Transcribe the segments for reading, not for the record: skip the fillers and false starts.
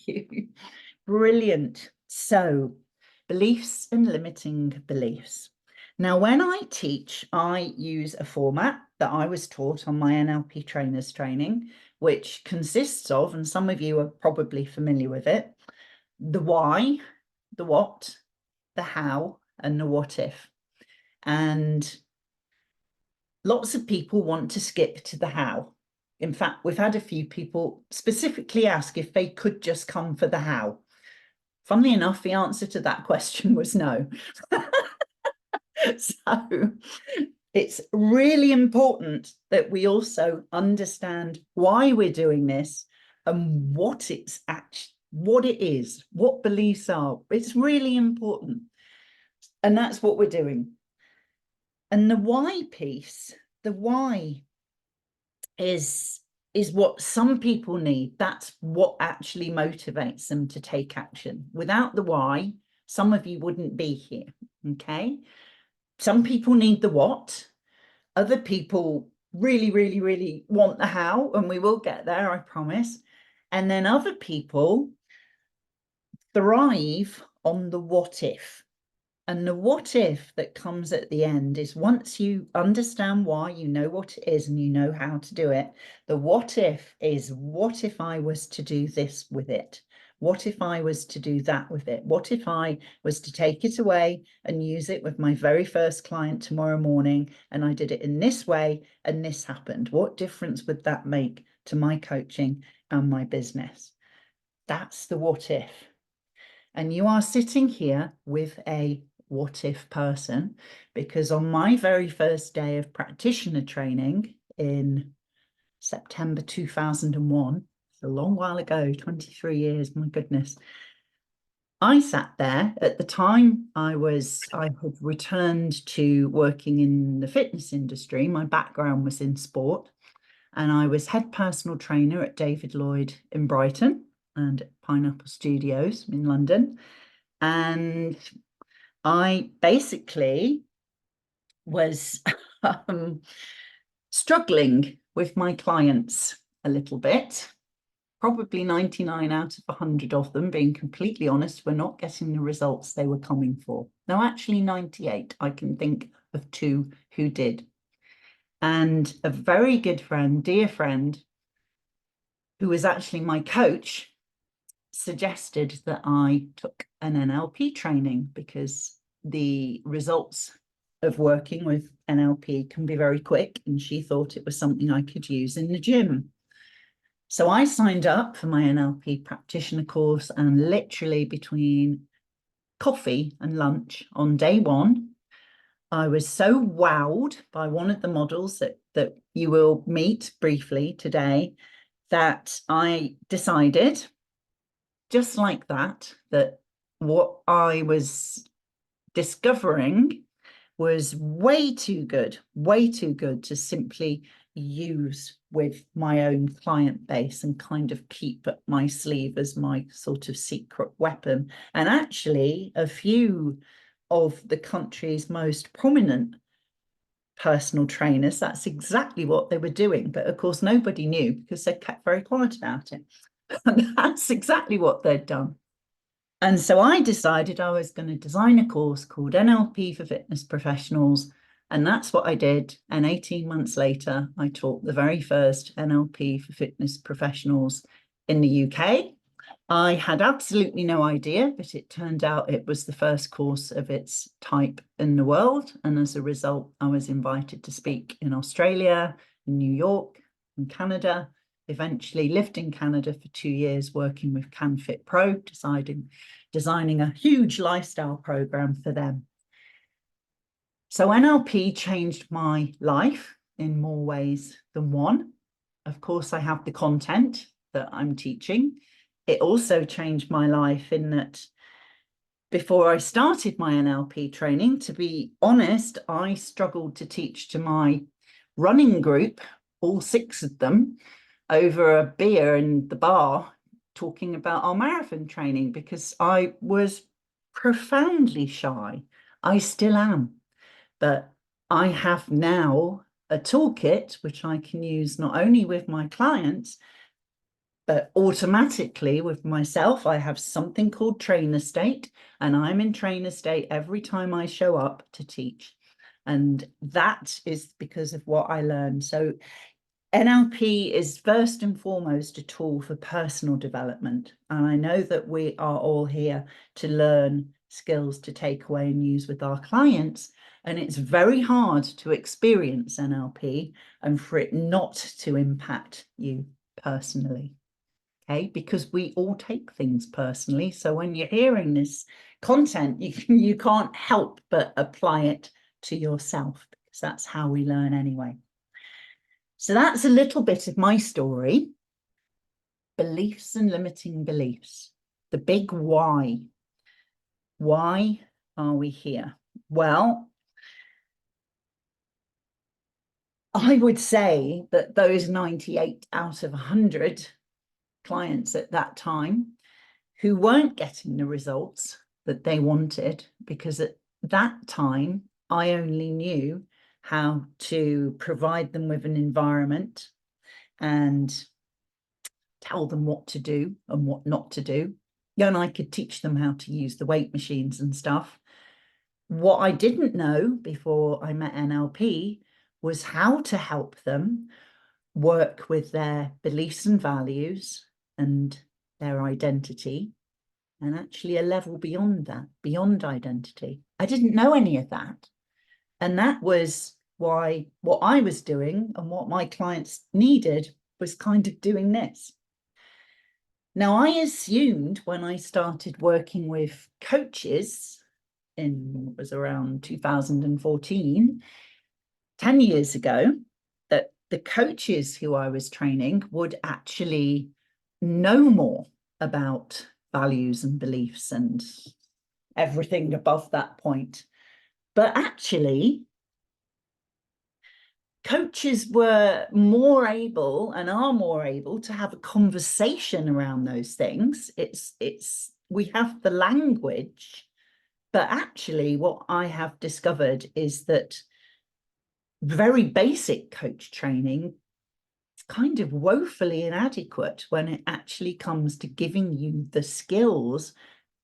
you. Brilliant. So, beliefs and limiting beliefs. Now, when I teach, I use a format that I was taught on my NLP trainers training, which consists of, and some of you are probably familiar with it, the why, the what, the how, and the what if. And lots of people want to skip to the how. In fact, we've had a few people specifically ask if they could just come for the how. Funnily enough, the answer to that question was no. So it's really important that we also understand why we're doing this and what it's actually, what it is, what beliefs are. It's really important. And that's what we're doing. And the why piece, the why is what some people need. That's what actually motivates them to take action. Without the why, some of you wouldn't be here, okay? Some people need the what. Other people really, really, really want the how, and we will get there, I promise. And then other people thrive on the what if. And the what if that comes at the end is, once you understand why, you know what it is and you know how to do it, the what if is, what if I was to do this with it? What if I was to do that with it? What if I was to take it away and use it with my very first client tomorrow morning, and I did it in this way and this happened? What difference would that make to my coaching and my business? That's the what if. And you are sitting here with a what if person, because on my very first day of practitioner training in September 2001, it's a long while ago, 23 years, my goodness, I sat there. At the time, I had returned to working in the fitness industry. My background was in sport, and I was head personal trainer at David Lloyd in Brighton and at Pineapple Studios in London. And I basically was struggling with my clients a little bit. Probably 99 out of 100 of them, being completely honest, were not getting the results they were coming for. Now, actually 98, I can think of 2 who did. And a very good friend, dear friend, who was actually my coach, suggested that I took an NLP training, because the results of working with NLP can be very quick, and she thought it was something I could use in the gym. So I signed up for my NLP practitioner course, and literally between coffee and lunch on day 1, I was so wowed by one of the models that you will meet briefly today, that I decided, just like that what I was discovering was way too good to simply use with my own client base and kind of keep up my sleeve as my sort of secret weapon. And actually, a few of the country's most prominent personal trainers, that's exactly what they were doing. But of course, nobody knew, because they kept very quiet about it. And that's exactly what they'd done. And so I decided I was going to design a course called NLP for Fitness Professionals. And that's what I did. And 18 months later, I taught the very first NLP for Fitness Professionals in the UK. I had absolutely no idea, but it turned out it was the first course of its type in the world. And as a result, I was invited to speak in Australia, in New York, in Canada. Eventually lived in Canada for 2 years, working with CanFit Pro, designing a huge lifestyle program for them. So NLP changed my life in more ways than one. Of course, I have the content that I'm teaching. It also changed my life in that before I started my NLP training, to be honest, I struggled to teach to my running group, all 6 of them, over a beer in the bar, talking about our marathon training, because I was profoundly shy. I still am, but I have now a toolkit which I can use not only with my clients, But automatically with myself, I have something called trainer state, and I'm in trainer state every time I show up to teach. And that is because of what I learned. So NLP is first and foremost a tool for personal development. And I know that we are all here to learn skills to take away and use with our clients. And it's very hard to experience NLP and for it not to impact you personally. Okay, because we all take things personally. So when you're hearing this content, you can't help but apply it to yourself, because that's how we learn anyway. So that's a little bit of my story. Beliefs and limiting beliefs. The big why. Why are we here? Well, I would say that those 98 out of 100 clients at that time who weren't getting the results that they wanted, because at that time, I only knew how to provide them with an environment and tell them what to do and what not to do. And I could teach them how to use the weight machines and stuff. What I didn't know before I met NLP was how to help them work with their beliefs and values and their identity, and actually a level beyond that, beyond identity. I didn't know any of that. And that was why what I was doing and what my clients needed was kind of doing this. Now, I assumed when I started working with coaches in, it was around 2014, 10 years ago, that the coaches who I was training would actually know more about values and beliefs and everything above that point. But actually, coaches were more able and are more able to have a conversation around those things. We have the language, but actually what I have discovered is that very basic coach training is kind of woefully inadequate when it actually comes to giving you the skills,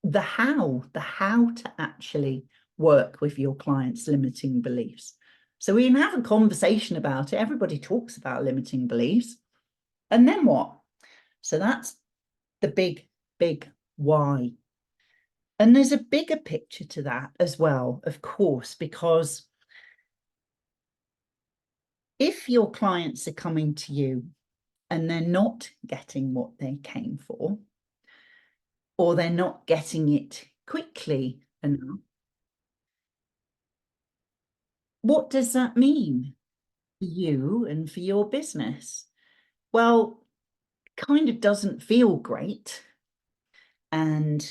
the how to actually work with your clients' limiting beliefs. So we can have a conversation about it. Everybody talks about limiting beliefs. And then what? So that's the big why. And there's a bigger picture to that as well, of course, because if your clients are coming to you and they're not getting what they came for, or they're not getting it quickly enough, what does that mean for you and for your business? Well, kind of doesn't feel great. And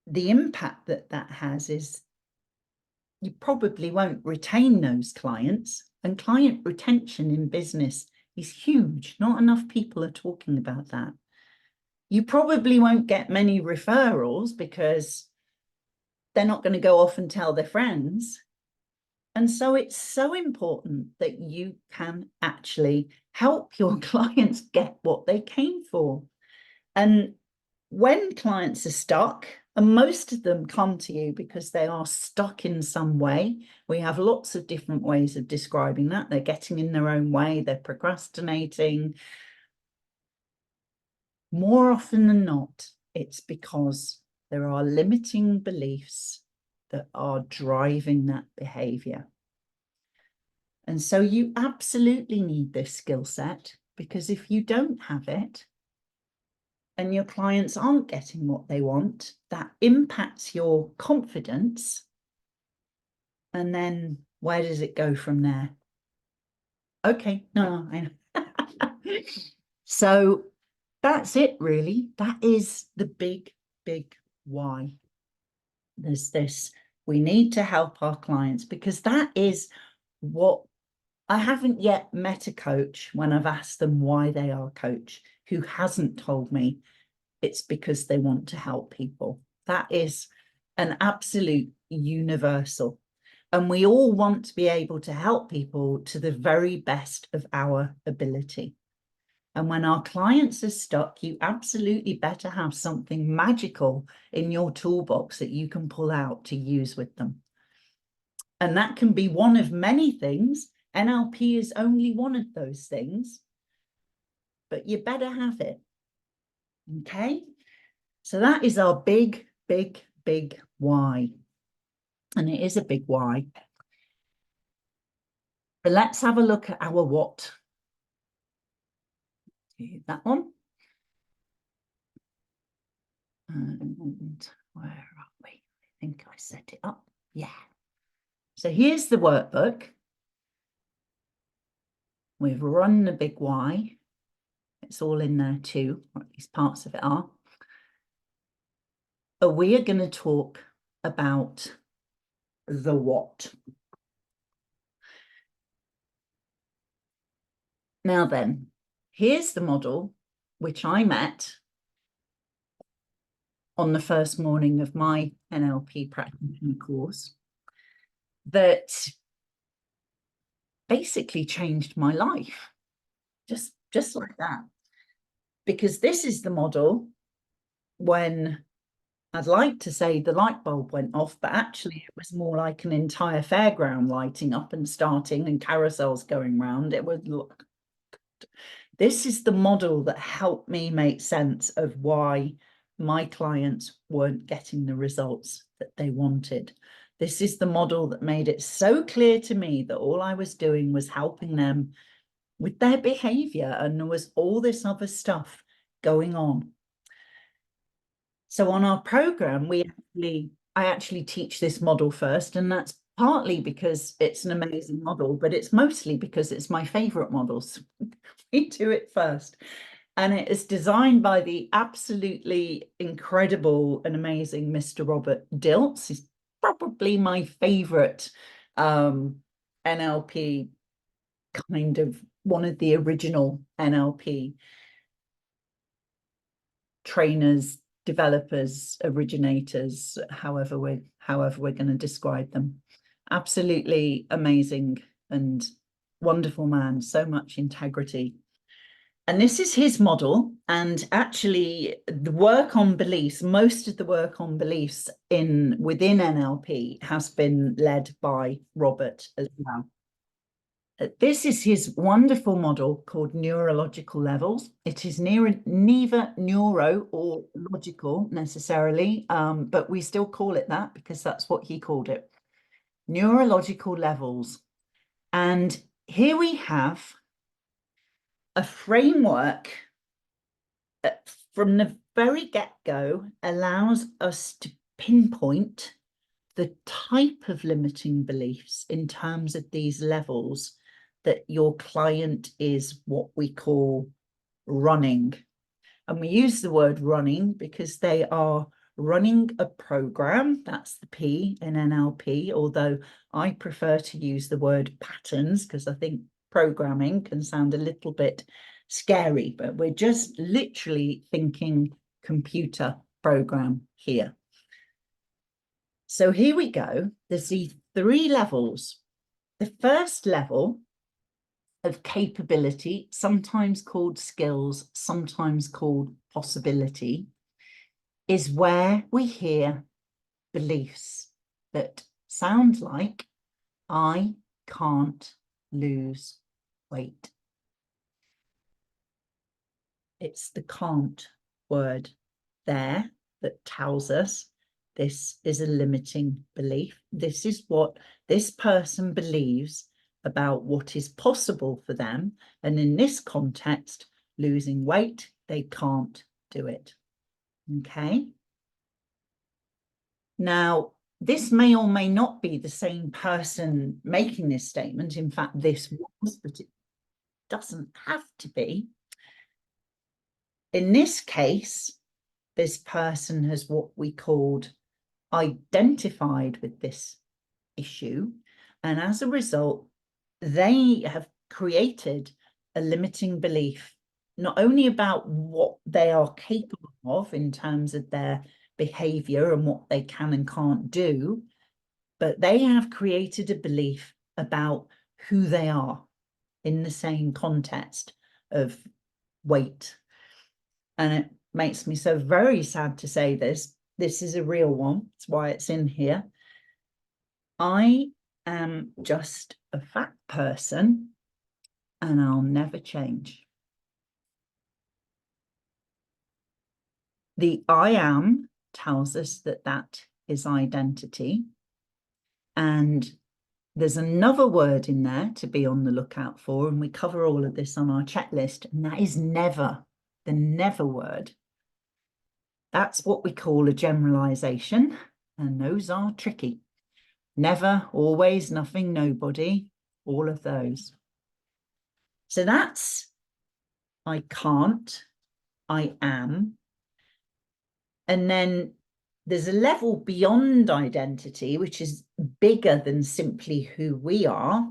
the impact that that has is you probably won't retain those clients. And client retention in business is huge. Not enough people are talking about that. You probably won't get many referrals because they're not going to go off and tell their friends. And so it's so important that you can actually help your clients get what they came for. And when clients are stuck, and most of them come to you because they are stuck in some way. We have lots of different ways of describing that. They're getting in their own way, they're procrastinating. More often than not, it's because there are limiting beliefs that are driving that behavior. And so you absolutely need this skill set, because if you don't have it, and your clients aren't getting what they want, that impacts your confidence. And then where does it go from there? Okay, no, I know. So that's it, really. That is the big why. There's this, we need to help our clients, because that is what I haven't yet met a coach when I've asked them why they are a coach who hasn't told me it's because they want to help people. That is an absolute universal. And we all want to be able to help people to the very best of our ability. And when our clients are stuck, you absolutely better have something magical in your toolbox that you can pull out to use with them. And that can be one of many things. NLP is only one of those things, but you better have it. Okay? So that is our big, big, big why. And it is a big why. But let's have a look at our what. That one. And where are we? I think I set it up. Yeah. So here's the workbook. We've run the big why. It's all in there too, or at least parts of it are. But we are going to talk about the what. Now then, here's the model which I met on the first morning of my NLP practitioner course that basically changed my life, just like that. Because this is the model when I'd like to say the light bulb went off, but actually it was more like an entire fairground lighting up and starting and carousels going round. It would look. This is the model that helped me make sense of why my clients weren't getting the results that they wanted. This is the model that made it so clear to me that all I was doing was helping them with their behavior, and there was all this other stuff going on. So on our program, I actually teach this model first, and that's partly because it's an amazing model, but it's mostly because it's my favorite models. We do it first. And it is designed by the absolutely incredible and amazing Mr. Robert Dilts. He's probably my favorite NLP, kind of one of the original NLP trainers, developers, originators, however we're going to describe them. Absolutely amazing and wonderful man, so much integrity. And this is his model. And actually the work on beliefs, most of the work on beliefs within NLP has been led by Robert as well. This is his wonderful model called neurological levels. It is neither neuro or logical necessarily, but we still call it that because that's what he called it. Neurological levels. And here we have a framework that from the very get-go allows us to pinpoint the type of limiting beliefs in terms of these levels that your client is what we call running. And we use the word running because they are running a program. That's the P in NLP, although I prefer to use the word patterns because I think programming can sound a little bit scary, but we're just literally thinking computer program here. So here we go. There's these 3 levels. The first level of capability, sometimes called skills, sometimes called possibility, is where we hear beliefs that sound like, I can't lose weight. It's the can't word there that tells us this is a limiting belief. This is what this person believes about what is possible for them. And in this context, losing weight, they can't do it. Okay. Now, this may or may not be the same person making this statement. In fact, this was, but it doesn't have to be. In this case, this person has what we called identified with this issue. And as a result, they have created a limiting belief, not only about what they are capable of in terms of their behavior and what they can and can't do, but they have created a belief about who they are in the same context of weight. And it makes me so very sad to say this. This is a real one. That's why it's in here. I am just a fat person and I'll never change. The I am tells us that that is identity. And there's another word in there to be on the lookout for, and we cover all of this on our checklist, and that is never, the never word. That's what we call a generalization, and those are tricky. Never, always, nothing, nobody, all of those. So that's I can't, I am. And then there's a level beyond identity, which is bigger than simply who we are.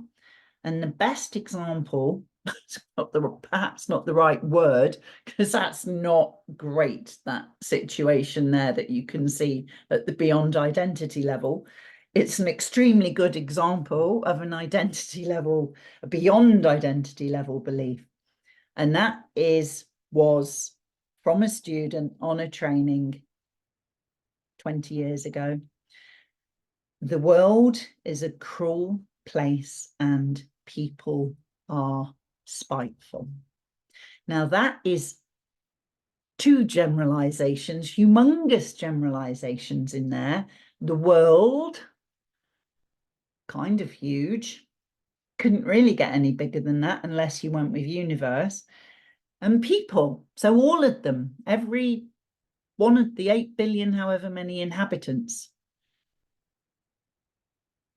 And the best example, perhaps not the right word, because that's not great, that situation there that you can see at the beyond identity level. It's an extremely good example of an identity level, a beyond identity level belief. And that was from a student on a training 20 years ago. The world is a cruel place and people are spiteful. Now that is two generalizations, humongous generalizations in there. The world, kind of huge, couldn't really get any bigger than that unless you went with universe. And people, so all of them, every one of the 8 billion, however many inhabitants.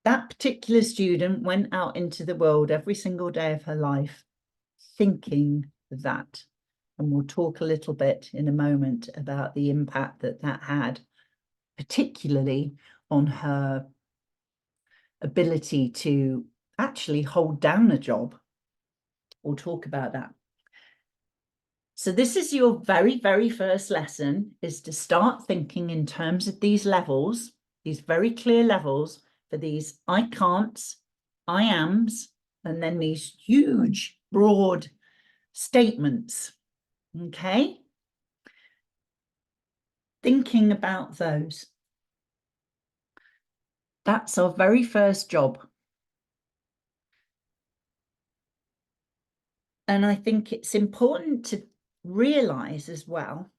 That particular student went out into the world every single day of her life thinking that. And we'll talk a little bit in a moment about the impact that that had, particularly on her ability to actually hold down a job. We'll talk about that. So this is your very, very first lesson, is to start thinking in terms of these levels, these very clear levels for these I can'ts, I ams, and then these huge, broad statements. Okay? Thinking about those. That's our very first job. And I think it's important to realize as well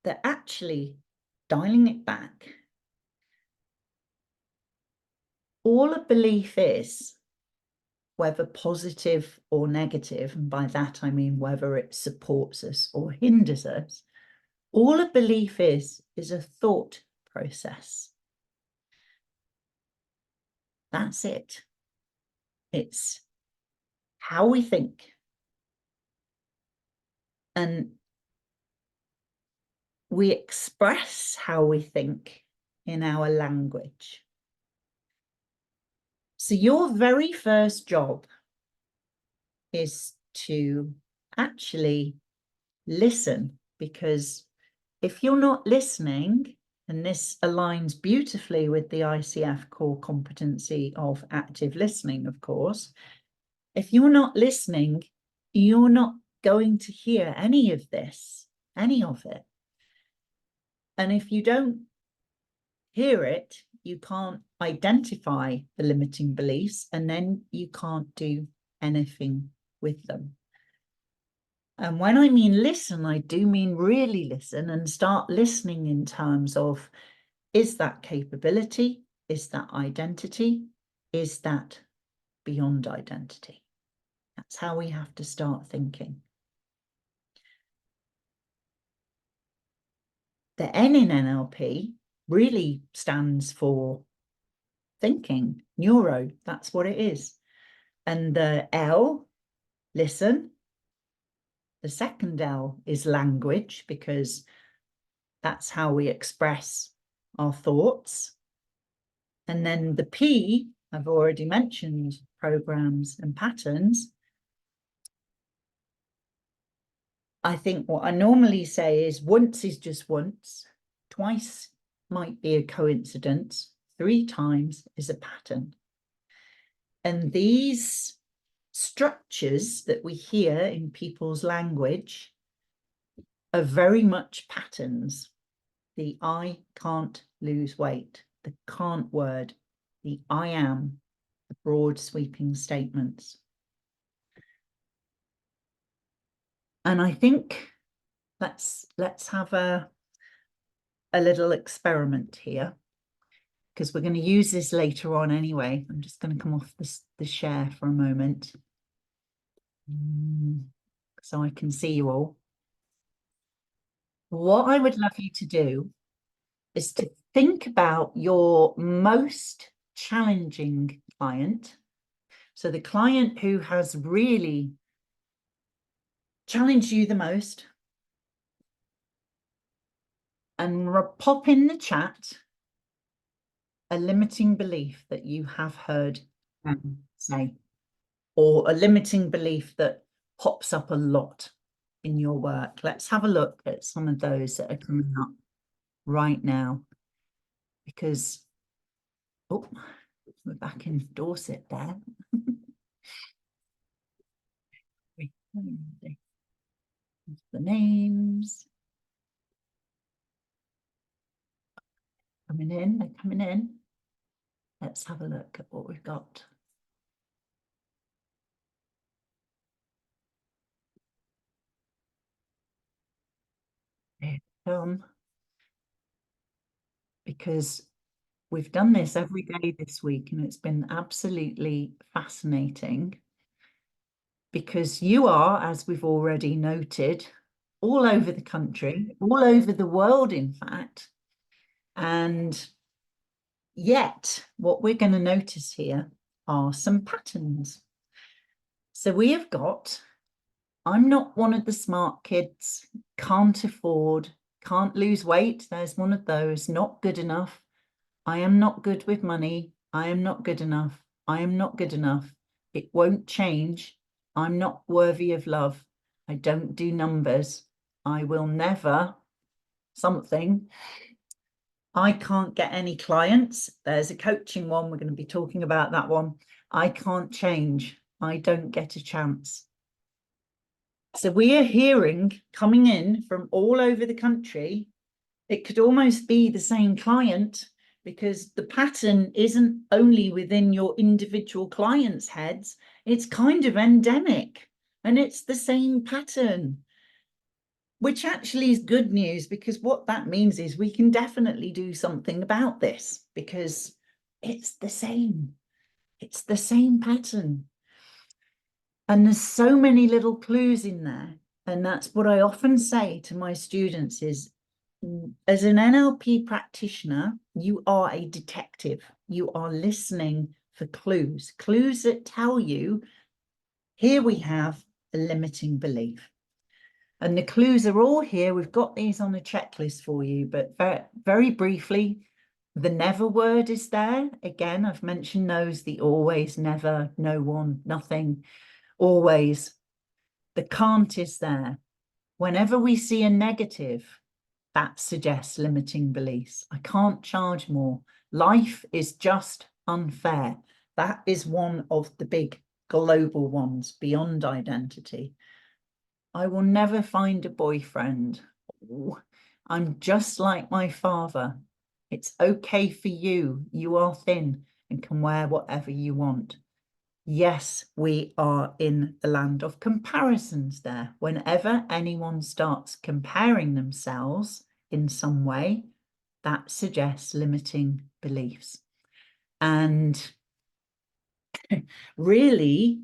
that actually, dialing it back, all a belief is, whether positive or negative, and by that I mean whether it supports us or hinders us, all a belief is a thought process. That's it. It's how we think. And we express how we think in our language. So your very first job is to actually listen, because if you're not listening, and this aligns beautifully with the ICF core competency of active listening, of course, if you're not listening, you're not going to hear any of this, any of it. And if you don't hear it, you can't identify the limiting beliefs, and then you can't do anything with them. And when I mean listen, I do mean really listen, and start listening in terms of, is that capability? Is that identity? Is that beyond identity? That's how we have to start thinking. The N in NLP really stands for thinking, neuro, that's what it is. And the L, listen. The second L is language, because that's how we express our thoughts. And then the P, I've already mentioned programs and patterns. I think what I normally say is once is just once, twice might be a coincidence, 3 times is a pattern. And these structures that we hear in people's language are very much patterns. The I can't lose weight, the can't word, the I am, the broad sweeping statements. And I think let's have a little experiment here, because we're going to use this later on anyway. I'm just going to come off the share for a moment so I can see you all. What I would love you to do is to think about your most challenging client. So the client who has really challenged you the most, and pop in the chat a limiting belief that you have heard them say, or a limiting belief that pops up a lot in your work. Let's have a look at some of those that are coming up right now, because oh, we're back in Dorset there. The names coming in, they're coming in. Let's have a look at what we've got. Because we've done this every day this week, and it's been absolutely fascinating, because you are, as we've already noted, all over the country, all over the world, in fact. And yet, what we're going to notice here are some patterns. So we have got, I'm not one of the smart kids, can't afford, can't lose weight. There's one of those, not good enough. I am not good with money. I am not good enough. I am not good enough. It won't change. I'm not worthy of love. I don't do numbers. I will never something. I can't get any clients. There's a coaching one. We're going to be talking about that one. I can't change. I don't get a chance. So we are hearing coming in from all over the country. It could almost be the same client, because the pattern isn't only within your individual clients' heads, it's kind of endemic, and it's the same pattern, which actually is good news, because what that means is we can definitely do something about this, because it's the same pattern. And there's so many little clues in there. And that's what I often say to my students is, as an NLP practitioner, you are a detective. You are listening for clues that tell you, here we have a limiting belief. And the clues are all here. We've got these on a checklist for you, but very, very briefly, the never word is there. Again, I've mentioned those, the always, never, no one, nothing, always. The can't is there. Whenever we see a negative, that suggests limiting beliefs. I can't charge more. Life is just unfair. That is one of the big global ones beyond identity. I will never find a boyfriend. Oh, I'm just like my father. It's okay for you. You are thin and can wear whatever you want. Yes, we are in the land of comparisons there. Whenever anyone starts comparing themselves in some way, that suggests limiting beliefs. And really,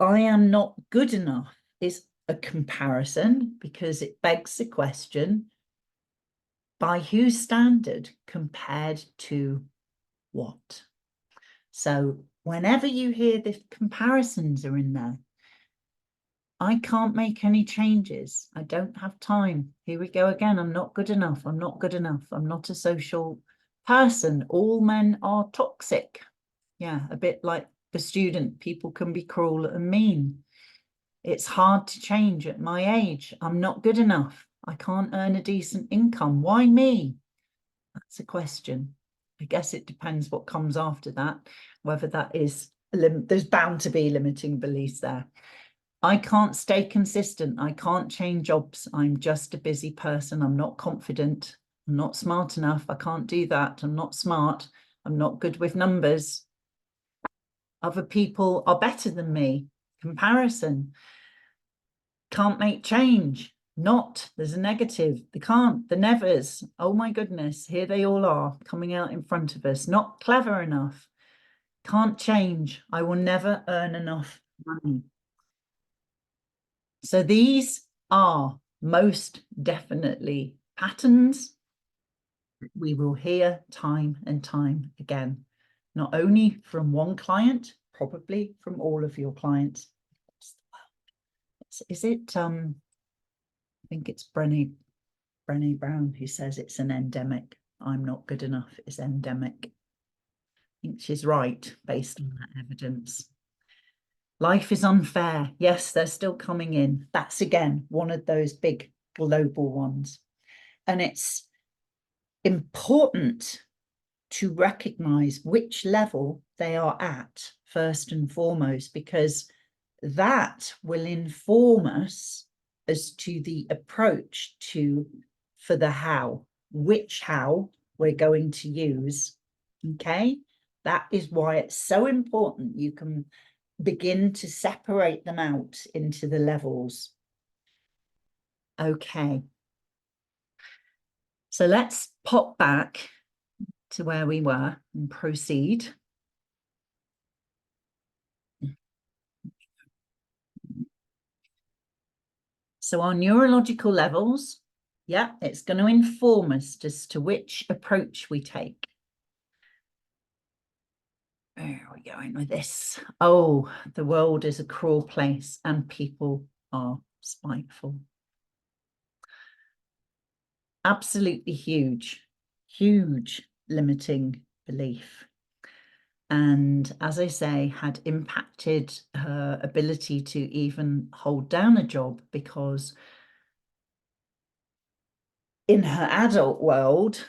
I am not good enough is a comparison, because it begs the question, by whose standard compared to what? So whenever you hear the comparisons are in there, I can't make any changes. I don't have time. Here we go again. I'm not good enough. I'm not good enough. I'm not a social person. All men are toxic. Yeah, a bit like the student. People can be cruel and mean. It's hard to change at my age. I'm not good enough. I can't earn a decent income. Why me? That's a question. I guess it depends what comes after that, whether that is there's bound to be limiting beliefs there. I can't stay consistent. I can't change jobs. I'm just a busy person. I'm not confident. I'm not smart enough. I can't do that. I'm not smart. I'm not good with numbers. Other people are better than me. Comparison. Can't make change. Not. There's a negative. The can't. The nevers. Oh my goodness. Here they all are coming out in front of us. Not clever enough. Can't change. I will never earn enough money. So these are most definitely patterns we will hear time and time again, not only from one client, probably from all of your clients. Is it, I think it's Brené Brown who says it's an endemic. I'm not good enough, it's endemic. I think she's right based on that evidence. Life is unfair. Yes, they're still coming in. That's again one of those big global ones. And it's important to recognize which level they are at first and foremost, because that will inform us as to the approach for the how, which how we're going to use. Okay, that is why it's so important you can begin to separate them out into the levels. Okay, so let's pop back to where we were and proceed. So our neurological levels, yeah, it's going to inform us as to which approach we take. Where are we going with this? Oh, the world is a cruel place and people are spiteful. Absolutely huge, huge limiting belief. And as I say, had impacted her ability to even hold down a job, because in her adult world,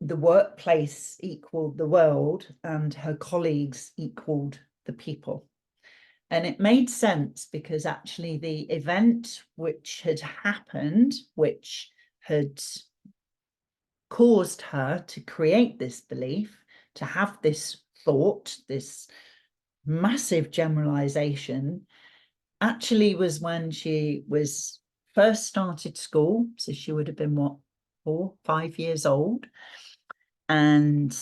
the workplace equaled the world and her colleagues equaled the people. And it made sense because actually the event which had happened, which had caused her to create this belief, to have this thought, this massive generalization, actually was when she was first started school. So she would have been what, 4, 5 years old. And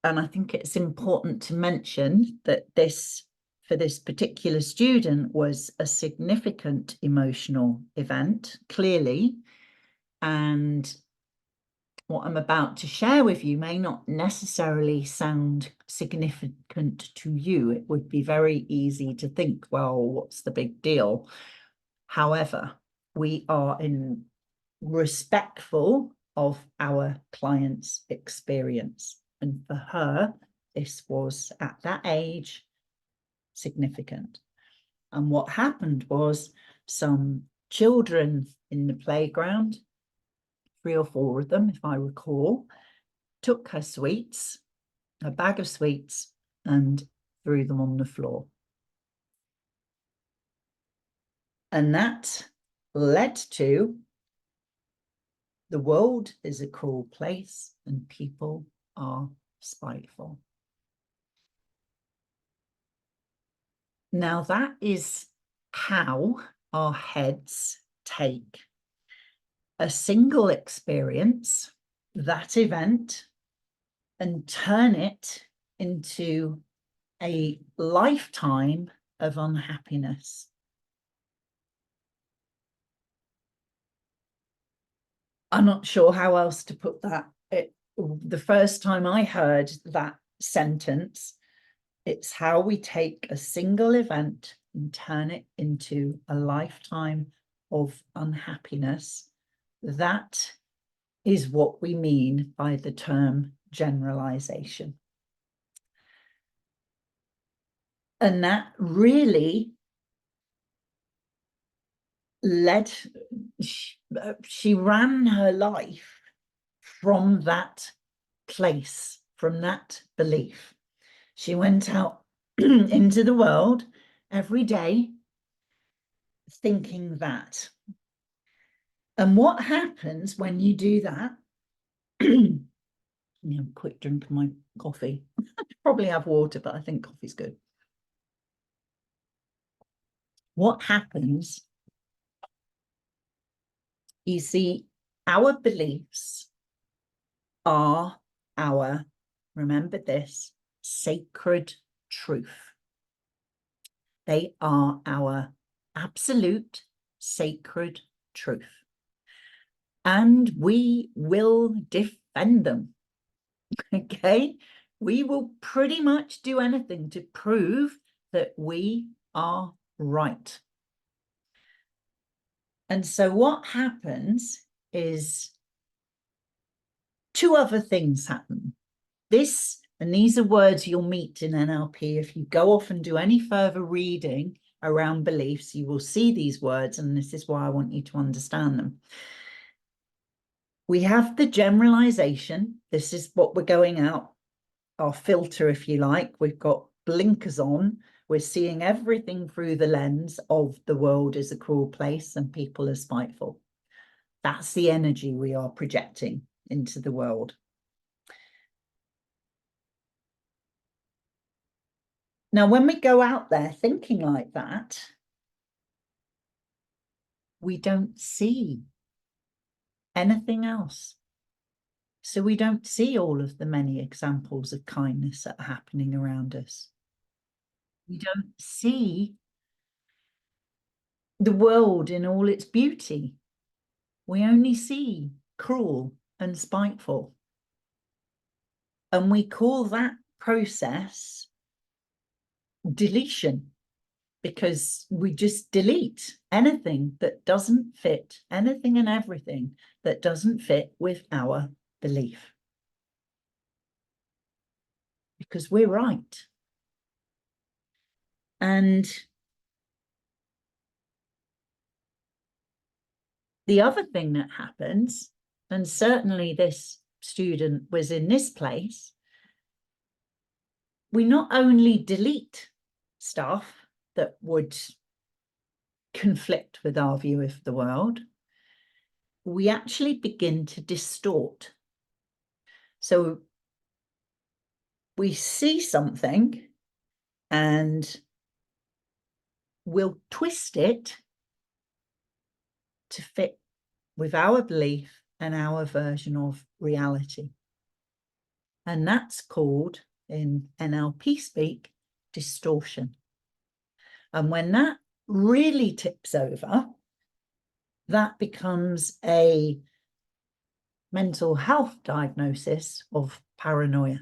I think it's important to mention that this, for this particular student, was a significant emotional event, clearly. And what I'm about to share with you may not necessarily sound significant to you. It would be very easy to think, well, what's the big deal? However, we are respectful of our client's experience. And for her, this was at that age significant. And what happened was some children in the playground, 3 or 4 of them, if I recall, took her sweets, a bag of sweets, and threw them on the floor. And that led to the world is a cruel place and people are spiteful. Now that is how our heads take a single experience, that event, and turn it into a lifetime of unhappiness. I'm not sure how else to put that. The first time I heard that sentence, it's how we take a single event and turn it into a lifetime of unhappiness. That is what we mean by the term generalization. And that really led, she ran her life from that place, from that belief. She went out into the world every day thinking that. And what happens when you do that? A quick drink of my coffee. Probably have water, but I think coffee's good. What happens? You see, our beliefs are our, remember this, sacred truth. They are our absolute sacred truth. And we will defend them. Okay? We will pretty much do anything to prove that we are right. And so what happens is two other things happen. This, and these are words you'll meet in NLP. If you go off and do any further reading around beliefs, you will see these words, and this is why I want you to understand them. We have the generalization. This is what we're going out, our filter, if you like. We've got blinkers on. We're seeing everything through the lens of the world is a cruel place and people are spiteful. That's the energy we are projecting into the world. Now, when we go out there thinking like that, we don't see anything else. So we don't see all of the many examples of kindness that are happening around us. We don't see the world in all its beauty. We only see cruel and spiteful. And we call that process deletion, because we just delete anything that doesn't fit, anything and everything that doesn't fit with our belief. Because we're right. And the other thing that happens, and certainly this student was in this place, we not only delete stuff that would conflict with our view of the world, we actually begin to distort. So we see something and we'll twist it to fit with our belief and our version of reality. And that's called, in NLP speak, distortion. And when that really tips over, that becomes a mental health diagnosis of paranoia.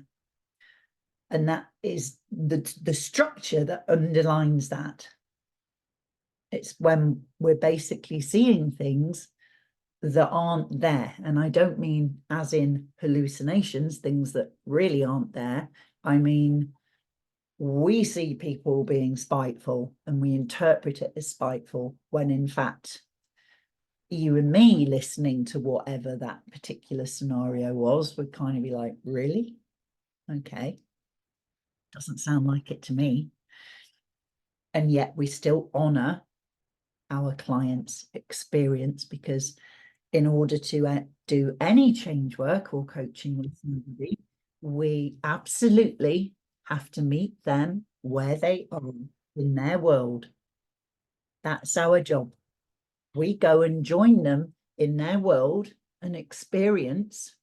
And that is the structure that underlines that. It's when we're basically seeing things that aren't there. And I don't mean as in hallucinations, things that really aren't there. I mean, we see people being spiteful and we interpret it as spiteful when in fact, you and me listening to whatever that particular scenario was would kind of be like, really? Okay. Doesn't sound like it to me. And yet we still honor our client's experience, because in order to do any change work or coaching with somebody, we absolutely have to meet them where they are in their world. That's our job. We go and join them in their world and experience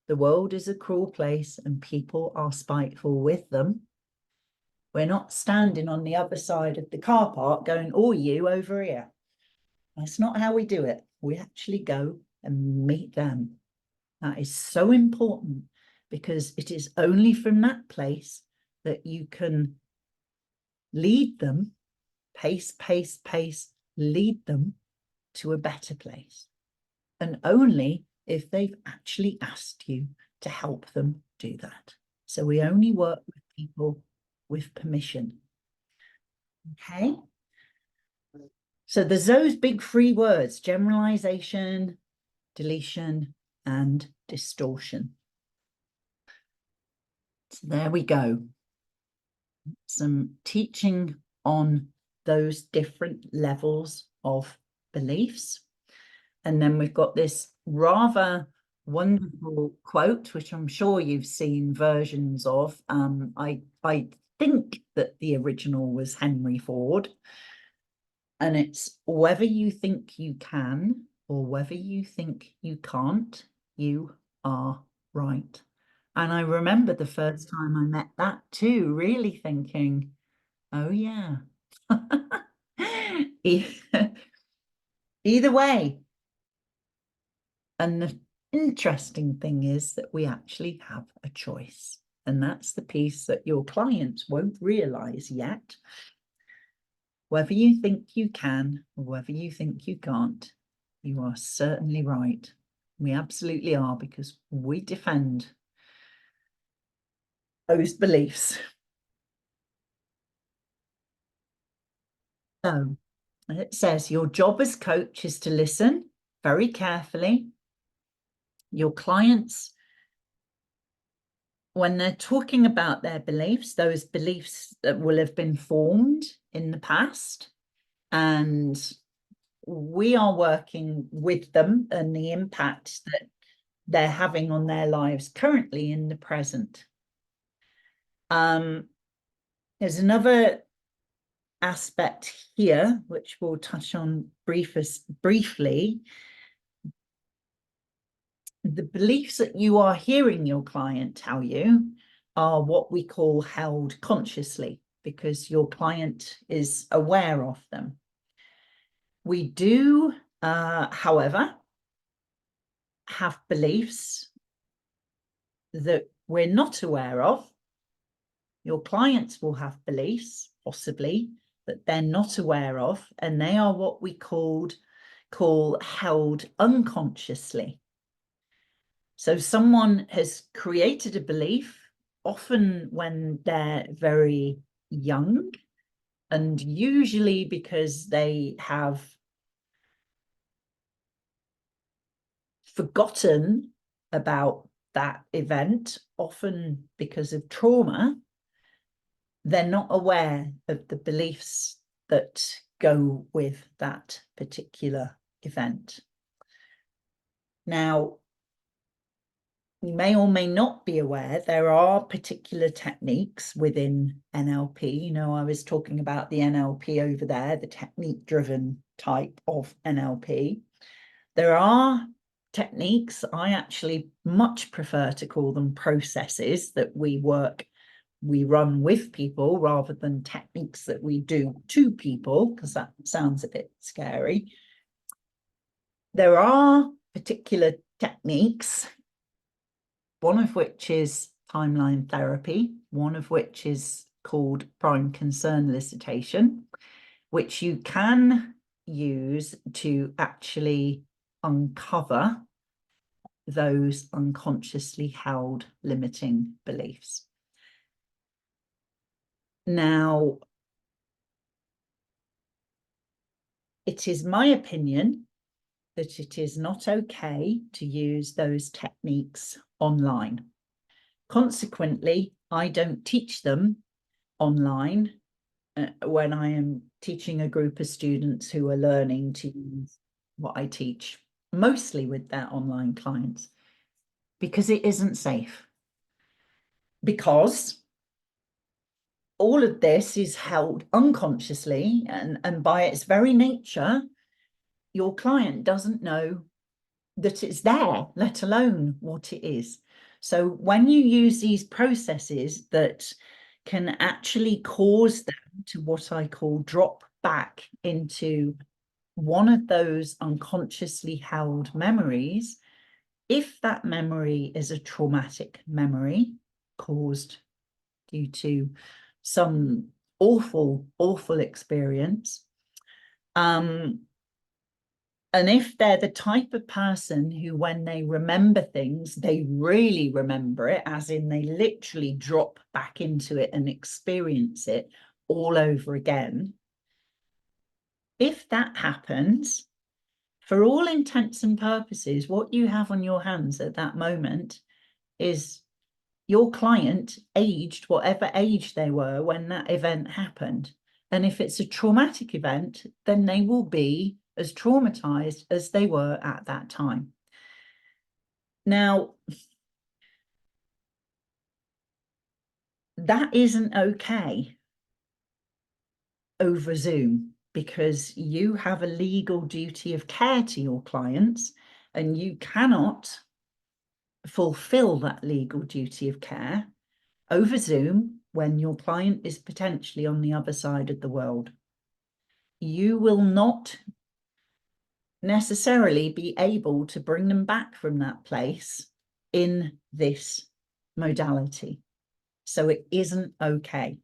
the world is a cruel place and people are spiteful with them. We're not standing on the other side of the car park going, oh, you over here. That's not how we do it. We actually go and meet them. That is so important, because it is only from that place that you can lead them, pace, lead them to a better place. And only if they've actually asked you to help them do that. So we only work with people with permission. Okay? So there's those big three words: generalization, deletion, and distortion. So there we go. some teaching on those different levels of beliefs. And then we've got this rather wonderful quote, which I'm sure you've seen versions of. I think that the original was Henry Ford. And it's whether you think you can or whether you think you can't, you are right. And I remember the first time I met that too, really thinking, oh yeah. Either way. And the interesting thing is that we actually have a choice. And that's the piece that your clients won't realize yet. Whether you think you can or whether you think you can't, you are certainly right. We absolutely are, because we defend those beliefs. So it says your job as coach is to listen very carefully. Your clients, when they're talking about their beliefs, those beliefs that will have been formed in the past, and we are working with them and the impact that they're having on their lives currently in the present. There's another aspect here, which we'll touch on briefly. The beliefs that you are hearing your client tell you are what we call held consciously, because your client is aware of them. We do, however, have beliefs that we're not aware of. Your clients will have beliefs, possibly, that they're not aware of, and they are what we call held unconsciously. So someone has created a belief, often when they're very young, and usually because they have forgotten about that event, often because of trauma. They're not aware of the beliefs that go with that particular event. Now, you may or may not be aware, there are particular techniques within NLP. You know, I was talking about the NLP over there, the technique-driven type of NLP. There are techniques, I actually much prefer to call them processes, that we run with people rather than techniques that we do to people, because that sounds a bit scary. There are particular techniques, one of which is timeline therapy, one of which is called prime concern elicitation, which you can use to actually uncover those unconsciously held limiting beliefs. Now, it is my opinion that it is not okay to use those techniques online. Consequently, I don't teach them online when I am teaching a group of students who are learning to use what I teach, mostly with their online clients, because it isn't safe. Because all of this is held unconsciously, and by its very nature, your client doesn't know that it's there, let alone what it is. So when you use these processes that can actually cause them to, what I call, drop back into one of those unconsciously held memories, if that memory is a traumatic memory caused due to some awful experience, and if they're the type of person who, when they remember things, they really remember it, as in they literally drop back into it and experience it all over again. If that happens, for all intents and purposes, what you have on your hands at that moment is your client aged whatever age they were when that event happened. And if it's a traumatic event, then they will be as traumatized as they were at that time. Now, that isn't okay over Zoom, because you have a legal duty of care to your clients, and you cannot fulfill that legal duty of care over Zoom when your client is potentially on the other side of the world. You will not necessarily be able to bring them back from that place in this modality. So it isn't okay.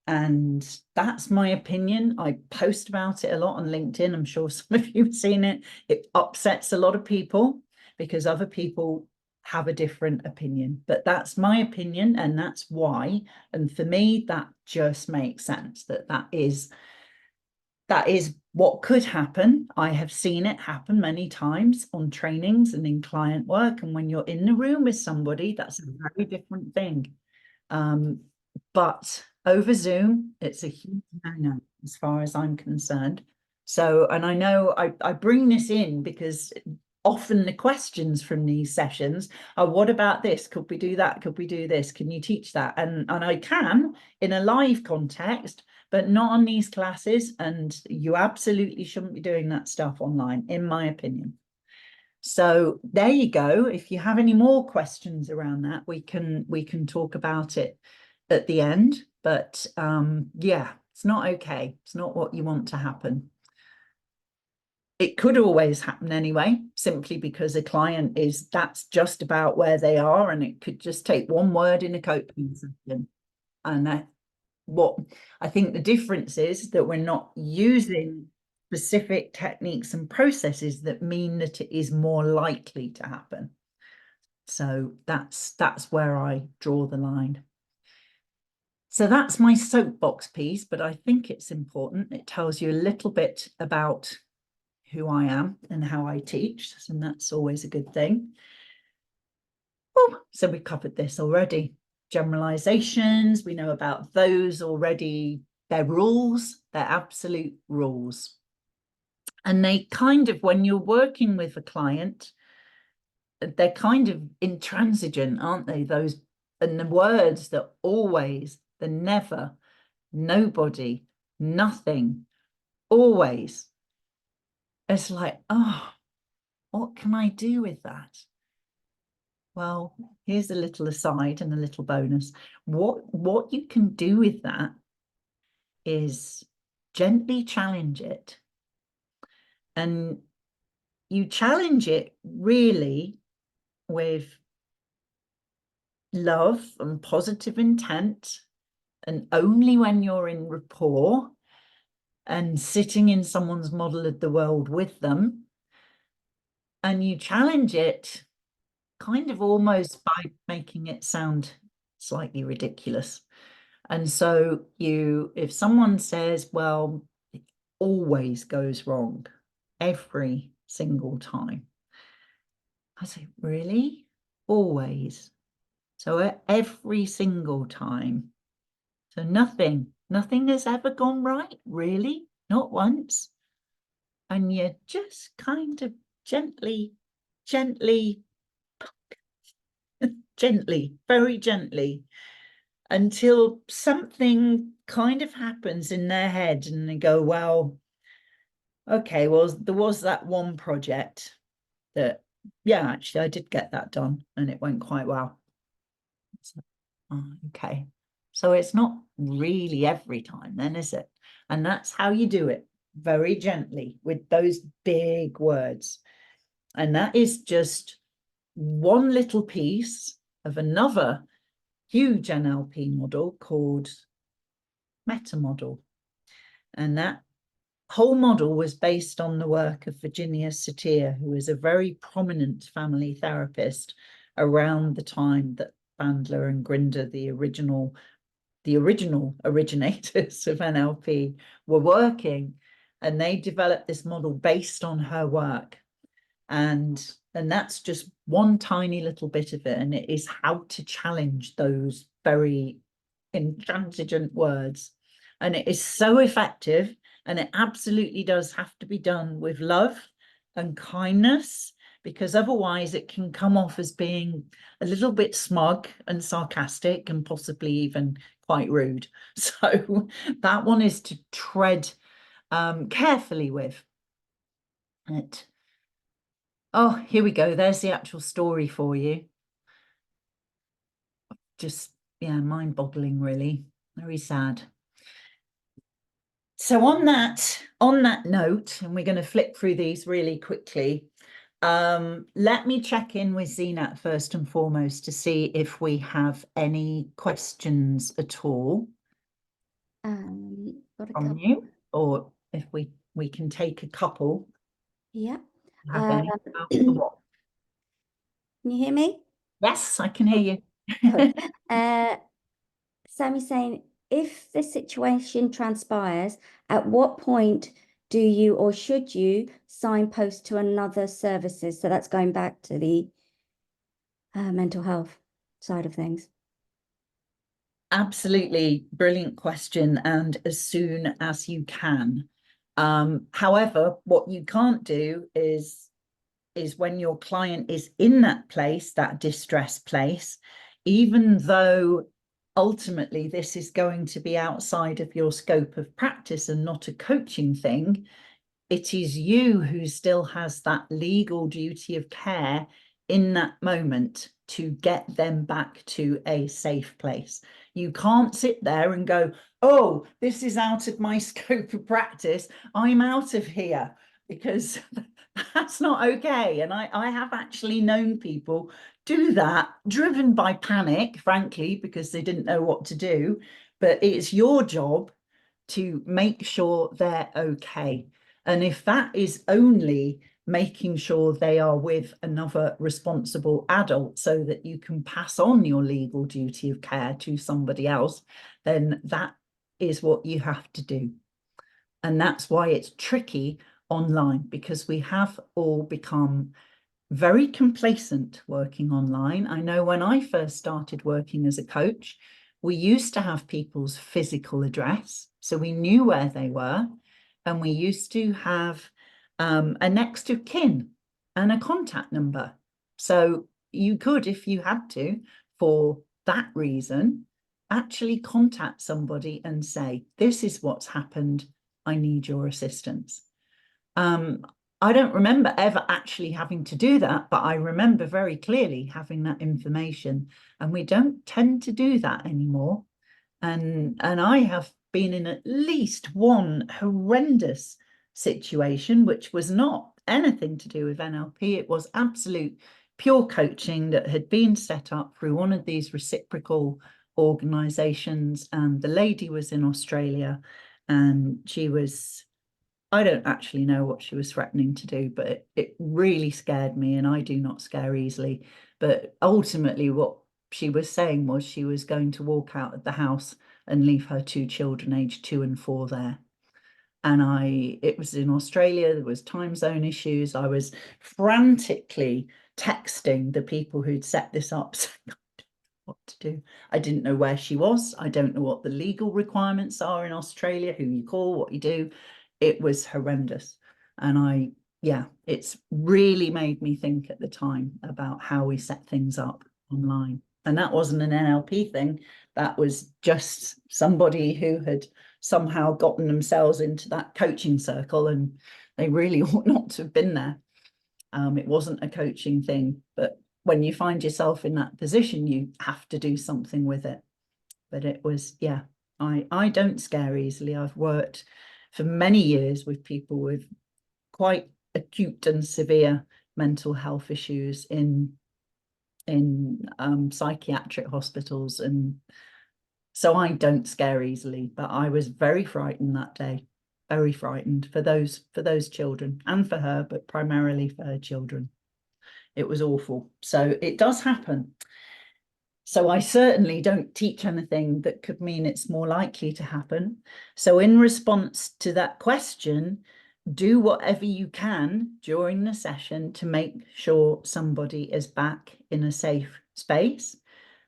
And that's my opinion. I post about it a lot on LinkedIn. I'm sure some of you have seen it. It upsets a lot of people because other people have a different opinion. But that's my opinion, and that's why. And for me, that just makes sense, that is what could happen. I have seen it happen many times on trainings and in client work. And when you're in the room with somebody, that's a very different thing. But over Zoom, it's a huge no-no as far as I'm concerned. So, and I know I bring this in because often the questions from these sessions are, what about this? Could we do that? Could we do this? Can you teach that? And I can in a live context, but not on these classes. And you absolutely shouldn't be doing that stuff online, in my opinion. So there you go. If you have any more questions around that, we can talk about it at the end. But yeah, it's not okay. It's not what you want to happen. It could always happen anyway, simply because a client that's just about where they are, and it could just take one word in a coaching session. And what I think the difference is that we're not using specific techniques and processes that mean that it is more likely to happen. So that's where I draw the line. So that's my soapbox piece, but I think it's important. It tells you a little bit about who I am and how I teach, and that's always a good thing. Oh, so we covered this already. Generalizations, we know about those already. They're rules, they're absolute rules. And they kind of, when you're working with a client, they're kind of intransigent, aren't they? Those, and the words that always, the never, nobody, nothing, always. It's like, oh, what can I do with that? Well, here's a little aside and a little bonus. What you can do with that is gently challenge it. And you challenge it really with love and positive intent, and only when you're in rapport and sitting in someone's model of the world with them. And you challenge it kind of almost by making it sound slightly ridiculous. And so if someone says, well, it always goes wrong every single time, I say, really? Always? So every single time? So nothing has ever gone right, really? Not once? And you just kind of gently, very gently, until something kind of happens in their head and they go, well, okay, well, there was that one project that, yeah, actually I did get that done and it went quite well. So, oh, okay. So it's not really every time then, is it? And that's how you do it, very gently with those big words. And that is just one little piece of another huge NLP model called meta model. And that whole model was based on the work of Virginia Satir, who was a very prominent family therapist around the time that Bandler and Grinder, the original originators of NLP, were working. And they developed this model based on her work. And And that's just one tiny little bit of it. And it is how to challenge those very intransigent words. And it is so effective. And it absolutely does have to be done with love and kindness, because otherwise it can come off as being a little bit smug and sarcastic and possibly even quite rude. So that one is to tread carefully with it. Oh, here we go. There's the actual story for you. Just, yeah, mind-boggling, really. Very sad. So on that note, and we're going to flip through these really quickly, let me check in with Zinat first and foremost to see if we have any questions at all Got a from couple. you, or if we can take a couple. Yeah. Have any about the what? Can you hear me? Yes, I can hear you. Good. Sammy's saying, if the situation transpires, at what point do you or should you signpost to another services? So that's going back to the mental health side of things. Absolutely brilliant question, and as soon as you can. However, what you can't do is when your client is in that place, that distress place, even though ultimately this is going to be outside of your scope of practice and not a coaching thing, it is you who still has that legal duty of care in that moment to get them back to a safe place. You can't sit there and go, oh, this is out of my scope of practice, I'm out of here, because that's not okay. And I have actually known people do that, driven by panic, frankly, because they didn't know what to do. But it's your job to make sure they're okay. And if that is only making sure they are with another responsible adult so that you can pass on your legal duty of care to somebody else, then that is what you have to do. And that's why it's tricky online, because we have all become very complacent working online. I know when I first started working as a coach, we used to have people's physical address, so we knew where they were, and we used to have a next of kin and a contact number. So you could, if you had to, for that reason, actually contact somebody and say, this is what's happened, I need your assistance. I don't remember ever actually having to do that, but I remember very clearly having that information, and we don't tend to do that anymore. And I have been in at least one horrendous situation, which was not anything to do with NLP. It was absolute pure coaching that had been set up through one of these reciprocal organizations. And the lady was in Australia, and she was, I don't actually know what she was threatening to do, but it really scared me, and I do not scare easily. But ultimately what she was saying was she was going to walk out of the house and leave her two children aged 2 and 4 there. And it was in Australia, there was time zone issues. I was frantically texting the people who'd set this up, saying, what to do. I didn't know where she was. I don't know what the legal requirements are in Australia, who you call, what you do. It was horrendous. And it's really made me think at the time about how we set things up online. And that wasn't an NLP thing. That was just somebody who had somehow gotten themselves into that coaching circle, and they really ought not to have been there. It wasn't a coaching thing, but when you find yourself in that position, you have to do something with it. But it was, yeah, I don't scare easily. I've worked for many years with people with quite acute and severe mental health issues in psychiatric hospitals, and so I don't scare easily. But I was very frightened that day, very frightened for those children, and for her, but primarily for her children. It was awful. So it does happen. So I certainly don't teach anything that could mean it's more likely to happen. So in response to that question, do whatever you can during the session to make sure somebody is back in a safe space.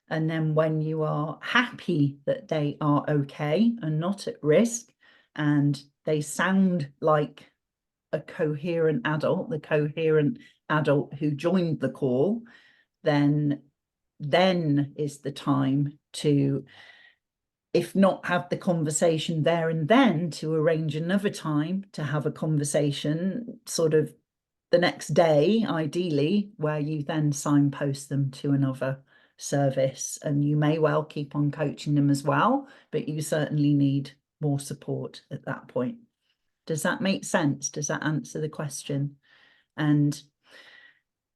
And then when you are happy that they are okay and not at risk, and they sound like a coherent adult, the coherent adult who joined the call, then is the time to, if not have the conversation there and then, to arrange another time to have a conversation sort of the next day, ideally, where you then signpost them to another service. And you may well keep on coaching them as well, but you certainly need more support at that point. Does that make sense? Does that answer the question? And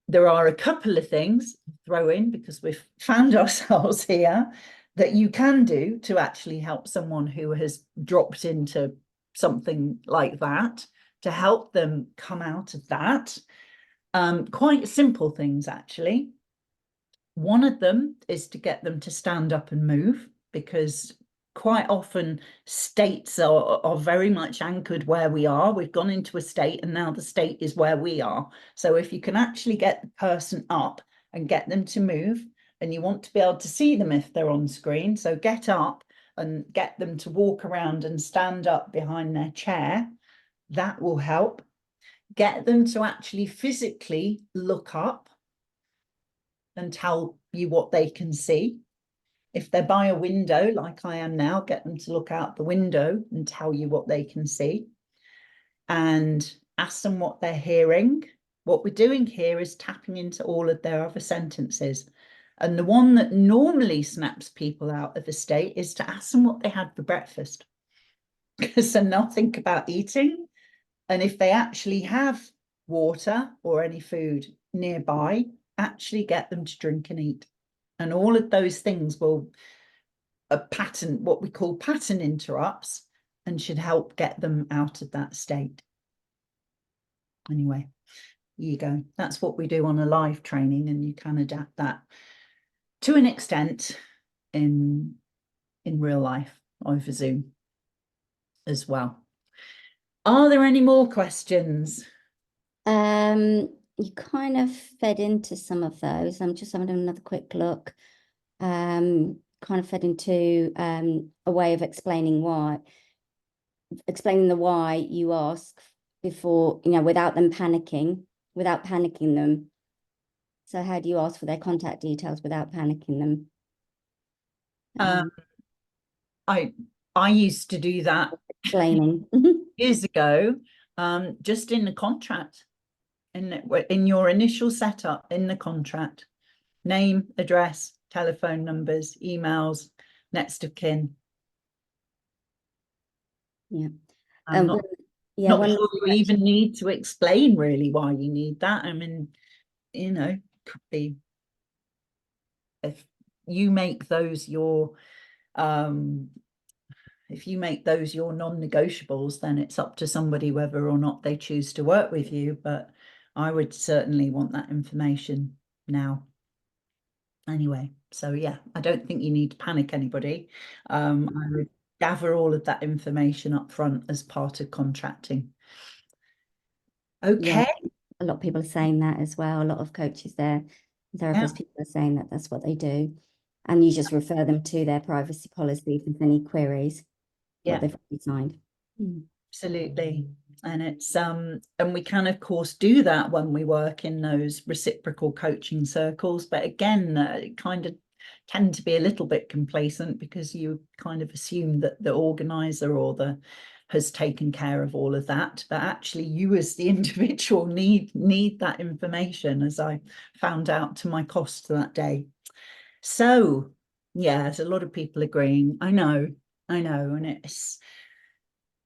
there are a couple of things to throw in, because we've found ourselves here, that you can do to actually help someone who has dropped into something like that, to help them come out of that. Quite simple things, actually. One of them is to get them to stand up and move, because quite often states are very much anchored where we are. We've gone into a state and now the state is where we are. So if you can actually get the person up and get them to move, and you want to be able to see them if they're on screen, so get up and get them to walk around and stand up behind their chair, that will help. Get them to actually physically look up and tell you what they can see. If they're by a window, like I am now, get them to look out the window and tell you what they can see. And ask them what they're hearing. What we're doing here is tapping into all of their other sentences. And the one that normally snaps people out of a state is to ask them what they had for breakfast. Because then they'll think about eating. And if they actually have water or any food nearby, actually get them to drink and eat. And all of those things will pattern, what we call pattern interrupts, and should help get them out of that state. Anyway, here you go. That's what we do on a live training, and you can adapt that to an extent in real life over Zoom as well. Are there any more questions? You kind of fed into some of those. I'm just having another quick look. Kind of fed into a way of explaining the why you ask before, without panicking them. So how do you ask for their contact details without panicking them? I used to do that Explaining. years ago, just in the contract, in your initial setup, in the contract, name, address, telephone numbers, emails, next of kin. Yeah. I'm not sure you even need to explain really why you need that. I mean, could be, if you make those your non-negotiables, then it's up to somebody whether or not they choose to work with you. But I would certainly want that information now. Anyway, so yeah, I don't think you need to panic anybody. I would gather all of that information up front as part of contracting. Okay. Yeah, a lot of people are saying that as well. A lot of coaches there, therapists, people are saying that that's what they do. And you just refer them to their privacy policy if there's any queries, what they've already signed. Absolutely. And it's and we can of course do that when we work in those reciprocal coaching circles, but again, kind of tend to be a little bit complacent, because you kind of assume that the organizer or the has taken care of all of that, but actually you as the individual need that information, as I found out to my cost that day. So yeah, there's a lot of people agreeing. I know, and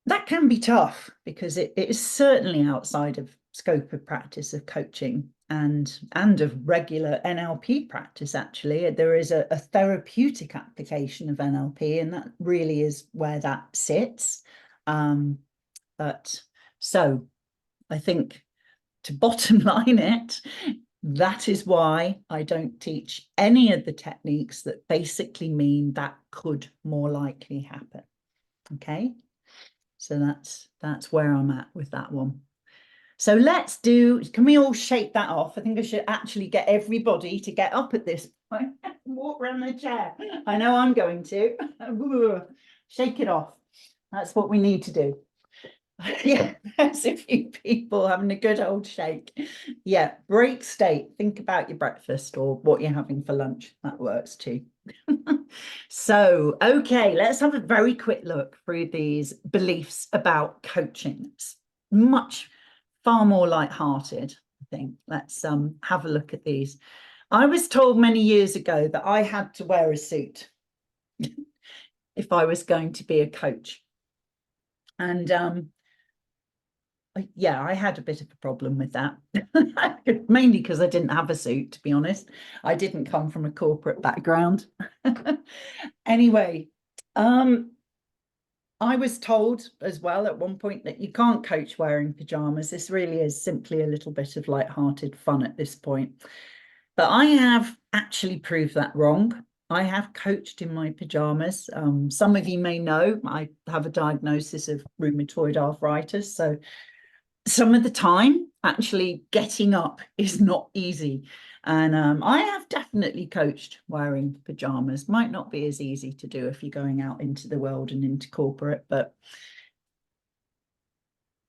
that can be tough, because it is certainly outside of scope of practice of coaching and of regular NLP practice. Actually, there is a therapeutic application of NLP, and that really is where that sits. But so I think, to bottom line it, that is why I don't teach any of the techniques that basically mean that could more likely happen. Okay. So that's where I'm at with that one. So let's do, can we all shake that off? I think I should actually get everybody to get up at this point and walk around the chair. I know I'm going to. Shake it off. That's what we need to do. Yeah, there's a few people having a good old shake. Yeah, break state. Think about your breakfast or what you're having for lunch. That works too. So, okay, let's have a very quick look through these beliefs about coaching. It's far more light-hearted, I think. Let's have a look at these. I was told many years ago that I had to wear a suit if I was going to be a coach. And yeah, I had a bit of a problem with that, mainly because I didn't have a suit, to be honest. I didn't come from a corporate background. Anyway, I was told as well at one point that you can't coach wearing pajamas. This really is simply a little bit of light-hearted fun at this point. But I have actually proved that wrong. I have coached in my pajamas. Some of you may know I have a diagnosis of rheumatoid arthritis. So some of the time, actually getting up is not easy. And I have definitely coached wearing pajamas. Might not be as easy to do if you're going out into the world and into corporate,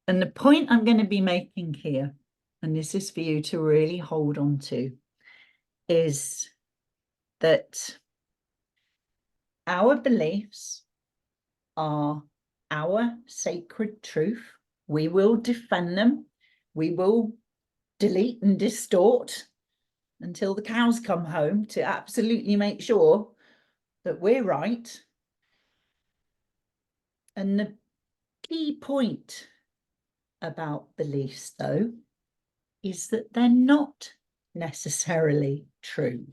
and the point I'm going to be making here, and this is for you to really hold on to, is that our beliefs are our sacred truth. We will defend them. We will delete and distort until the cows come home to absolutely make sure that we're right. And the key point about beliefs, though, is that they're not necessarily true.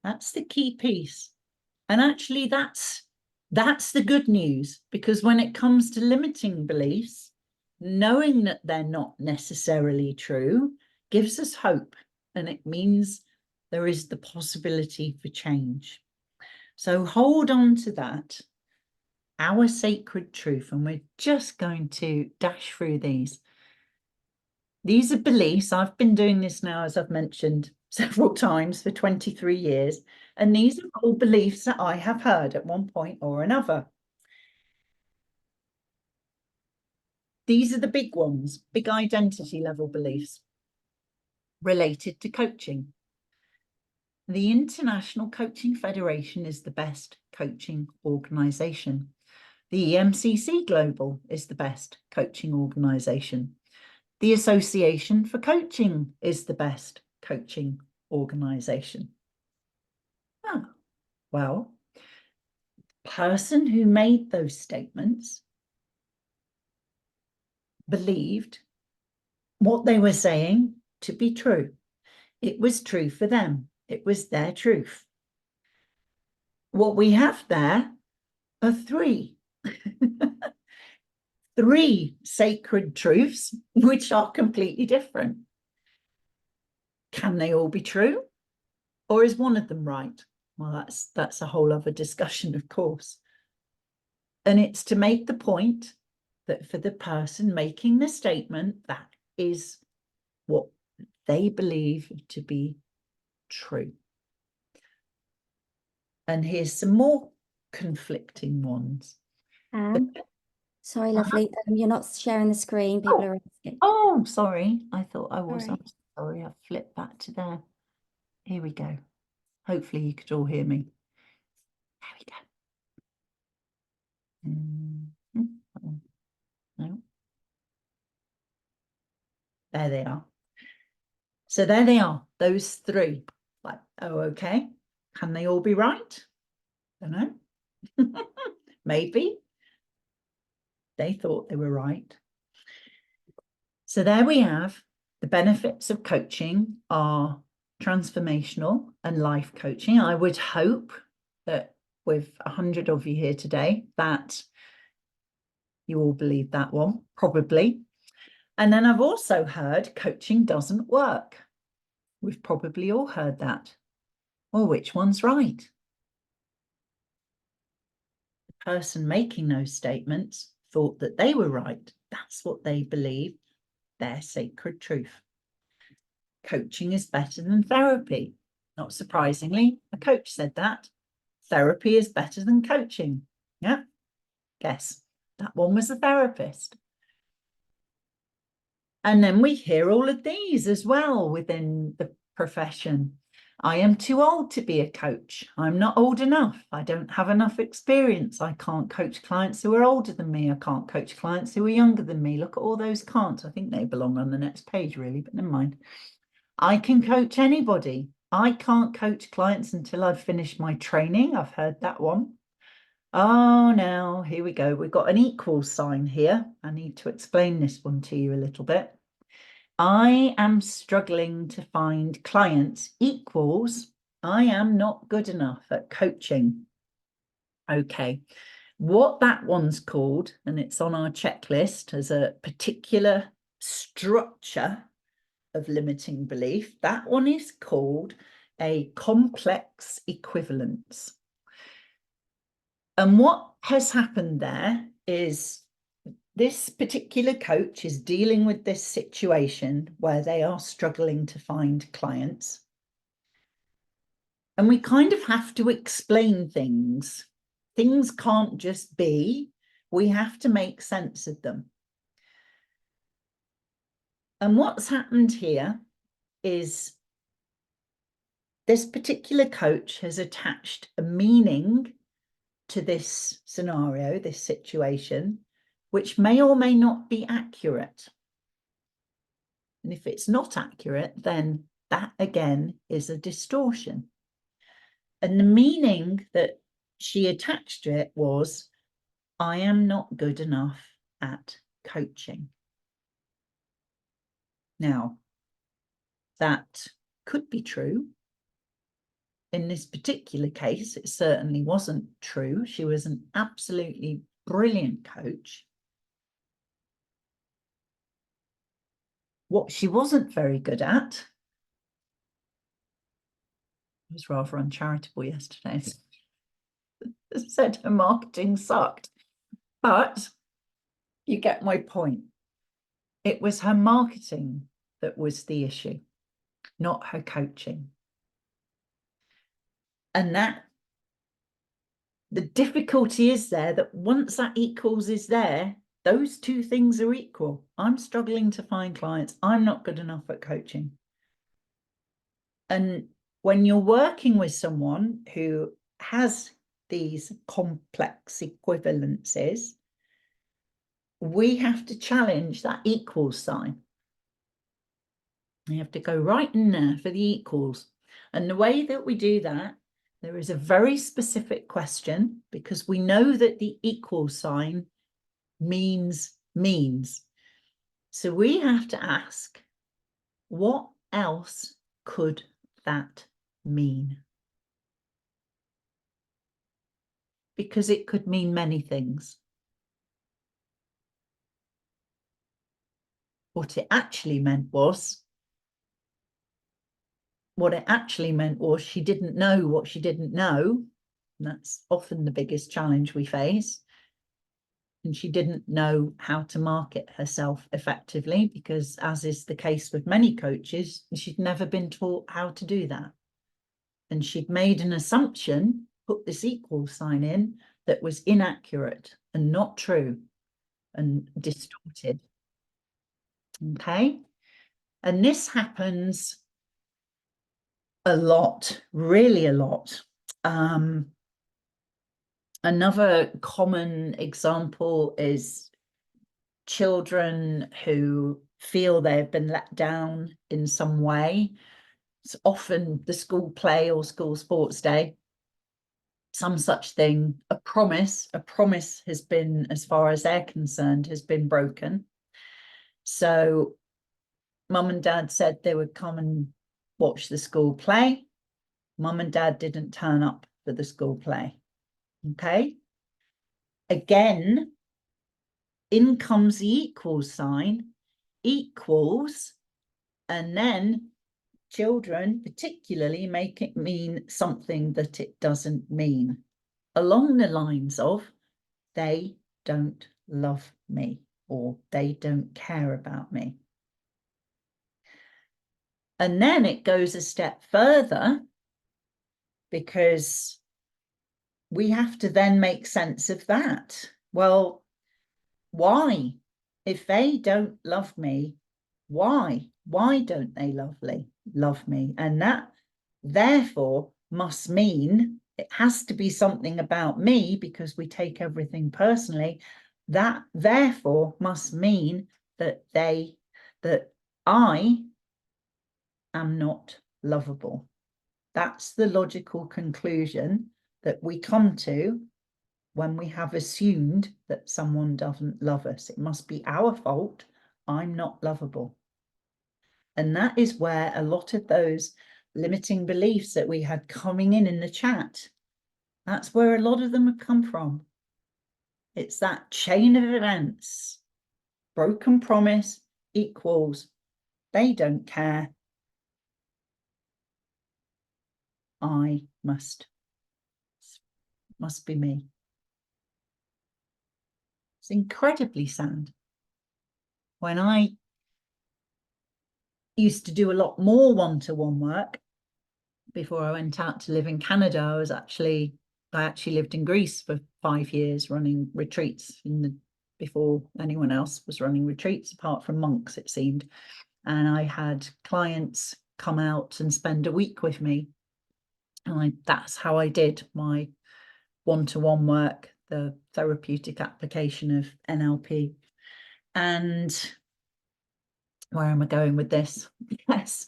That's the key piece. And actually, that's the good news, because when it comes to limiting beliefs, knowing that they're not necessarily true gives us hope, and it means there is the possibility for change. So hold on to that, our sacred truth, and we're just going to dash through these. These are beliefs. I've been doing this now, as I've mentioned several times, for 23 years, and these are all beliefs that I have heard at one point or another. These are the big ones, big identity level beliefs related to coaching. The International Coaching Federation is the best coaching organisation. The EMCC Global is the best coaching organisation. The Association for Coaching is the best coaching organisation. Ah, well, the person who made those statements believed what they were saying to be true. It was true for them. It was their truth. What we have there are three sacred truths, which are completely different. Can they all be true? Or is one of them right? Well, that's a whole other discussion, of course. And it's to make the point that for the person making the statement, that is what they believe to be true. And here's some more conflicting ones. Sorry, lovely. You're not sharing the screen. People are asking. Oh, sorry. I thought I was. Sorry. I'm sorry. I've flipped back to there. Here we go. Hopefully you could all hear me. There we go. No. There they are. So there they are, those three. Like, oh, okay. Can they all be right? Don't know. Maybe. They thought they were right. So there we have the benefits of coaching are transformational and life coaching. I would hope that with 100 of you here today that you all believe that one, probably. And then I've also heard coaching doesn't work. We've probably all heard that. Well, which one's right? The person making those statements thought that they were right. That's what they believed, their sacred truth. Coaching is better than therapy. Not surprisingly, a coach said that. Therapy is better than coaching. Yeah, guess that one was a therapist. And then we hear all of these as well within the profession. I am too old to be a coach. I'm not old enough. I don't have enough experience. I can't coach clients who are older than me. I can't coach clients who are younger than me. Look at all those can'ts. I think they belong on the next page, really, but never mind. I can coach anybody. I can't coach clients until I've finished my training. I've heard that one. Oh, now here we go. We've got an equal sign here. I need to explain this one to you a little bit. I am struggling to find clients equals I am not good enough at coaching. Okay, what that one's called, and it's on our checklist as a particular structure of limiting belief, that one is called a complex equivalence. And what has happened there is this particular coach is dealing with this situation where they are struggling to find clients. And we kind of have to explain things. Things can't just be, we have to make sense of them. And what's happened here is this particular coach has attached a meaning to this scenario, this situation, which may or may not be accurate. And if it's not accurate, then that again is a distortion. And the meaning that she attached to it was, I am not good enough at coaching. Now, that could be true. In this particular case, it certainly wasn't true. She was an absolutely brilliant coach. What she wasn't very good at, I was rather uncharitable yesterday, said her marketing sucked. But you get my point. It was her marketing that was the issue, not her coaching. And that the difficulty is there that once that equals is there, those two things are equal. I'm struggling to find clients. I'm not good enough at coaching. And when you're working with someone who has these complex equivalences, we have to challenge that equals sign. You have to go right in there for the equals. And the way that we do that, there is a very specific question, because we know that the equal sign means. So we have to ask, what else could that mean? Because it could mean many things. What it actually meant was she didn't know what she didn't know. And that's often the biggest challenge we face. And she didn't know how to market herself effectively, because as is the case with many coaches, she'd never been taught how to do that. And she'd made an assumption, put this equal sign in, that was inaccurate and not true and distorted. Okay. And this happens a lot, really a lot. Another common example is children who feel they've been let down in some way. It's often the school play or school sports day, some such thing. A promise has been, as far as they're concerned, has been broken. So mum and dad said they would come and watch the school play. Mum and dad didn't turn up for the school play. Okay. Again, in comes the equal sign, equals, and then children particularly make it mean something that it doesn't mean, along the lines of, they don't love me, or they don't care about me. And then it goes a step further, because we have to then make sense of that. Well, why? If they don't love me, why? Why don't they love me? And that therefore must mean it has to be something about me, because we take everything personally. That therefore must mean that I am not lovable. That's the logical conclusion that we come to when we have assumed that someone doesn't love us. It must be our fault. I'm not lovable. And that is where a lot of those limiting beliefs that we had coming in the chat, that's where a lot of them have come from. It's that chain of events. Broken promise equals they don't care. I must be me. It's incredibly sad. When I used to do a lot more one-to-one work before I went out to live in Canada, I actually lived in Greece for 5 years running retreats before anyone else was running retreats, apart from monks, it seemed. And I had clients come out and spend a week with me. And that's how I did my one-to-one work, the therapeutic application of NLP. And where am I going with this? Yes,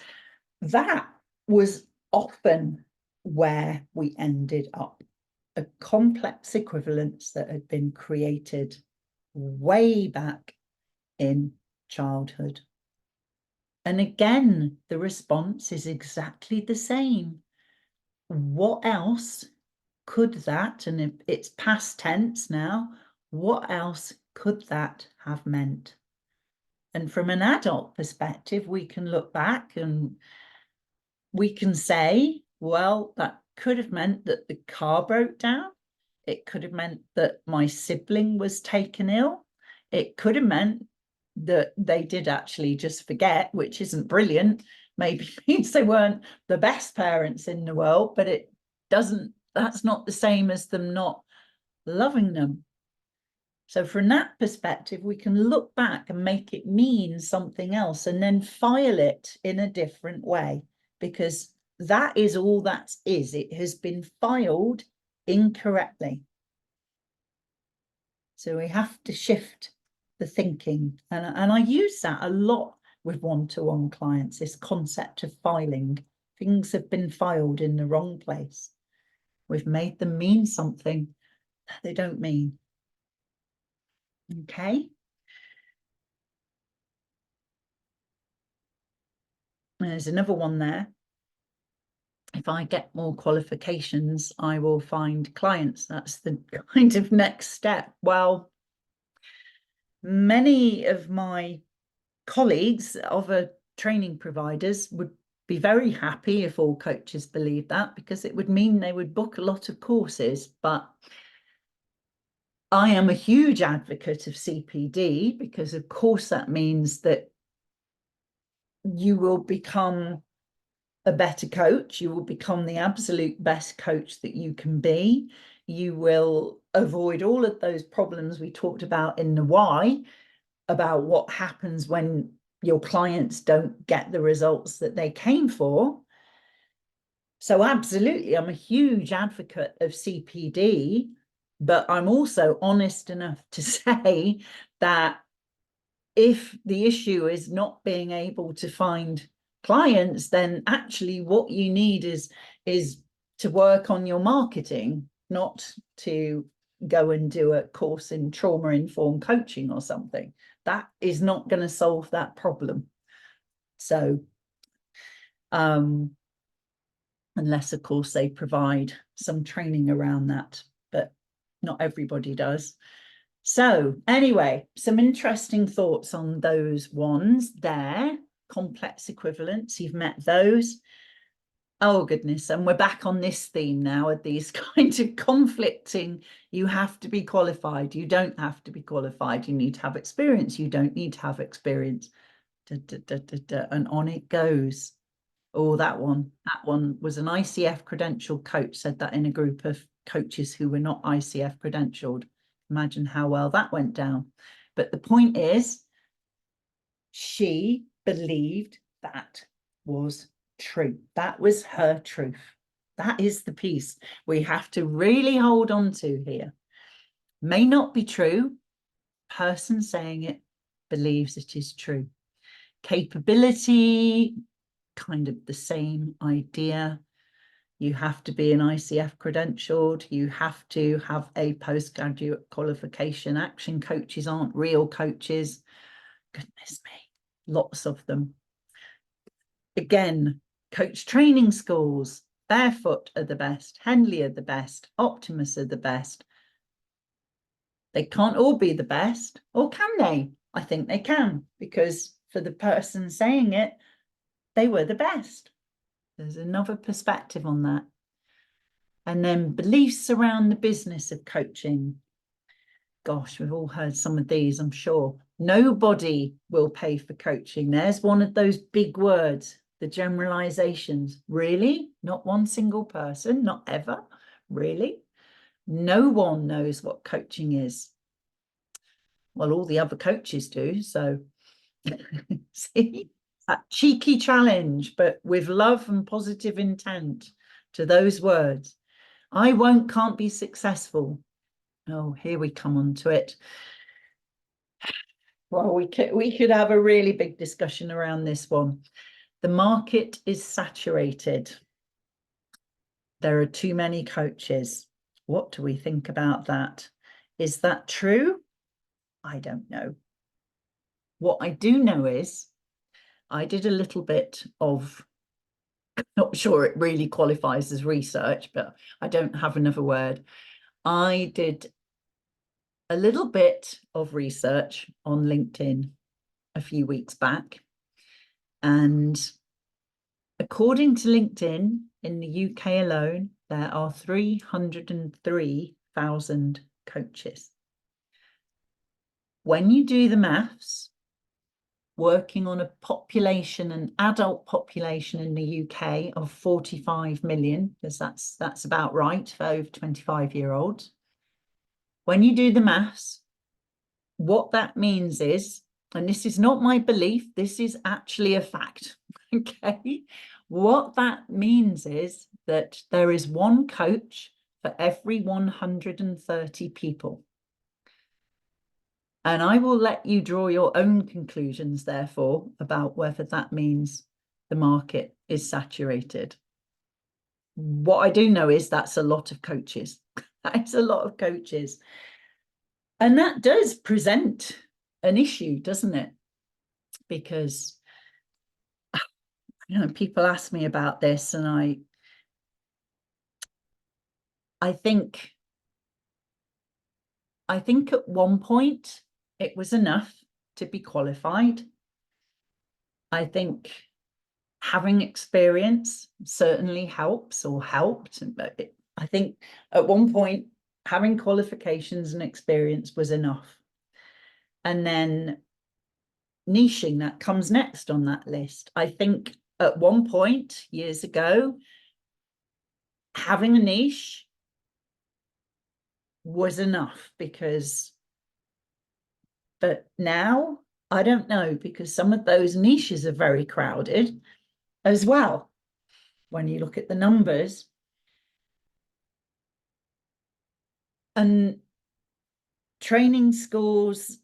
that was often where we ended up. A complex equivalence that had been created way back in childhood. And again, the response is exactly the same. What else could that, and if it's past tense now, what else could that have meant? And from an adult perspective, we can look back and we can say, well, that could have meant that the car broke down. It could have meant that my sibling was taken ill. It could have meant that they did actually just forget, which isn't brilliant. Maybe means they weren't the best parents in the world, but that's not the same as them not loving them. So from that perspective, we can look back and make it mean something else, and then file it in a different way, because that is all that is. It has been filed incorrectly. So we have to shift the thinking. And I use that a lot with one-to-one clients, this concept of filing. Things have been filed in the wrong place. We've made them mean something that they don't mean. Okay. There's another one there. If I get more qualifications, I will find clients. That's the kind of next step. Well, many of my colleagues, other training providers, would be very happy if all coaches believed that, because it would mean they would book a lot of courses. But I am a huge advocate of CPD, because of course that means that you will become a better coach. You will become the absolute best coach that you can be. You will avoid all of those problems we talked about in the why, about what happens when your clients don't get the results that they came for. So absolutely, I'm a huge advocate of CPD, but I'm also honest enough to say that if the issue is not being able to find clients, then actually what you need is to work on your marketing, not to go and do a course in trauma-informed coaching or something. That is not going to solve that problem. So unless of course they provide some training around that, but not everybody does. So anyway, some interesting thoughts on those ones there. Complex equivalents, you've met those. Oh, goodness. And we're back on this theme now of these kind of conflicting. You have to be qualified. You don't have to be qualified. You need to have experience. You don't need to have experience. And on it goes. Oh, that one was an ICF credentialed coach, said that in a group of coaches who were not ICF credentialed. Imagine how well that went down. But the point is, she believed that was true. That was her truth. That is the piece we have to really hold on to here. May not be true. Person saying it believes it is true. Capability, kind of the same idea. You have to be an ICF credentialed. You have to have a postgraduate qualification. Action coaches aren't real coaches. Goodness me, lots of them. Again, coach training schools, Barefoot are the best, Henley are the best, Optimus are the best. They can't all be the best, or can they? I think they can, because for the person saying it, they were the best. There's another perspective on that. And then beliefs around the business of coaching. Gosh, we've all heard some of these, I'm sure. Nobody will pay for coaching. There's one of those big words, the generalizations. Really? Not one single person? Not ever? Really? No one knows what coaching is. Well, all the other coaches do. So, see, that cheeky challenge, but with love and positive intent to those words. I can't be successful. Oh, here we come on to it. Well, we could have a really big discussion around this one. The market is saturated. There are too many coaches. What do we think about that? Is that true? I don't know. What I do know is I did a little bit of, not sure it really qualifies as research, but I don't have another word. I did a little bit of research on LinkedIn a few weeks back. And according to LinkedIn, in the UK alone, there are 303,000 coaches. When you do the maths, working on a population, an adult population in the UK of 45 million, because that's about right for over 25-year-olds. When you do the maths, what that means is, and this is not my belief, this is actually a fact, okay? What that means is that there is one coach for every 130 people. And I will let you draw your own conclusions, therefore, about whether that means the market is saturated. What I do know is that's a lot of coaches. That is a lot of coaches. And that does present an issue, doesn't it? Because, you know, people ask me about this, and I think at one point it was enough to be qualified. I think having experience certainly helps, or helped. I think at one point having qualifications and experience was enough. And then niching, that comes next on that list. I think at one point years ago, having a niche was enough, but now I don't know, because some of those niches are very crowded as well. When you look at the numbers, and training schools,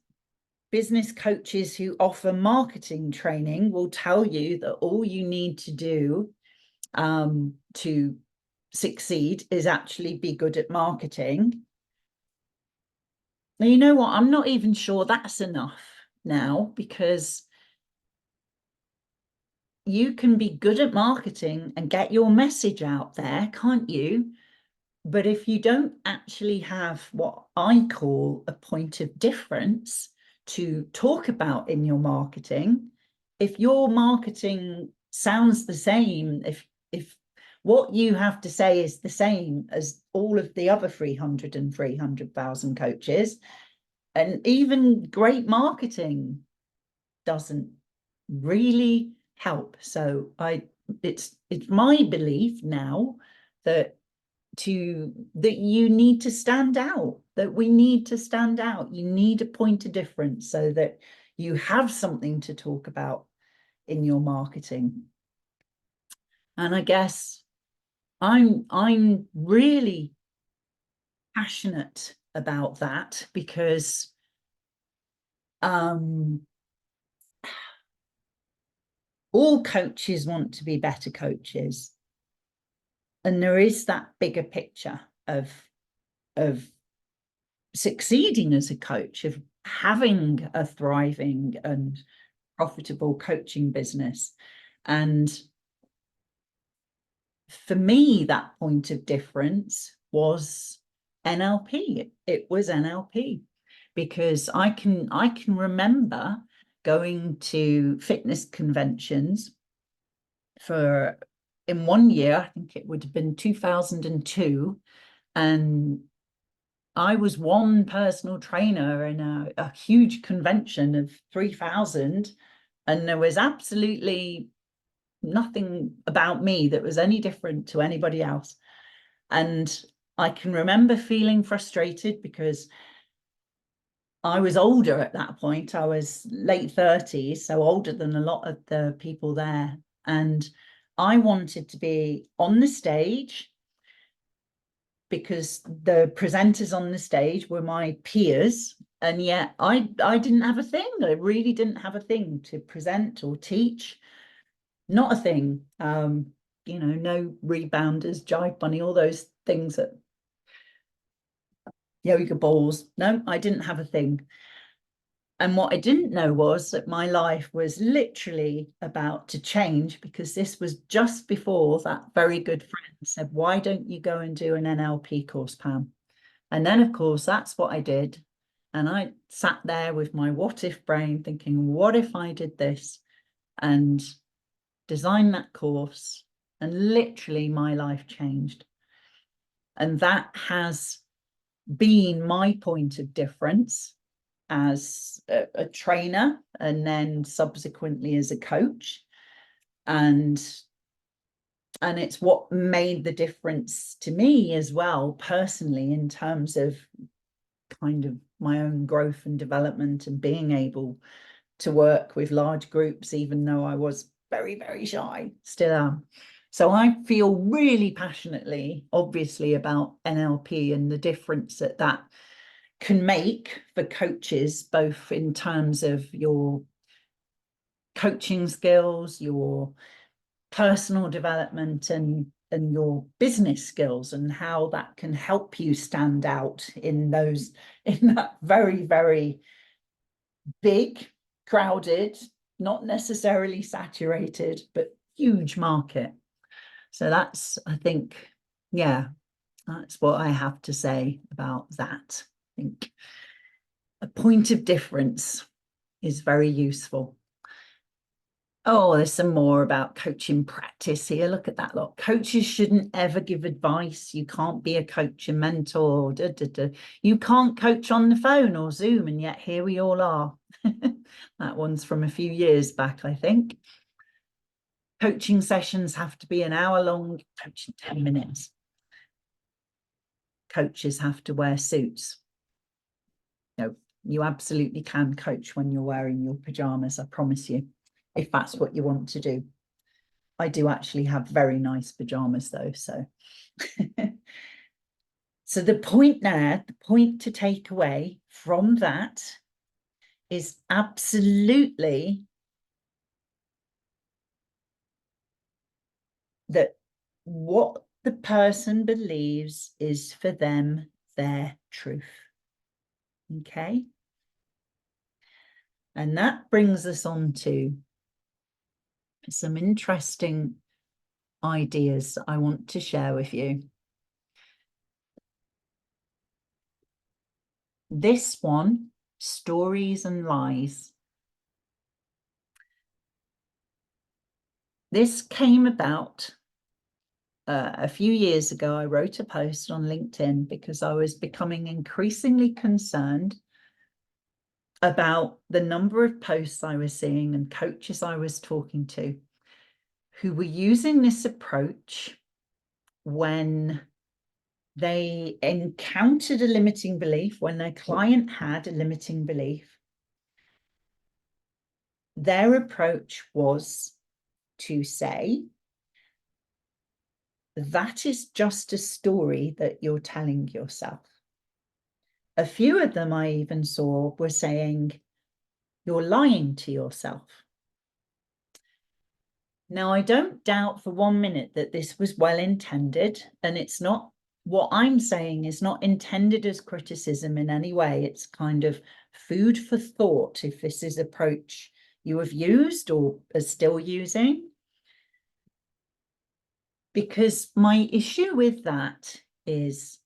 business coaches who offer marketing training will tell you that all you need to do to succeed is actually be good at marketing. Now, you know what? I'm not even sure that's enough now, because you can be good at marketing and get your message out there, can't you? But if you don't actually have what I call a point of difference to talk about in your marketing, if your marketing sounds the same, if what you have to say is the same as all of the other 300 and 300,000 coaches. And even great marketing doesn't really help. So it's my belief now that you need to stand out, that we need to stand out. You need a point of difference so that you have something to talk about in your marketing. And I guess I'm really passionate about that because all coaches want to be better coaches. And there is that bigger picture of succeeding as a coach, of having a thriving and profitable coaching business. And for me, that point of difference was NLP. It was NLP, because I can remember going to fitness conventions in 1 year, I think it would have been 2002, and I was one personal trainer in a huge convention of 3,000, and there was absolutely nothing about me that was any different to anybody else. And I can remember feeling frustrated because I was older at that point. I was late 30s, so older than a lot of the people there. And I wanted to be on the stage because the presenters on the stage were my peers, and yet I didn't have a thing. I really didn't have a thing to present or teach. Not a thing. You know, no rebounders, jive bunny, all those things, that yoga balls. No, I didn't have a thing. And what I didn't know was that my life was literally about to change, because this was just before that very good friend said, why don't you go and do an NLP course, Pam? And then, of course, that's what I did. And I sat there with my what if brain thinking, what if I did this? And designed that course, and literally my life changed. And that has been my point of difference as a trainer, and then subsequently as a coach. And it's what made the difference to me as well, personally, in terms of kind of my own growth and development, and being able to work with large groups, even though I was very, very shy, still am. So I feel really passionately, obviously, about NLP and the difference that can make for coaches, both in terms of your coaching skills, your personal development, and your business skills, and how that can help you stand out in that very, very big, crowded, not necessarily saturated, but huge market. So that's, I think, yeah, that's what I have to say about that. I think a point of difference is very useful. Oh, there's some more about coaching practice here. Look at that lot. Coaches shouldn't ever give advice. You can't be a coach and mentor. You can't coach on the phone or Zoom, and yet here we all are. That one's from a few years back, I think. Coaching sessions have to be an hour long, coaching 10 minutes. Coaches have to wear suits. No, you absolutely can coach when you're wearing your pajamas, I promise you, if that's what you want to do. I do actually have very nice pajamas though, so. So the point there, the point to take away from that is absolutely that what the person believes is for them their truth. Okay? And that brings us on to some interesting ideas I want to share with you. This one, stories and lies. This came about a few years ago, I wrote a post on LinkedIn because I was becoming increasingly concerned about the number of posts I was seeing and coaches I was talking to who were using this approach when they encountered a limiting belief, when their client had a limiting belief. Their approach was to say, that is just a story that you're telling yourself. A few of them I even saw were saying, you're lying to yourself. Now, I don't doubt for 1 minute that this was well intended, and it's not, what I'm saying is not intended as criticism in any way. It's kind of food for thought if this is approach you have used or are still using. Because my issue with that is,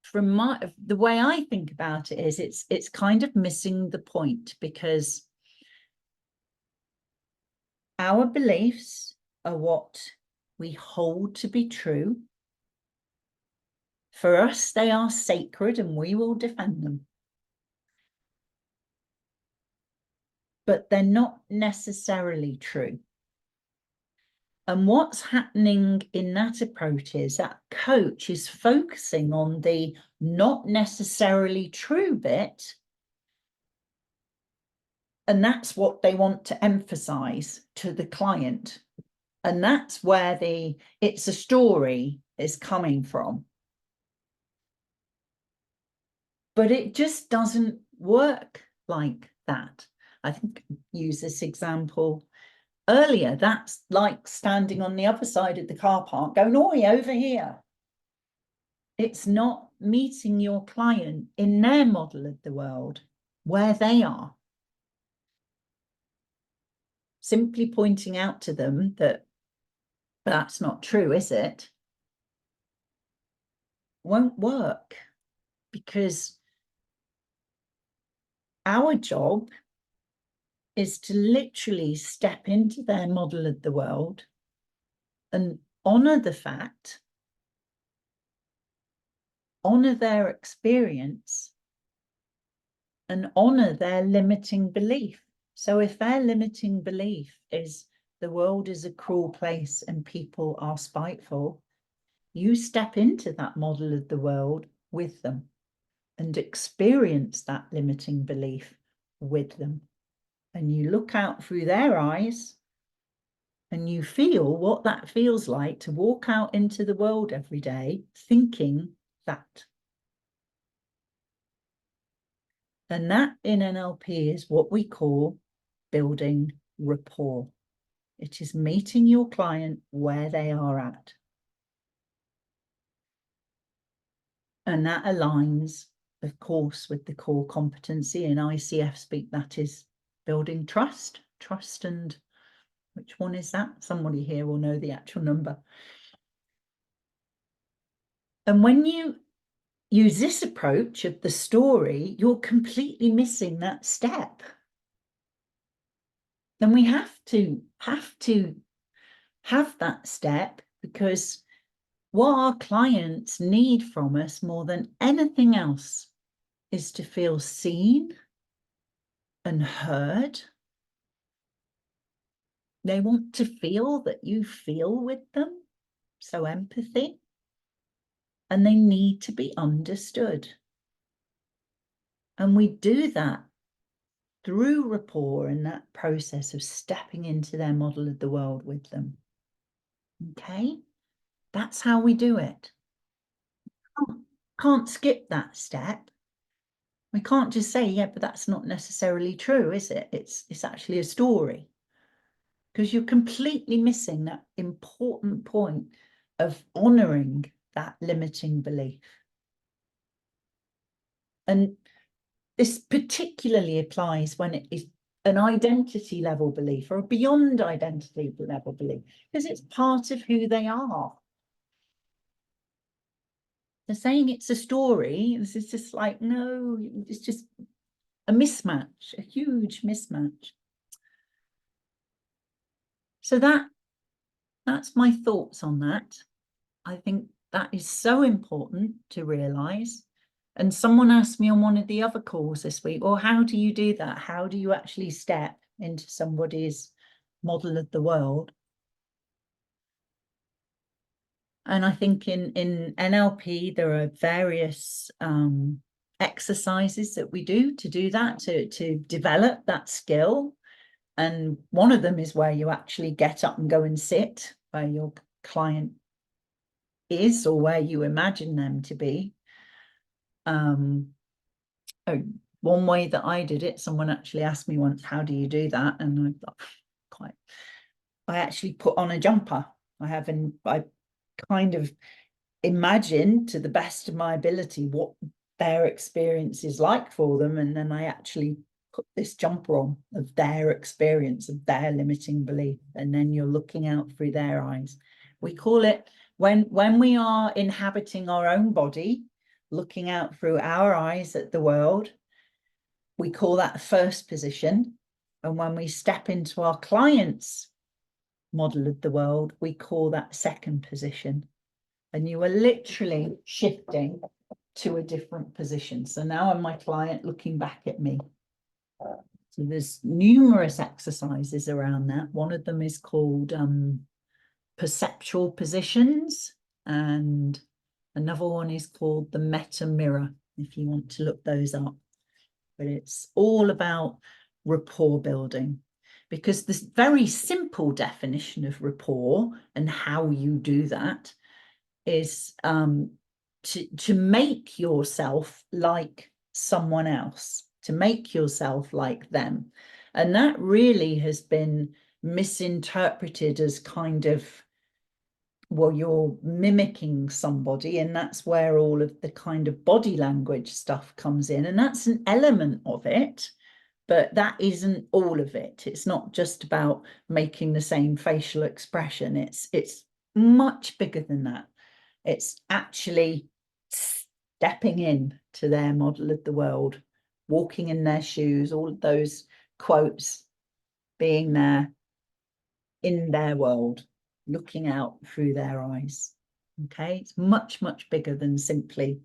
from the way I think about it is, it's kind of missing the point, because our beliefs are what we hold to be true. For us, they are sacred and we will defend them. But they're not necessarily true. And what's happening in that approach is that coach is focusing on the not necessarily true bit. And that's what they want to emphasize to the client. And that's where the it's a story is coming from. But it just doesn't work like that. I think I used this example earlier. That's like standing on the other side of the car park going, oi, over here. It's not meeting your client in their model of the world, where they are. Simply pointing out to them that that's not true, is it? Won't work, because our job is to literally step into their model of the world and honor the fact, honor their experience, and honor their limiting belief. So if their limiting belief is the world is a cruel place and people are spiteful, you step into that model of the world with them and experience that limiting belief with them. And you look out through their eyes and you feel what that feels like to walk out into the world every day thinking that. And that in NLP is what we call building rapport. It is meeting your client where they are at. And that aligns, of course, with the core competency in ICF speak, that is building trust. Trust, and which one is that? Somebody here will know the actual number. And when you use this approach of the story, you're completely missing that step. And we have to have that step, because what our clients need from us more than anything else is to feel seen and heard. They want to feel that you feel with them, so empathy, and they need to be understood. And we do that through rapport and that process of stepping into their model of the world with them. Okay, that's how we do it. Can't skip that step. We can't just say, yeah, but that's not necessarily true, is it? It's actually a story. Because you're completely missing that important point of honoring that limiting belief. And this particularly applies when it is an identity level belief or a beyond identity level belief, because it's part of who they are. They're saying it's a story. This is just like, no, it's just a mismatch, a huge mismatch. So that's my thoughts on that. I think that is so important to realize. And someone asked me on one of the other calls this week, well, how do you do that? How do you actually step into somebody's model of the world? And I think in NLP, there are various exercises that we do to do that, to develop that skill. And one of them is where you actually get up and go and sit where your client is or where you imagine them to be. One way that I did it, someone actually asked me once, how do you do that? And I actually put on a jumper. I kind of imagine to the best of my ability what their experience is like for them. And then I actually put this jumper on of their experience, of their limiting belief. And then you're looking out through their eyes. We call it, when we are inhabiting our own body, looking out through our eyes at the world, we call that the first position. And when we step into our client's model of the world, we call that second position. And you are literally shifting to a different position. So now I'm my client looking back at me. So there's numerous exercises around that. One of them is called perceptual positions, and another one is called the meta mirror, if you want to look those up. But it's all about rapport building, because this very simple definition of rapport and how you do that is to make yourself like someone else, to make yourself like them. And that really has been misinterpreted as kind of, well, you're mimicking somebody, and that's where all of the kind of body language stuff comes in. And that's an element of it, but that isn't all of it. It's not just about making the same facial expression. It's much bigger than that. It's actually stepping in to their model of the world, walking in their shoes, all of those quotes, being there in their world, looking out through their eyes. Okay, it's much, much bigger than simply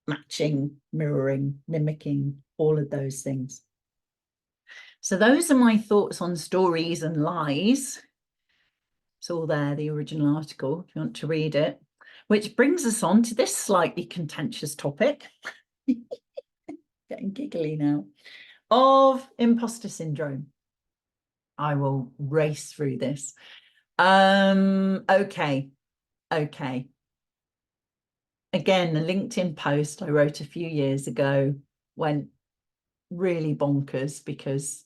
matching, mirroring, mimicking, all of those things. So those are my thoughts on stories and lies. It's all there, the original article, if you want to read it, which brings us on to this slightly contentious topic. Getting giggly now, of imposter syndrome. I will race through this. Okay. Again, the LinkedIn post I wrote a few years ago went really bonkers, because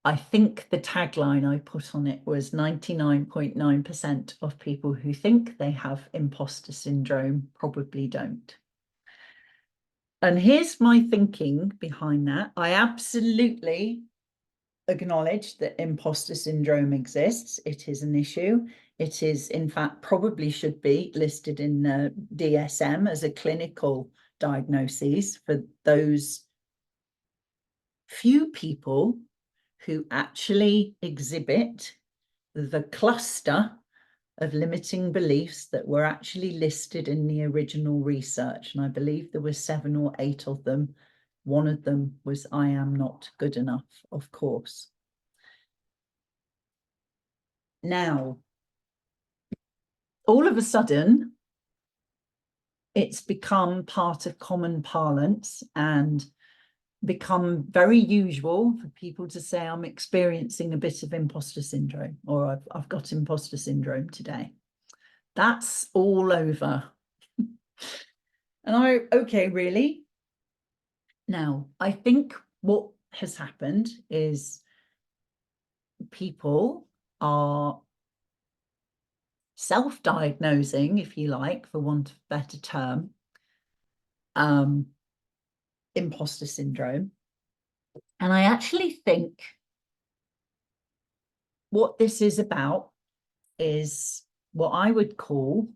I think the tagline I put on it was 99.9% of people who think they have imposter syndrome probably don't. And here's my thinking behind that. I absolutely acknowledge that imposter syndrome exists. It is an issue. It is, in fact, probably should be listed in the DSM as a clinical diagnosis for those few people who actually exhibit the cluster of limiting beliefs that were actually listed in the original research. And I believe there were 7 or 8 of them. One of them was, I am not good enough, of course. Now, all of a sudden, it's become part of common parlance and become very usual for people to say, I'm experiencing a bit of imposter syndrome, or I've got imposter syndrome today. That's all over. And okay, really? Now, I think what has happened is people are self-diagnosing, if you like, for want of a better term, imposter syndrome. And I actually think what this is about is what I would call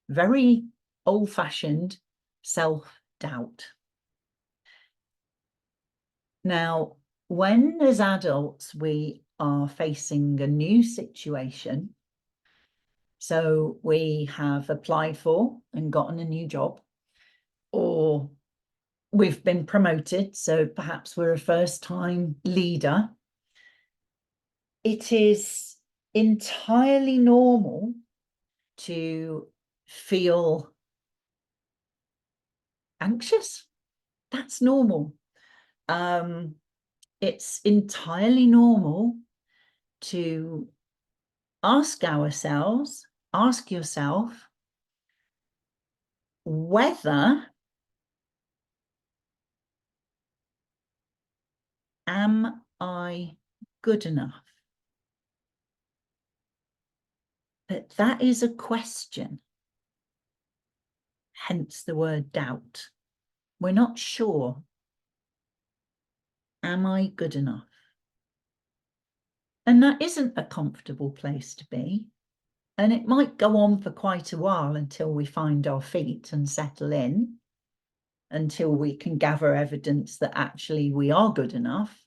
very old-fashioned self-doubt. Now, when as adults we are facing a new situation, so we have applied for and gotten a new job, or we've been promoted, so perhaps we're a first-time leader, it is entirely normal to feel anxious. That's normal. It's entirely normal to ask yourself whether am I good enough? But that is a question, hence the word doubt. We're not sure. Am I good enough? And that isn't a comfortable place to be. And it might go on for quite a while until we find our feet and settle in, until we can gather evidence that actually we are good enough.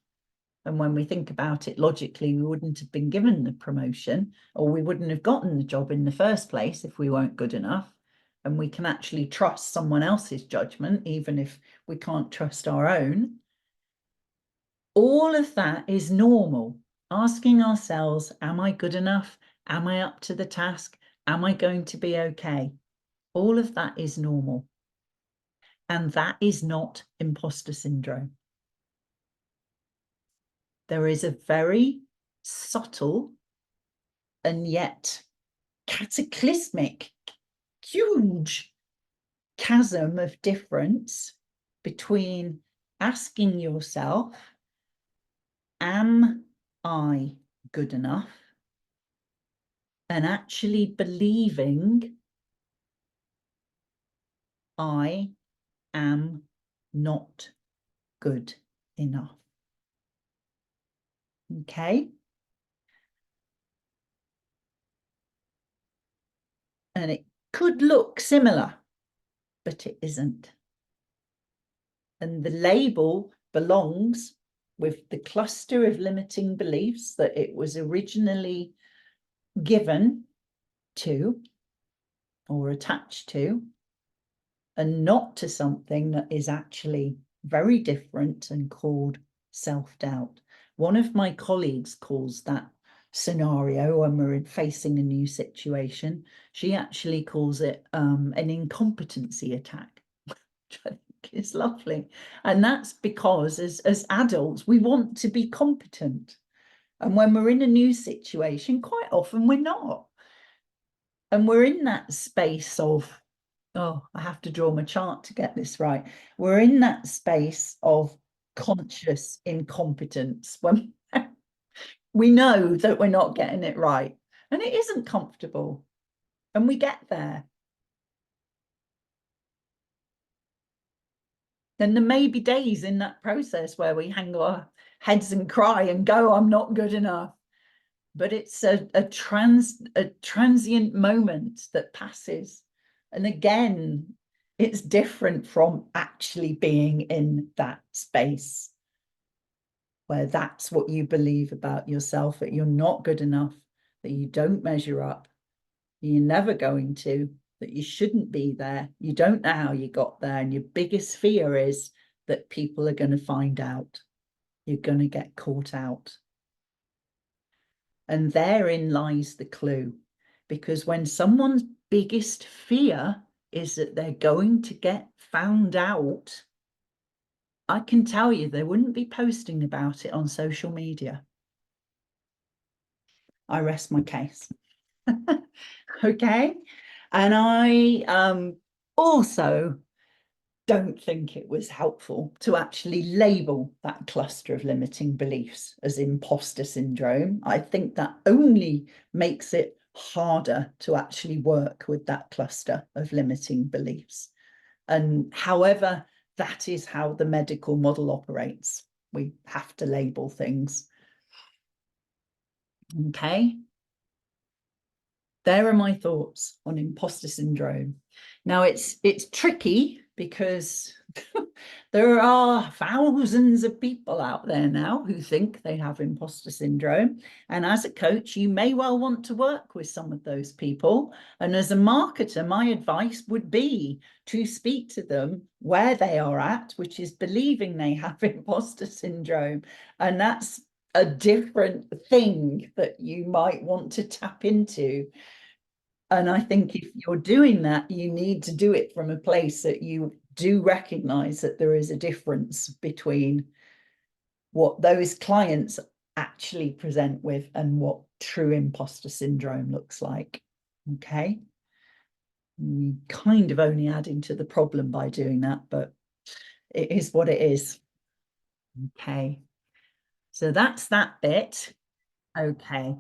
And when we think about it logically, we wouldn't have been given the promotion, or we wouldn't have gotten the job in the first place if we weren't good enough. And we can actually trust someone else's judgment, even if we can't trust our own. All of that is normal. Asking ourselves, am I good enough? Am I up to the task? Am I going to be okay? All of that is normal. And that is not imposter syndrome. There is a very subtle and yet cataclysmic, huge chasm of difference between asking yourself, am I good enough? And actually believing I am not good enough. Okay? And it could look similar, but it isn't. And the label belongs with the cluster of limiting beliefs that it was originally given to or attached to, and not to something that is actually very different and called self-doubt. One of my colleagues calls that scenario when we're facing a new situation, she actually calls it an incompetency attack, which I think is lovely. And that's because as adults, we want to be competent. And when we're in a new situation, quite often we're not. And we're in that space of, oh, I have to draw my chart to get this right. We're in that space of conscious incompetence when we know that we're not getting it right. And it isn't comfortable. And we get there. Then there may be days in that process where we hang our heads and cry and go, I'm not good enough. But it's a transient moment that passes. And again, it's different from actually being in that space where that's what you believe about yourself, that you're not good enough, that you don't measure up, you're never going to, that you shouldn't be there, you don't know how you got there, and your biggest fear is that people are going to find out, you're going to get caught out. And therein lies the clue, because when someone's biggest fear is that they're going to get found out, I can tell you they wouldn't be posting about it on social media. I rest my case. Okay. And I also don't think it was helpful to actually label that cluster of limiting beliefs as imposter syndrome. I think that only makes it harder to actually work with that cluster of limiting beliefs. And however, that is how the medical model operates. We have to label things. Okay. There are my thoughts on imposter syndrome. Now it's tricky because there are thousands of people out there now who think they have imposter syndrome. And as a coach, you may well want to work with some of those people. And as a marketer, my advice would be to speak to them where they are at, which is believing they have imposter syndrome. And that's a different thing that you might want to tap into. And I think if you're doing that, you need to do it from a place that you do recognize that there is a difference between what those clients actually present with and what true imposter syndrome looks like. Okay. We kind of only adding to the problem by doing that, but it is what it is. Okay. So that's that bit. Okay.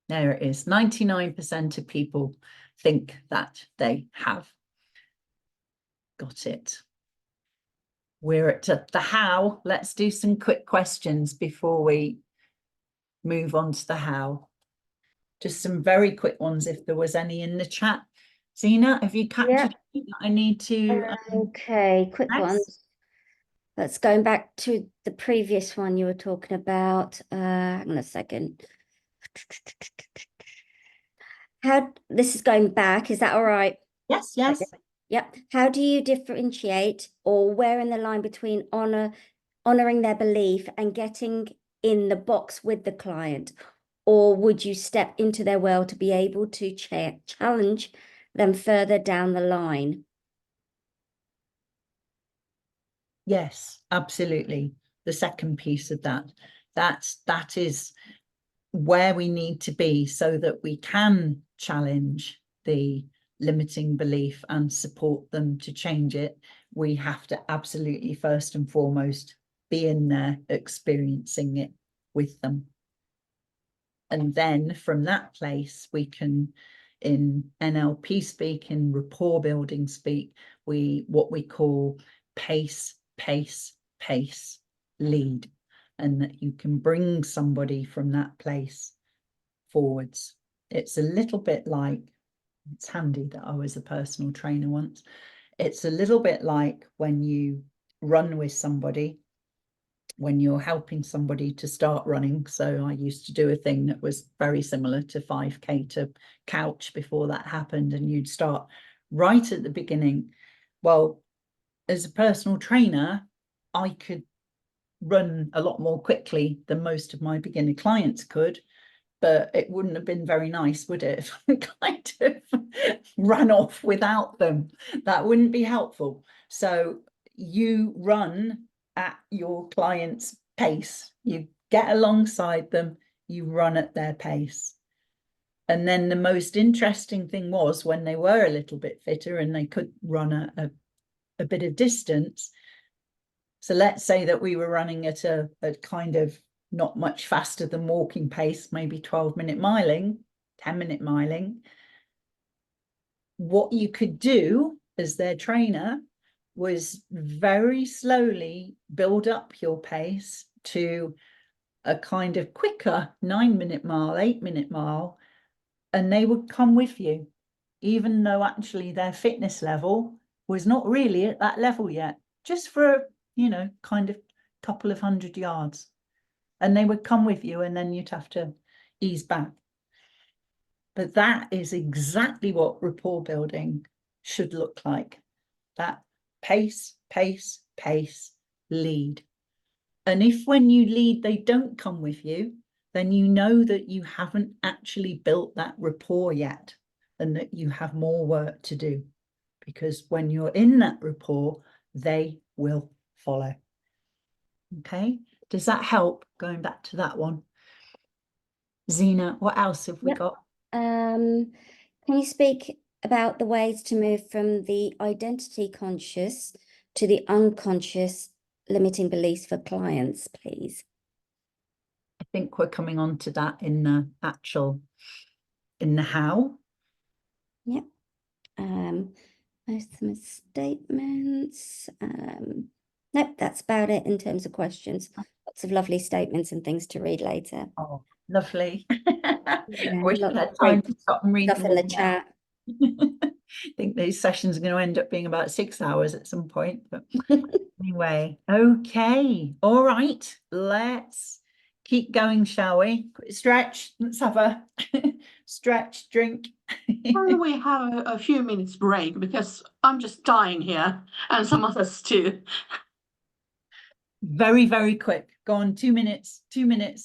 There it is. 99% of people think that they have got it. We're at the how. Let's do some quick questions before we move on to the how. Just some very quick ones if there was any in the chat. Zena, have you captured that I need to? Okay, quick next? ones. That's going back to the previous one you were talking about. Hang on a second. This is going back, is that all right? Yes, yes. Yep. How do you differentiate, or where in the line between honoring their belief and getting in the box with the client? Or would you step into their world to be able to challenge them further down the line? Yes, absolutely. The second piece of that is where we need to be so that we can challenge the limiting belief and support them to change it. We have to absolutely first and foremost be in there experiencing it with them. And then from that place, we can, in NLP speak, in rapport building speak, what we call pace, lead, and that you can bring somebody from that place forwards. It's a little bit like, it's handy that I was a personal trainer once. It's a little bit like when you run with somebody, when you're helping somebody to start running. So I used to do a thing that was very similar to 5K to couch before that happened, and you'd start right at the beginning. Well, as a personal trainer, I could run a lot more quickly than most of my beginner clients could, but it wouldn't have been very nice, would it, if I kind of ran off without them? That wouldn't be helpful. So you run at your client's pace, you get alongside them, you run at their pace. And then the most interesting thing was when they were a little bit fitter and they could run a bit of distance. So let's say that we were running at a kind of not much faster than walking pace, maybe 12-minute miling, 10-minute miling. What you could do as their trainer was very slowly build up your pace to a kind of quicker 9-minute mile, 8-minute mile, and they would come with you, even though actually their fitness level was not really at that level yet, just for, kind of couple of 100 yards. And they would come with you, and then you'd have to ease back. But that is exactly what rapport building should look like. That pace, lead. And if when you lead, they don't come with you, then you know that you haven't actually built that rapport yet, and that you have more work to do. Because when you're in that rapport, they will follow. Okay, does that help? Going back to that one. Zena, what else have we got? Can you speak about the ways to move from the identity conscious to the unconscious limiting beliefs for clients, please? I think we're coming on to that in the how. Yep. Most of my statements. Nope, that's about it in terms of questions. Lots of lovely statements and things to read later. Oh, lovely. Yeah, Wish I lots had of time great to stop and read stuff them in the all now. chat. think these sessions are going to end up being about 6 hours at some point, but anyway, okay, all right, let's keep going, shall we? Stretch, let's have a stretch, drink. Can we have a few minutes break, because I'm just dying here, and some others too. Very, very quick. Go on, 2 minutes,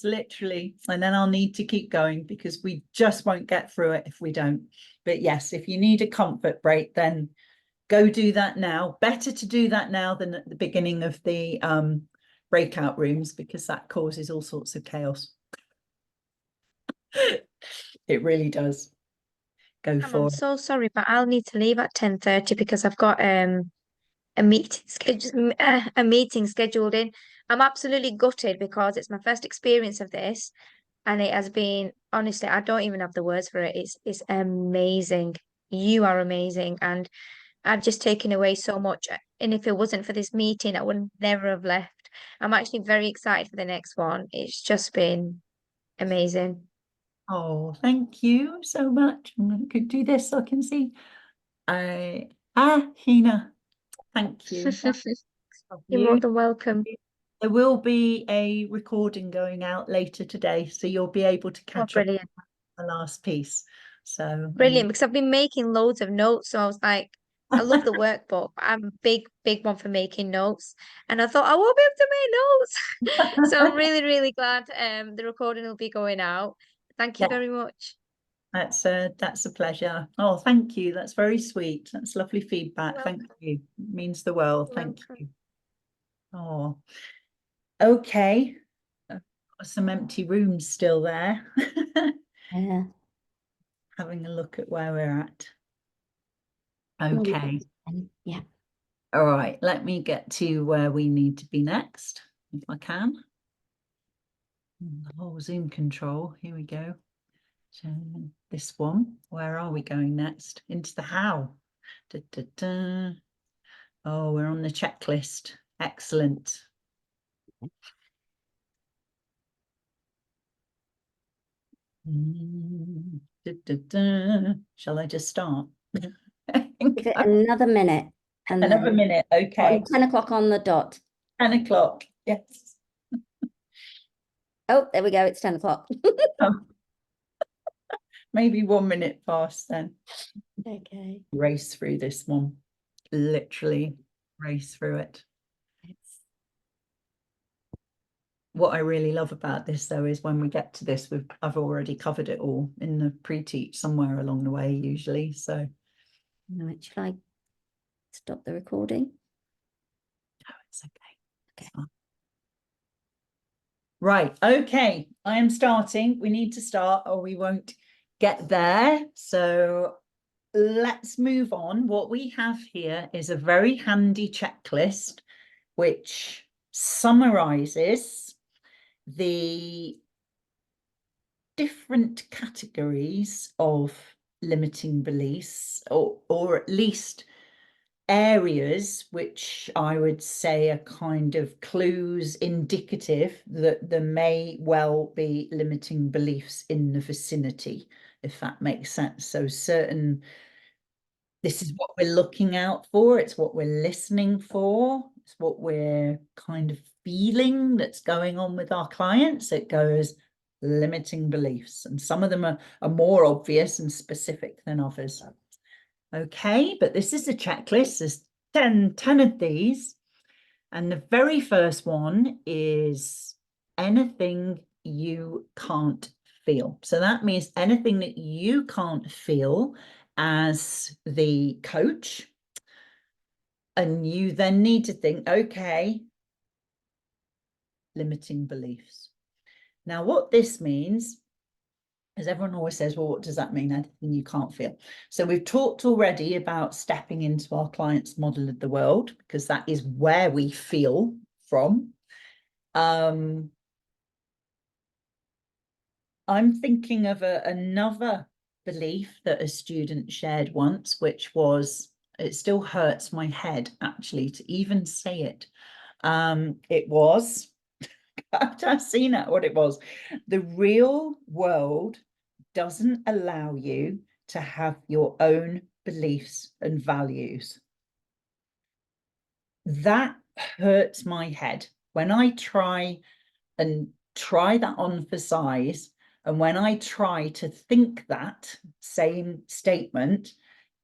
literally, and then I'll need to keep going because we just won't get through it if we don't. But yes, if you need a comfort break, then go do that now. Better to do that now than at the beginning of the breakout rooms, because that causes all sorts of chaos. It really does. Go for I'm it. so sorry, but I'll need to leave at 10:30 because I've got a meeting scheduled in. I'm absolutely gutted because it's my first experience of this, and it has been, honestly, I don't even have the words for it. It's amazing. You are amazing, and I've just taken away so much. And if it wasn't for this meeting, I would never have left. I'm actually very excited for the next one. It's just been amazing. Oh, thank you so much. I could do this so I can see. Hina, thank you. Love You're more you. than welcome. There will be a recording going out later today, so you'll be able to Oh, catch up brilliant. on the last piece. So Brilliant, because I've been making loads of notes. So I was like, I love the workbook. I'm a big one for making notes. And I thought I won't be able to make notes. So I'm really, really glad the recording will be going out. Thank you yeah, very much. that's a pleasure. Oh, thank you. That's very sweet. That's lovely feedback. You're Thank welcome. you. It means the world. You're Thank welcome. you. Oh, okay. Some empty rooms still there. Yeah. Having a look at where we're at. Maybe Okay. Yeah. All right. Let me get to where we need to be next, if I can. The whole Zoom control. Here we go. So this one. Where are we going next? Into the how. Da, da, da. Oh, we're on the checklist. Excellent. Da, da, da. Shall I just start? Give it another minute. And Another then minute. Okay. 10 o'clock on the dot. 10 o'clock. Yes. Oh, there we go. It's 10 o'clock. Maybe 1 minute past then. Okay. Race through this one. Literally race through it. What I really love about this, though, is when we get to this, I've already covered it all in the pre-teach somewhere along the way, usually. So, No, shall I stop the recording? no, it's okay. Okay. Right. Okay. I am starting. We need to start, or we won't get there. So let's move on. What we have here is a very handy checklist which summarizes the different categories of limiting beliefs, or at least areas which I would say are kind of clues indicative that there may well be limiting beliefs in the vicinity, if that makes sense. So this is what we're looking out for. It's what we're listening for. It's what we're kind of feeling that's going on with our clients. It goes limiting beliefs, and some of them are more obvious and specific than others. Okay, but this is a checklist. There's 10 of these. And the very first one is anything you can't feel. So that means anything that you can't feel as the coach. And you then need to think, okay, limiting beliefs. Now, what this means, as everyone always says, well, what does that mean? Anything you can't feel. So we've talked already about stepping into our client's model of the world, because that is where we feel from. I'm thinking of another belief that a student shared once, which was, it still hurts my head actually to even say it. It was, I've seen it, what it was. The real world doesn't allow you to have your own beliefs and values. That hurts my head when I try that on for size, and when I try to think that same statement,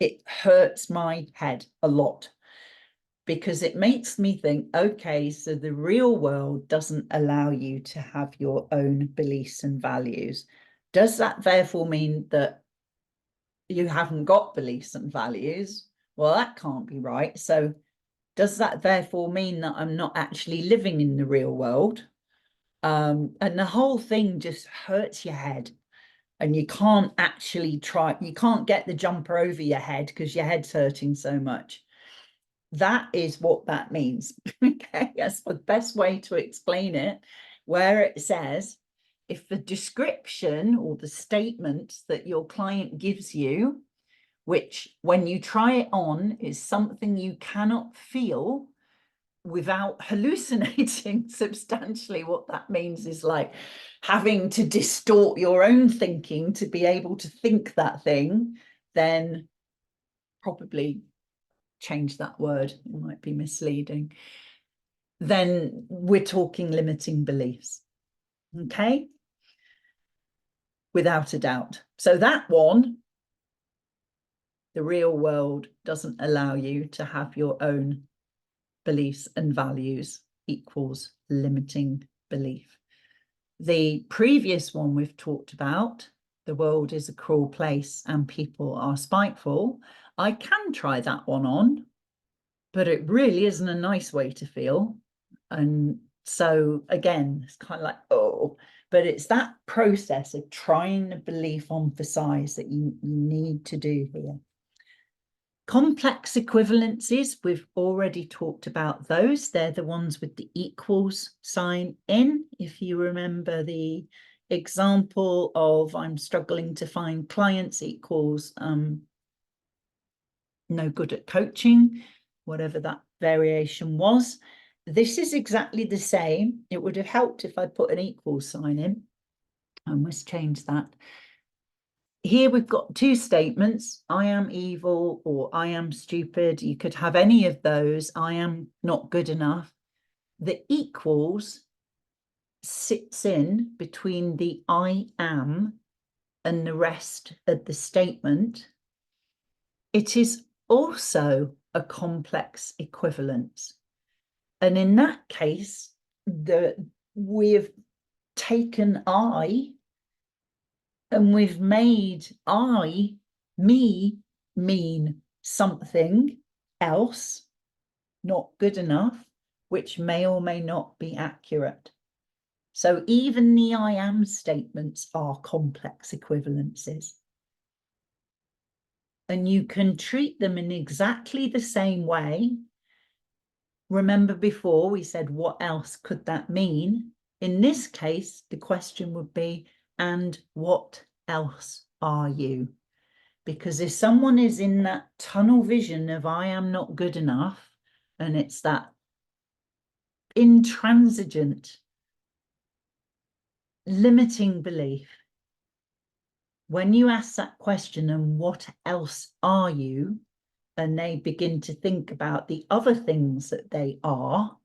it hurts my head a lot, because it makes me think, okay, so the real world doesn't allow you to have your own beliefs and values. Does that therefore mean that you haven't got beliefs and values? Well, that can't be right. So does that therefore mean that I'm not actually living in the real world? And the whole thing just hurts your head, and you can't actually you can't get the jumper over your head because your head's hurting so much. That is what that means. Okay, that's the best way to explain it, where it says, if the description or the statement that your client gives you, which when you try it on is something you cannot feel without hallucinating substantially, what that means is like having to distort your own thinking to be able to think that thing, then probably change that word. It might be misleading. Then we're talking limiting beliefs. Okay? Without a doubt. So that one, the real world doesn't allow you to have your own beliefs and values, equals limiting belief. The previous one we've talked about, the world is a cruel place and people are spiteful. I can try that one on, but it really isn't a nice way to feel. And so again, it's kind of like, oh, but it's that process of trying the belief on for size that you need to do here. Complex equivalences, we've already talked about those. They're the ones with the equals sign in. If you remember the example of I'm struggling to find clients equals no good at coaching, whatever that variation was. This is exactly the same. It would have helped if I put an equals sign in. I must change that. Here we've got two statements, I am evil or I am stupid. You could have any of those. I am not good enough. The equals sits in between the I am and the rest of the statement. It is also a complex equivalence. And in that case, we've taken I and we've made me mean something else, not good enough, which may or may not be accurate. So even the I am statements are complex equivalences. And you can treat them in exactly the same way. Remember before we said, what else could that mean? In this case, the question would be, and what else are you? Because if someone is in that tunnel vision of I am not good enough, and it's that intransigent, limiting belief, when you ask that question, and what else are you? And they begin to think about the other things that they are,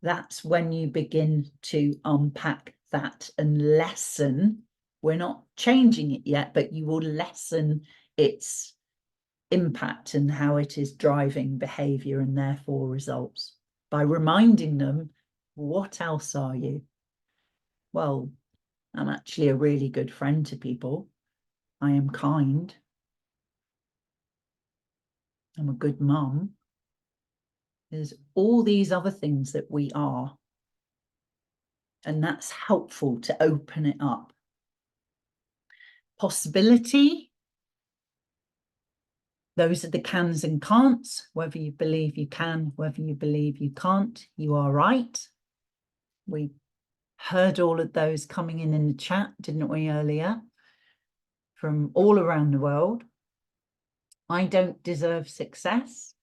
that's when you begin to unpack that and lessen. We're not changing it yet, but you will lessen its impact and how it is driving behavior and therefore results by reminding them, what else are you? Well, I'm actually a really good friend to people. I am kind. I'm a good mum. There's all these other things that we are. And that's helpful to open it up. Possibility. Those are the cans and can'ts. Whether you believe you can, whether you believe you can't, you are right. We heard all of those coming in the chat, didn't we, earlier? From all around the world. I don't deserve success.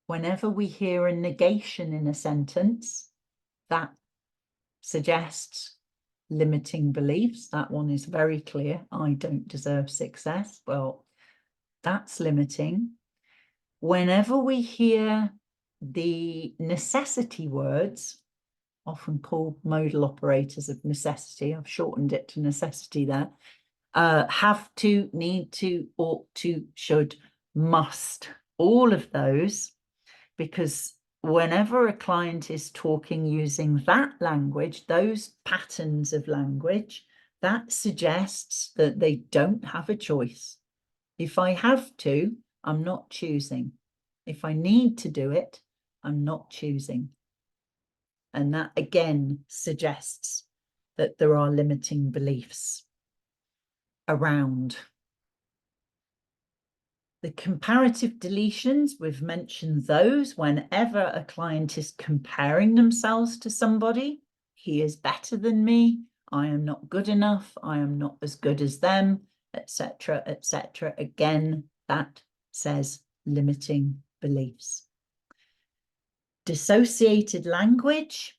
Whenever we hear a negation in a sentence, that suggests limiting beliefs. That one is very clear. I don't deserve success. Well, that's limiting. Whenever we hear the necessity words, often called modal operators of necessity, I've shortened it to necessity there, have to, need to, ought to, should, must, all of those, because whenever a client is talking using that language, those patterns of language, that suggests that they don't have a choice. If I have to, I'm not choosing. If I need to do it, I'm not choosing. And that again suggests that there are limiting beliefs around. The comparative deletions, we've mentioned those whenever a client is comparing themselves to somebody. He is better than me. I am not good enough. I am not as good as them, etc., etc. Again, that says limiting beliefs. Dissociated language.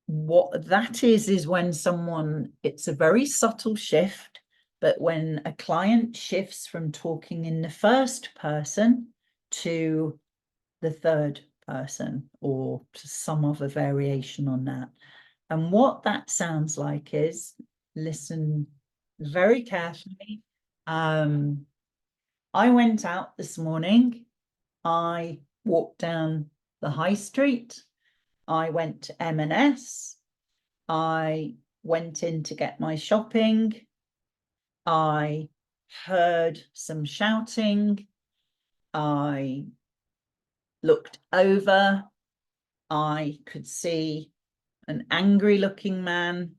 What that is when someone, it's a very subtle shift, but when a client shifts from talking in the first person to the third person or to some other variation on that. And what that sounds like is, listen very carefully. I went out this morning. I walked down the high street. I went to M&S. I went in to get my shopping. I heard some shouting. I looked over. I could see an angry looking man.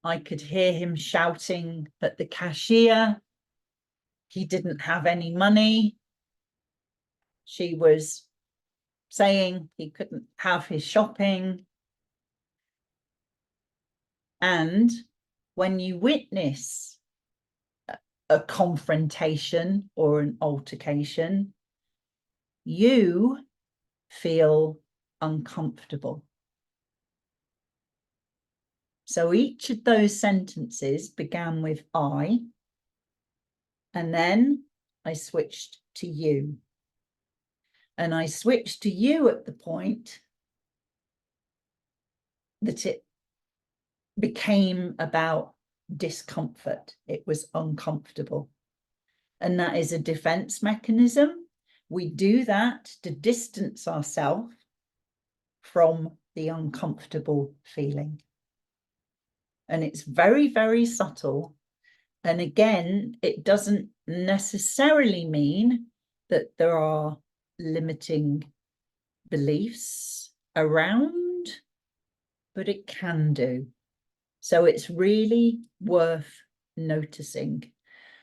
I could hear him shouting at the cashier. He didn't have any money. She was saying he couldn't have his shopping. And when you witness a confrontation or an altercation, you feel uncomfortable. So each of those sentences began with I, and then I switched to you. And I switched to you at the point that it became about discomfort. It was uncomfortable. And that is a defense mechanism. We do that to distance ourselves from the uncomfortable feeling. And it's very, very subtle. And again, it doesn't necessarily mean that there are limiting beliefs around, but it can do. So it's really worth noticing.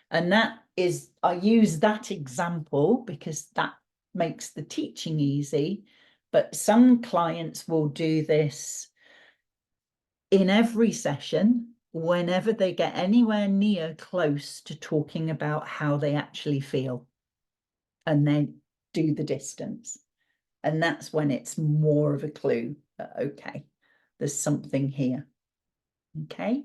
And that is, I use that example because that makes the teaching easy, but some clients will do this in every session whenever they get anywhere near close to talking about how they actually feel, and then do the distance. And that's when it's more of a clue that, okay, there's something here. Okay.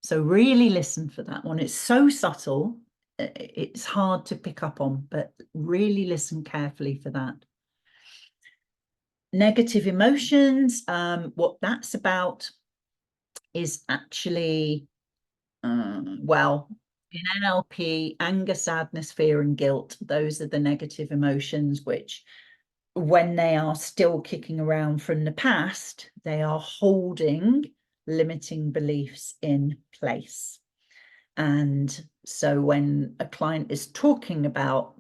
So really listen for that one. It's so subtle, it's hard to pick up on, but really listen carefully for that. Negative emotions, what that's about is actually, well, in NLP, anger, sadness, fear, and guilt, those are the negative emotions which, when they are still kicking around from the past, they are holding limiting beliefs in place. And so when a client is talking about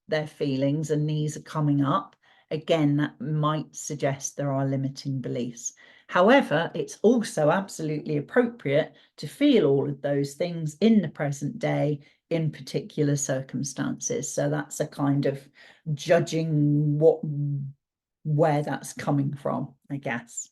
their feelings and these are coming up, again, that might suggest there are limiting beliefs. However, it's also absolutely appropriate to feel all of those things in the present day in particular circumstances. So that's a kind of judging where that's coming from, I guess.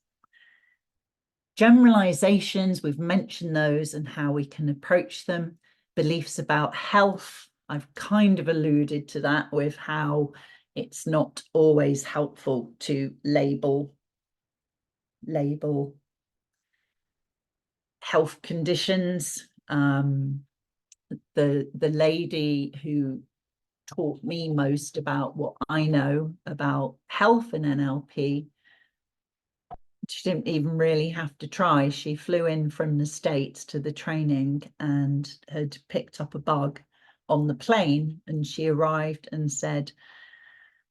Generalizations, we've mentioned those and how we can approach them. Beliefs about health, I've kind of alluded to that with how it's not always helpful to label health conditions. the lady who taught me most about what I know about health and NLP, she didn't even really have to try. She flew in from the States to the training and had picked up a bug on the plane, and she arrived and said,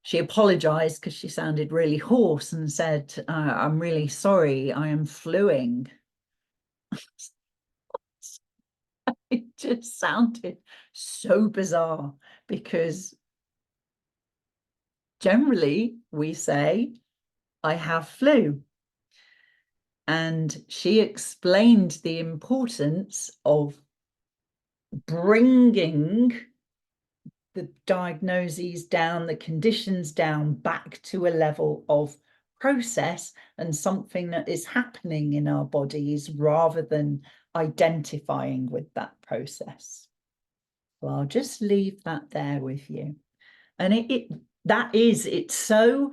she apologized because she sounded really hoarse and said, I'm really sorry, I am fluing. It just sounded so bizarre, because generally we say, I have flu. And she explained the importance of bringing the diagnoses down, the conditions down, back to a level of process and something that is happening in our bodies, rather than identifying with that process. Well, I'll just leave that there with you. And it's so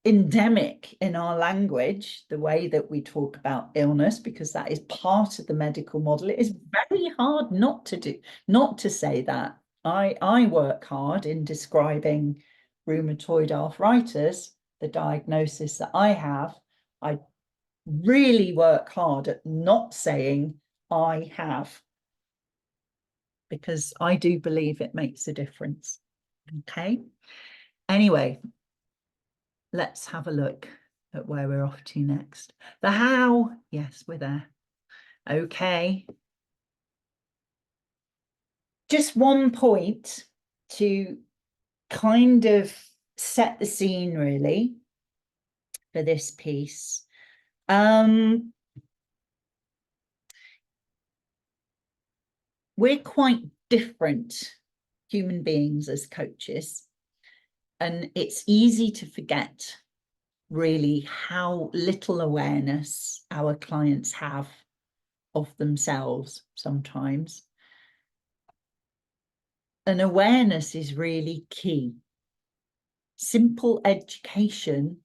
endemic in our language, the way that we talk about illness, because that is part of the medical model. It is very hard not to say that. I work hard in describing rheumatoid arthritis, the diagnosis that I have. I really work hard at not saying I have, because I do believe it makes a difference. Okay. Anyway, let's have a look at where we're off to next. The how, yes, we're there. Okay. Just one point to kind of set the scene really for this piece. We're quite different human beings as coaches, and it's easy to forget really how little awareness our clients have of themselves sometimes. And awareness is really key. Simple education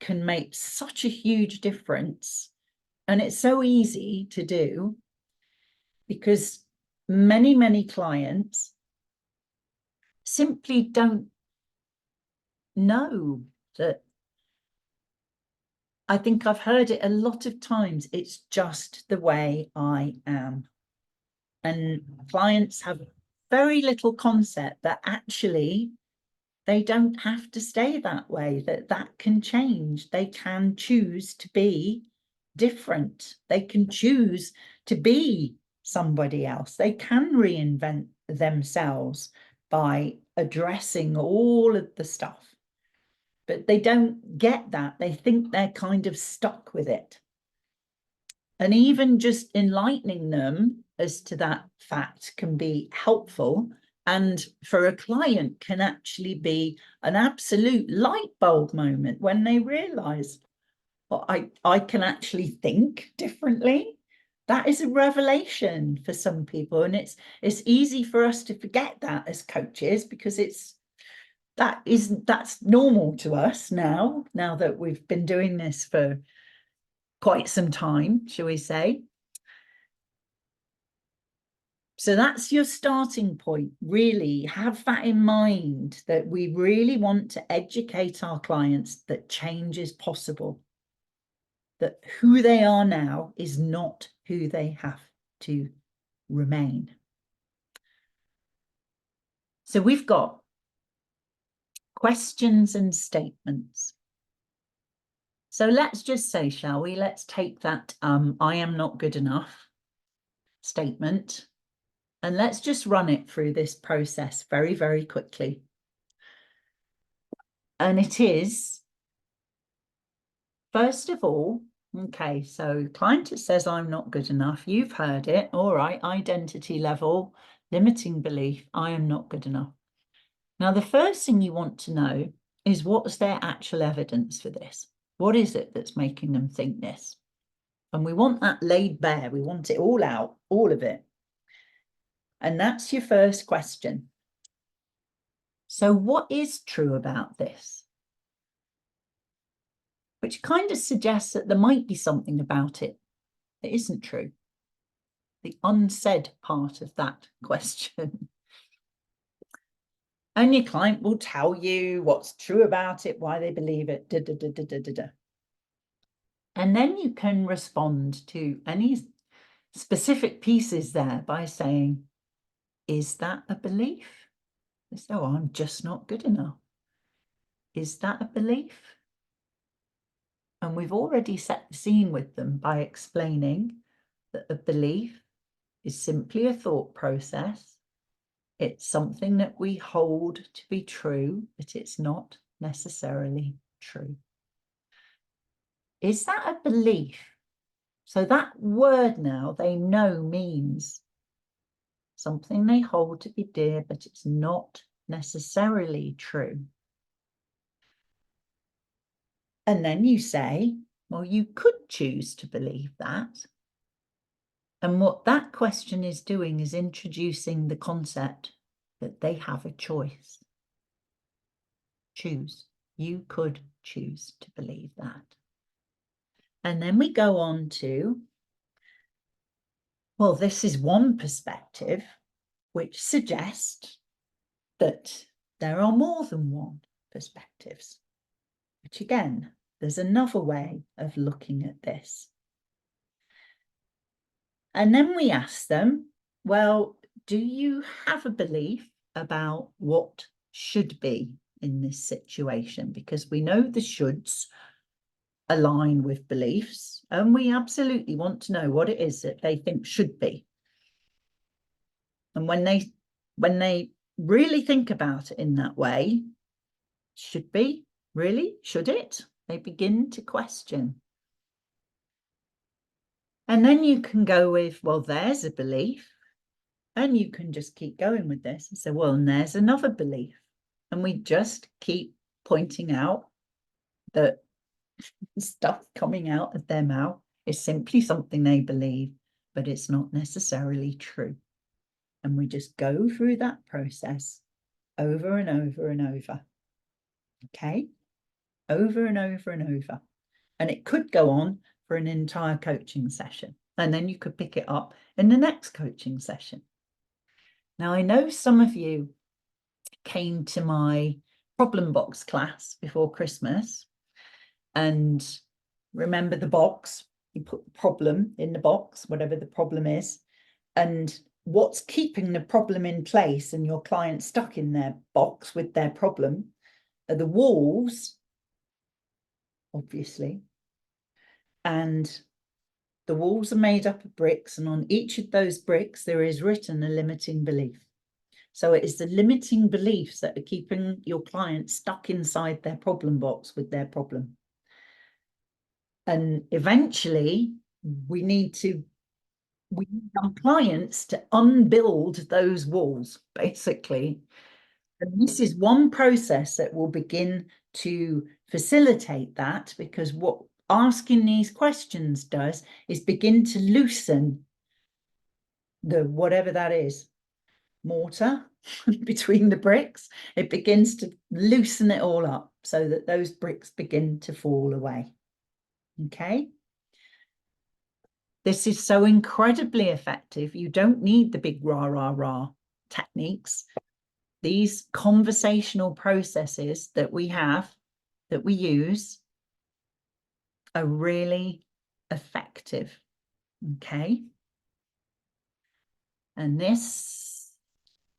can make such a huge difference, and it's so easy to do, because many clients simply don't know that. I think I've heard it a lot of times, it's just the way I am. And clients have very little concept that actually they don't have to stay that way, that can change. They can choose to be different. They can choose to be somebody else. They can reinvent themselves by addressing all of the stuff. But they don't get that. They think they're kind of stuck with it. And even just enlightening them as to that fact can be helpful. And for a client can actually be an absolute light bulb moment when they realize, well, I can actually think differently. That is a revelation for some people. And it's easy for us to forget that as coaches, because that's normal to us now that we've been doing this for quite some time, shall we say. So that's your starting point. Really have that in mind, that we really want to educate our clients that change is possible, that who they are now is not who they have to remain. So we've got questions and statements. So let's just say, shall we, let's take that I am not good enough statement, and let's just run it through this process very, very quickly. And it is, first of all, okay, so client says I'm not good enough. You've heard it. All right, identity level, limiting belief, I am not good enough. Now, the first thing you want to know is, what's their actual evidence for this? What is it that's making them think this? And we want that laid bare. We want it all out, all of it. And that's your first question. So what is true about this? Which kind of suggests that there might be something about it that isn't true. the unsaid part of that question. And your client will tell you what's true about it, why they believe it, da, da, da, da, da, da, da. And then you can respond to any specific pieces there by saying, is that a belief? They say, oh, I'm just not good enough. Is that a belief? And we've already set the scene with them by explaining that a belief is simply a thought process. It's something that we hold to be true, but it's not necessarily true. Is that a belief? So that word now they know means something they hold to be dear, but it's not necessarily true. And then you say, well, you could choose to believe that. And what that question is doing is introducing the concept that they have a choice. Choose. You could choose to believe that. And then we go on to, well, this is one perspective which suggests that there are more than one perspectives. Which again, there's another way of looking at this. And then we ask them, well, do you have a belief about what should be in this situation? Because we know the shoulds align with beliefs, and we absolutely want to know what it is that they think should be. And when they really think about it in that way, should be, really, should it? They begin to question. And then you can go with, well, there's a belief. And you can just keep going with this and say, well, and there's another belief. And we just keep pointing out that stuff coming out of their mouth is simply something they believe, but it's not necessarily true. And we just go through that process over and over and over. Okay? Over and over and over. And it could go on for an entire coaching session. And then you could pick it up in the next coaching session. Now, I know some of you came to my problem box class before Christmas, and remember the box, you put the problem in the box, whatever the problem is, and what's keeping the problem in place and your client stuck in their box with their problem are the walls, obviously, and the walls are made up of bricks, and on each of those bricks there is written a limiting belief. So it is the limiting beliefs that are keeping your client stuck inside their problem box with their problem. And eventually we need our clients to unbuild those walls, basically. And this is one process that will begin to facilitate that, because what asking these questions does is begin to loosen the whatever that is, mortar between the bricks. It begins to loosen it all up so that those bricks begin to fall away. Okay? This is so incredibly effective. You don't need the big rah, rah, rah techniques. These conversational processes that we have, that we use, are really effective. Okay? And this,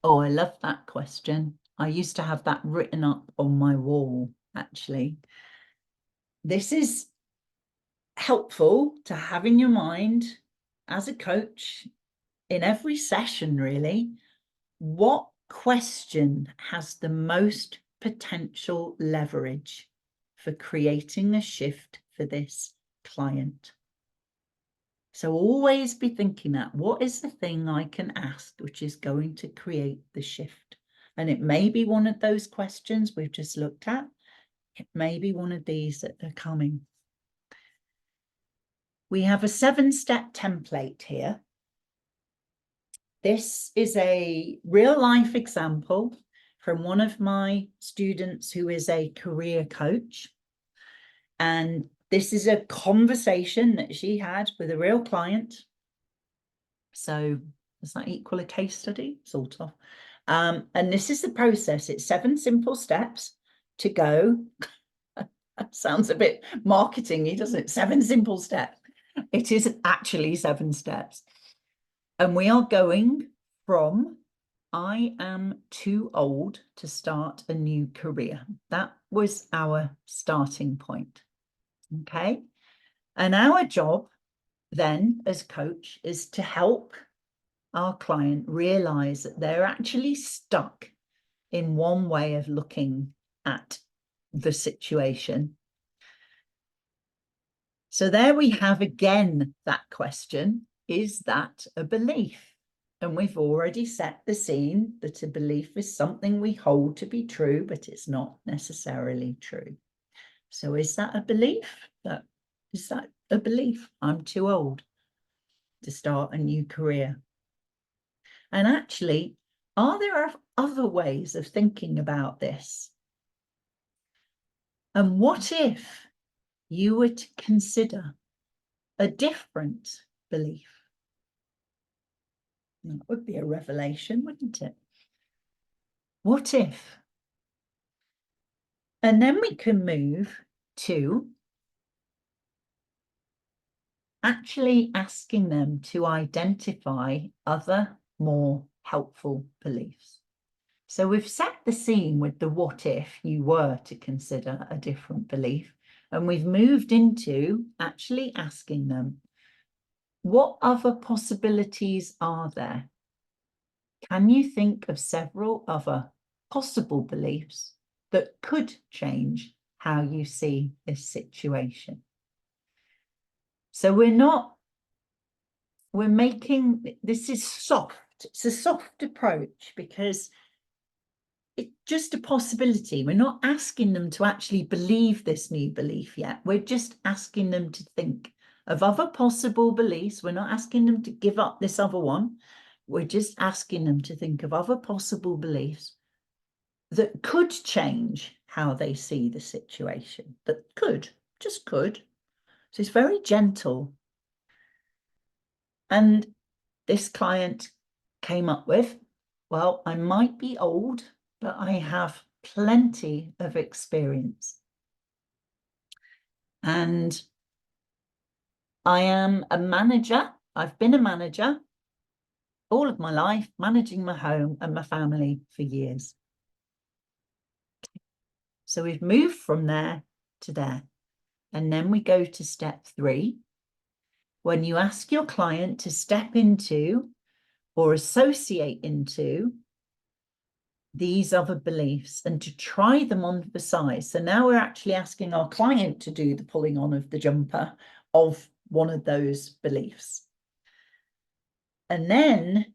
oh, I love that question. I used to have that written up on my wall, actually. This is helpful to have in your mind as a coach in every session, really. What question has the most potential leverage for creating a shift for this client? So always be thinking that, what is the thing I can ask which is going to create the shift? And it may be one of those questions we've just looked at. It may be one of these that are coming. We have a 7-step template here. This is a real life example from one of my students who is a career coach. And this is a conversation that she had with a real client So does that equal a case study? Sort of. And this is the process. It's 7 simple steps to go. That sounds a bit marketing-y, doesn't it? 7 simple steps. It is actually 7 steps. And we are going from I am too old to start a new career. That was our starting point. Okay. And our job then as coach is to help our client realize that they're actually stuck in one way of looking at the situation. So there we have again that question, is that a belief? And we've already set the scene that a belief is something we hold to be true, but it's not necessarily true. So is that a belief? Is that a belief? I'm too old to start a new career. And actually, are there other ways of thinking about this? And what if you were to consider a different belief? That would be a revelation, wouldn't it? What if? And then we can move to actually asking them to identify other more helpful beliefs. So we've set the scene with the what if you were to consider a different belief, and we've moved into actually asking them, what other possibilities are there? Can you think of several other possible beliefs that could change how you see this situation? So we're making, this is soft. It's a soft approach because it's just a possibility. We're not asking them to actually believe this new belief yet. We're just asking them to think of other possible beliefs. We're not asking them to give up this other one. We're just asking them to think of other possible beliefs that could change how they see the situation. That could, just could. So it's very gentle. And this client came up with, well, I might be old, but I have plenty of experience. And I am a manager. I've been a manager all of my life, managing my home and my family for years. So we've moved from there to there. And then we go to step 3. When you ask your client to step into or associate into these other beliefs and to try them on for size. So now we're actually asking our client to do the pulling on of the jumper of one of those beliefs. And then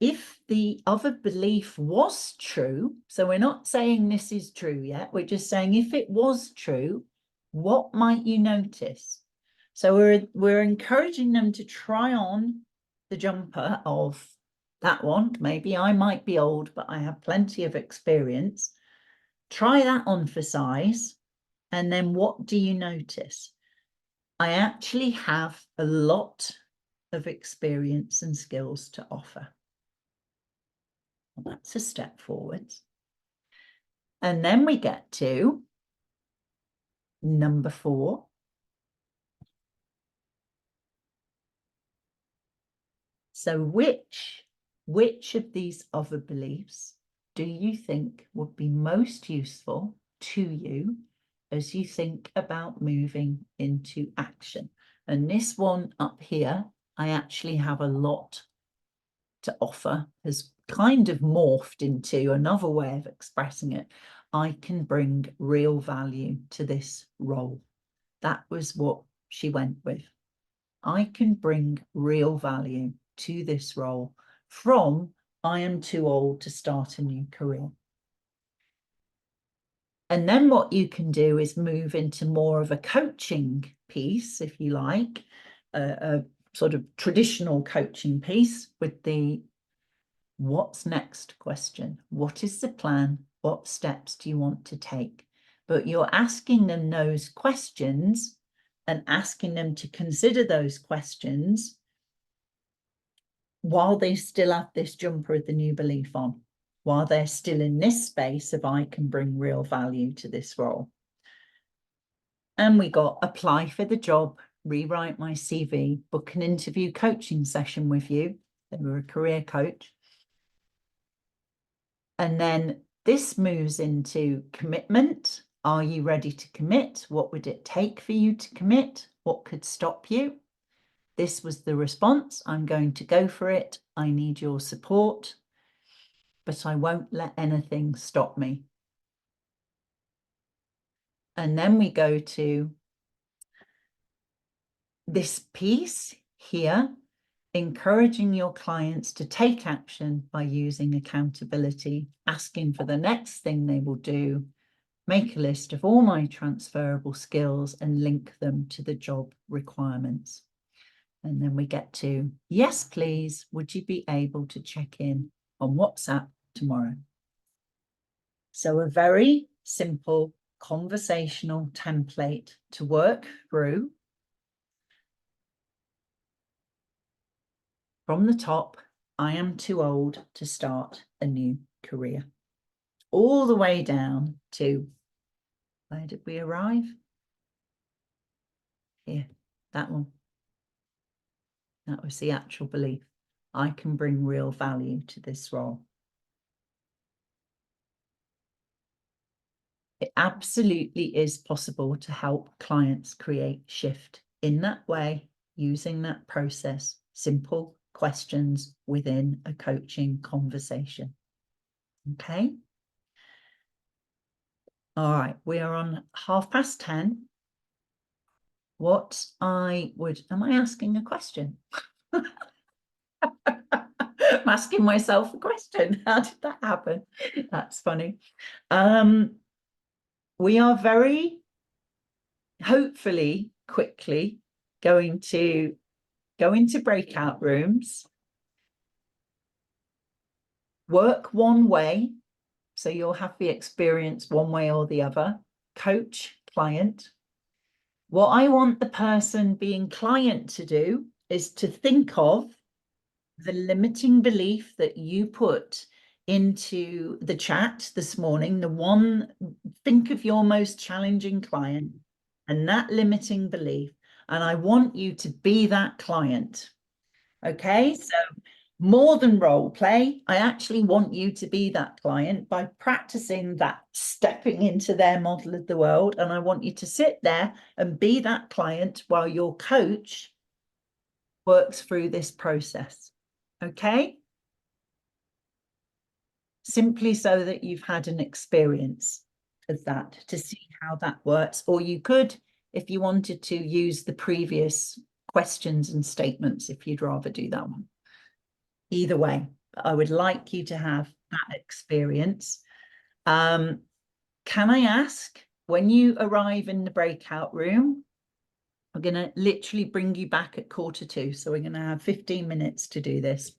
if the other belief was true, so we're not saying this is true yet, we're just saying if it was true, what might you notice? So we're encouraging them to try on the jumper of that one. Maybe I might be old, but I have plenty of experience. Try that on for size. And then what do you notice? I actually have a lot of experience and skills to offer. Well, that's a step forward. And then we get to number 4. So which of these other beliefs do you think would be most useful to you as you think about moving into action? And this one up here, I actually have a lot to offer, has kind of morphed into another way of expressing it. I can bring real value to this role. That was what she went with. I can bring real value to this role from I am too old to start a new career. And then what you can do is move into more of a coaching piece, if you like, a sort of traditional coaching piece with the what's next question. What is the plan? What steps do you want to take? But you're asking them those questions and asking them to consider those questions while they still have this jumper of the new belief on, while they're still in this space of I can bring real value to this role. And we got apply for the job, rewrite my CV, book an interview coaching session with you. They were a career coach. And then this moves into commitment. Are you ready to commit? What would it take for you to commit? What could stop you? This was the response. I'm going to go for it. I need your support, but I won't let anything stop me. And then we go to this piece here, encouraging your clients to take action by using accountability, asking for the next thing they will do, make a list of all my transferable skills and link them to the job requirements. And then we get to, yes, please, would you be able to check in on WhatsApp tomorrow? So a very simple conversational template to work through. From the top, I am too old to start a new career. All the way down to, where did we arrive? Here, that one. That was the actual belief. I can bring real value to this role. It absolutely is possible to help clients create shift in that way, using that process, simple questions within a coaching conversation. Okay. All right, we are on 10:30. What I would, am I asking a question? I'm asking myself a question. How did that happen? That's funny. We are very, hopefully, quickly going to go into breakout rooms, work one way, so you'll have the experience one way or the other, coach, client. What I want the person being client to do is to think of the limiting belief that you put into the chat this morning, the one, think of your most challenging client and that limiting belief. And I want you to be that client. Okay, so more than role play, I actually want you to be that client by practicing that stepping into their model of the world. And I want you to sit there and be that client while your coach works through this process. Okay? Simply so that you've had an experience of that to see how that works. Or you could, if you wanted to, use the previous questions and statements if you'd rather do that one. Either way, I would like you to have that experience. Can I ask, when you arrive in the breakout room, I'm going to literally bring you back at 1:45. So we're going to have 15 minutes to do this.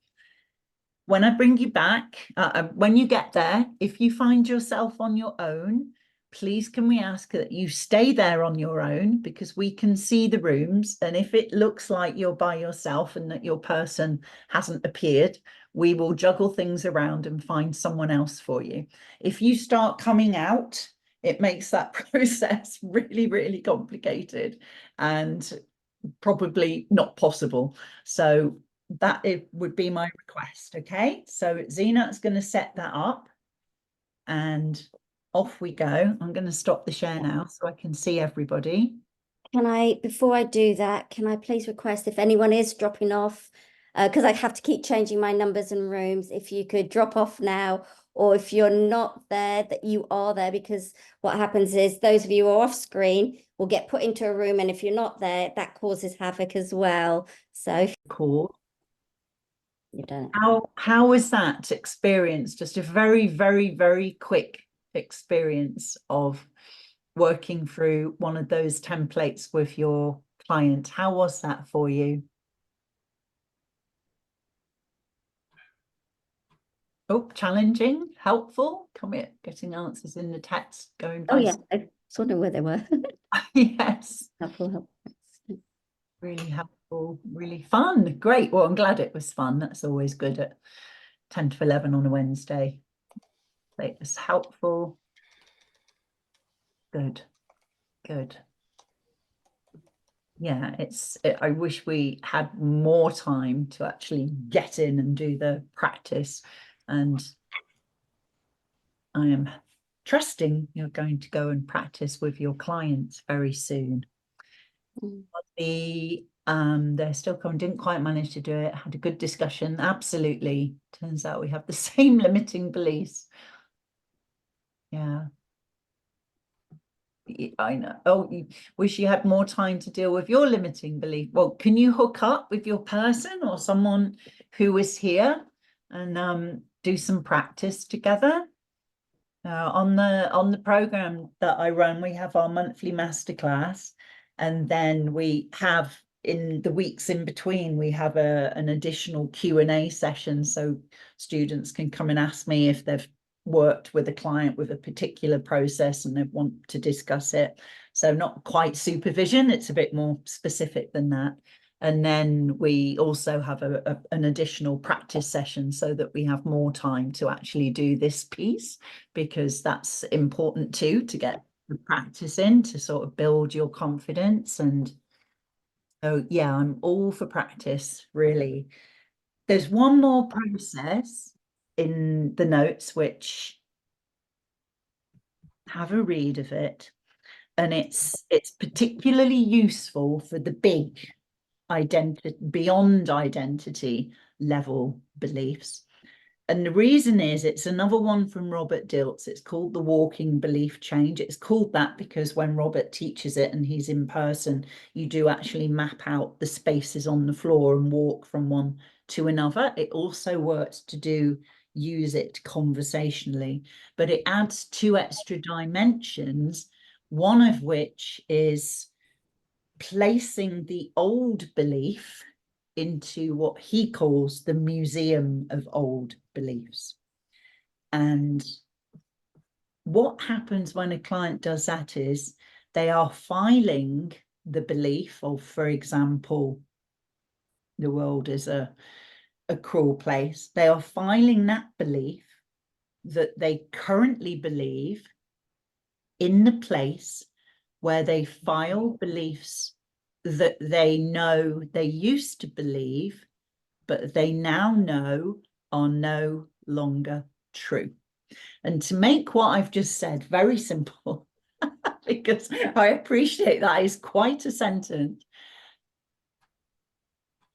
When I bring you back, when you get there, if you find yourself on your own, please can we ask that you stay there on your own, because we can see the rooms. And if it looks like you're by yourself and that your person hasn't appeared, we will juggle things around and find someone else for you. If you start coming out, it makes that process really, really complicated and probably not possible. So that it would be my request. Okay, so Zena is going to set that up and off we go. I'm going to stop the share now so I can see everybody. Can I, before I do that, can I please request if anyone is dropping off, because I have to keep changing my numbers and rooms, if you could drop off now, or if you're not there, that you are there, because what happens is those of you who are off screen will get put into a room, and if you're not there, that causes havoc as well. So Cool. you don't. How was that experience? Just a very, very, very quick experience of working through one of those templates with your client. How was that for you? Oh, challenging, helpful. Come here, getting answers in the text, going by. Oh yeah, I was wondering where they were. Yes. Helpful. Really helpful. all really fun. Great. Well, I'm glad it was fun. That's always good at 10 to 11 on a Wednesday. It was helpful. Good. Good. Yeah, I wish we had more time to actually get in and do the practice. And I am trusting you're going to go and practice with your clients very soon. They're still coming, didn't quite manage to do it, had a good discussion. Absolutely. Turns out we have the same limiting beliefs. Yeah. I know. Oh, you wish you had more time to deal with your limiting belief. Well, can you hook up with your person or someone who is here and do some practice together? On the program that I run, we have our monthly masterclass, and then we have in the weeks in between, we have an additional Q&A session, so students can come and ask me if they've worked with a client with a particular process and they want to discuss it. So not quite supervision, it's a bit more specific than that. And then we also have an additional practice session so that we have more time to actually do this piece, because that's important too, to get the practice in, to sort of build your confidence. And so, yeah, I'm all for practice, really. There's one more process in the notes, which have a read of it. And it's particularly useful for the big identity, beyond identity level beliefs. And the reason is, it's another one from Robert Dilts. It's called the walking belief change. It's called that because when Robert teaches it and he's in person, you do actually map out the spaces on the floor and walk from one to another. It also works to use it conversationally, but it adds 2 extra dimensions, one of which is placing the old belief into what he calls the museum of old beliefs. And what happens when a client does that is they are filing the belief of, for example, the world is a cruel place. They are filing that belief that they currently believe in the place where they file beliefs that they know they used to believe, but they now know are no longer true. And to make what I've just said very simple, because I appreciate that is quite a sentence,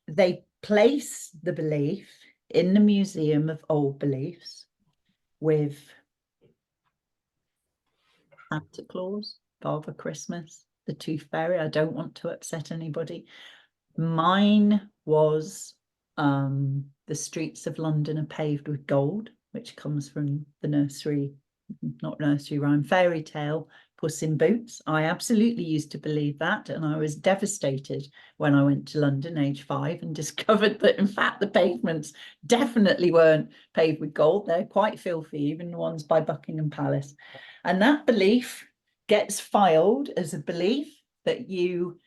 they place the belief in the museum of old beliefs with Santa Claus, Father Christmas, the Tooth Fairy. I don't want to upset anybody. Mine was the streets of London are paved with gold, which comes from the nursery, not nursery rhyme, fairy tale, Puss in Boots. I absolutely used to believe that, and I was devastated when I went to London age 5 and discovered that in fact the pavements definitely weren't paved with gold. They're quite filthy, even the ones by Buckingham Palace. And that belief gets filed as a belief that you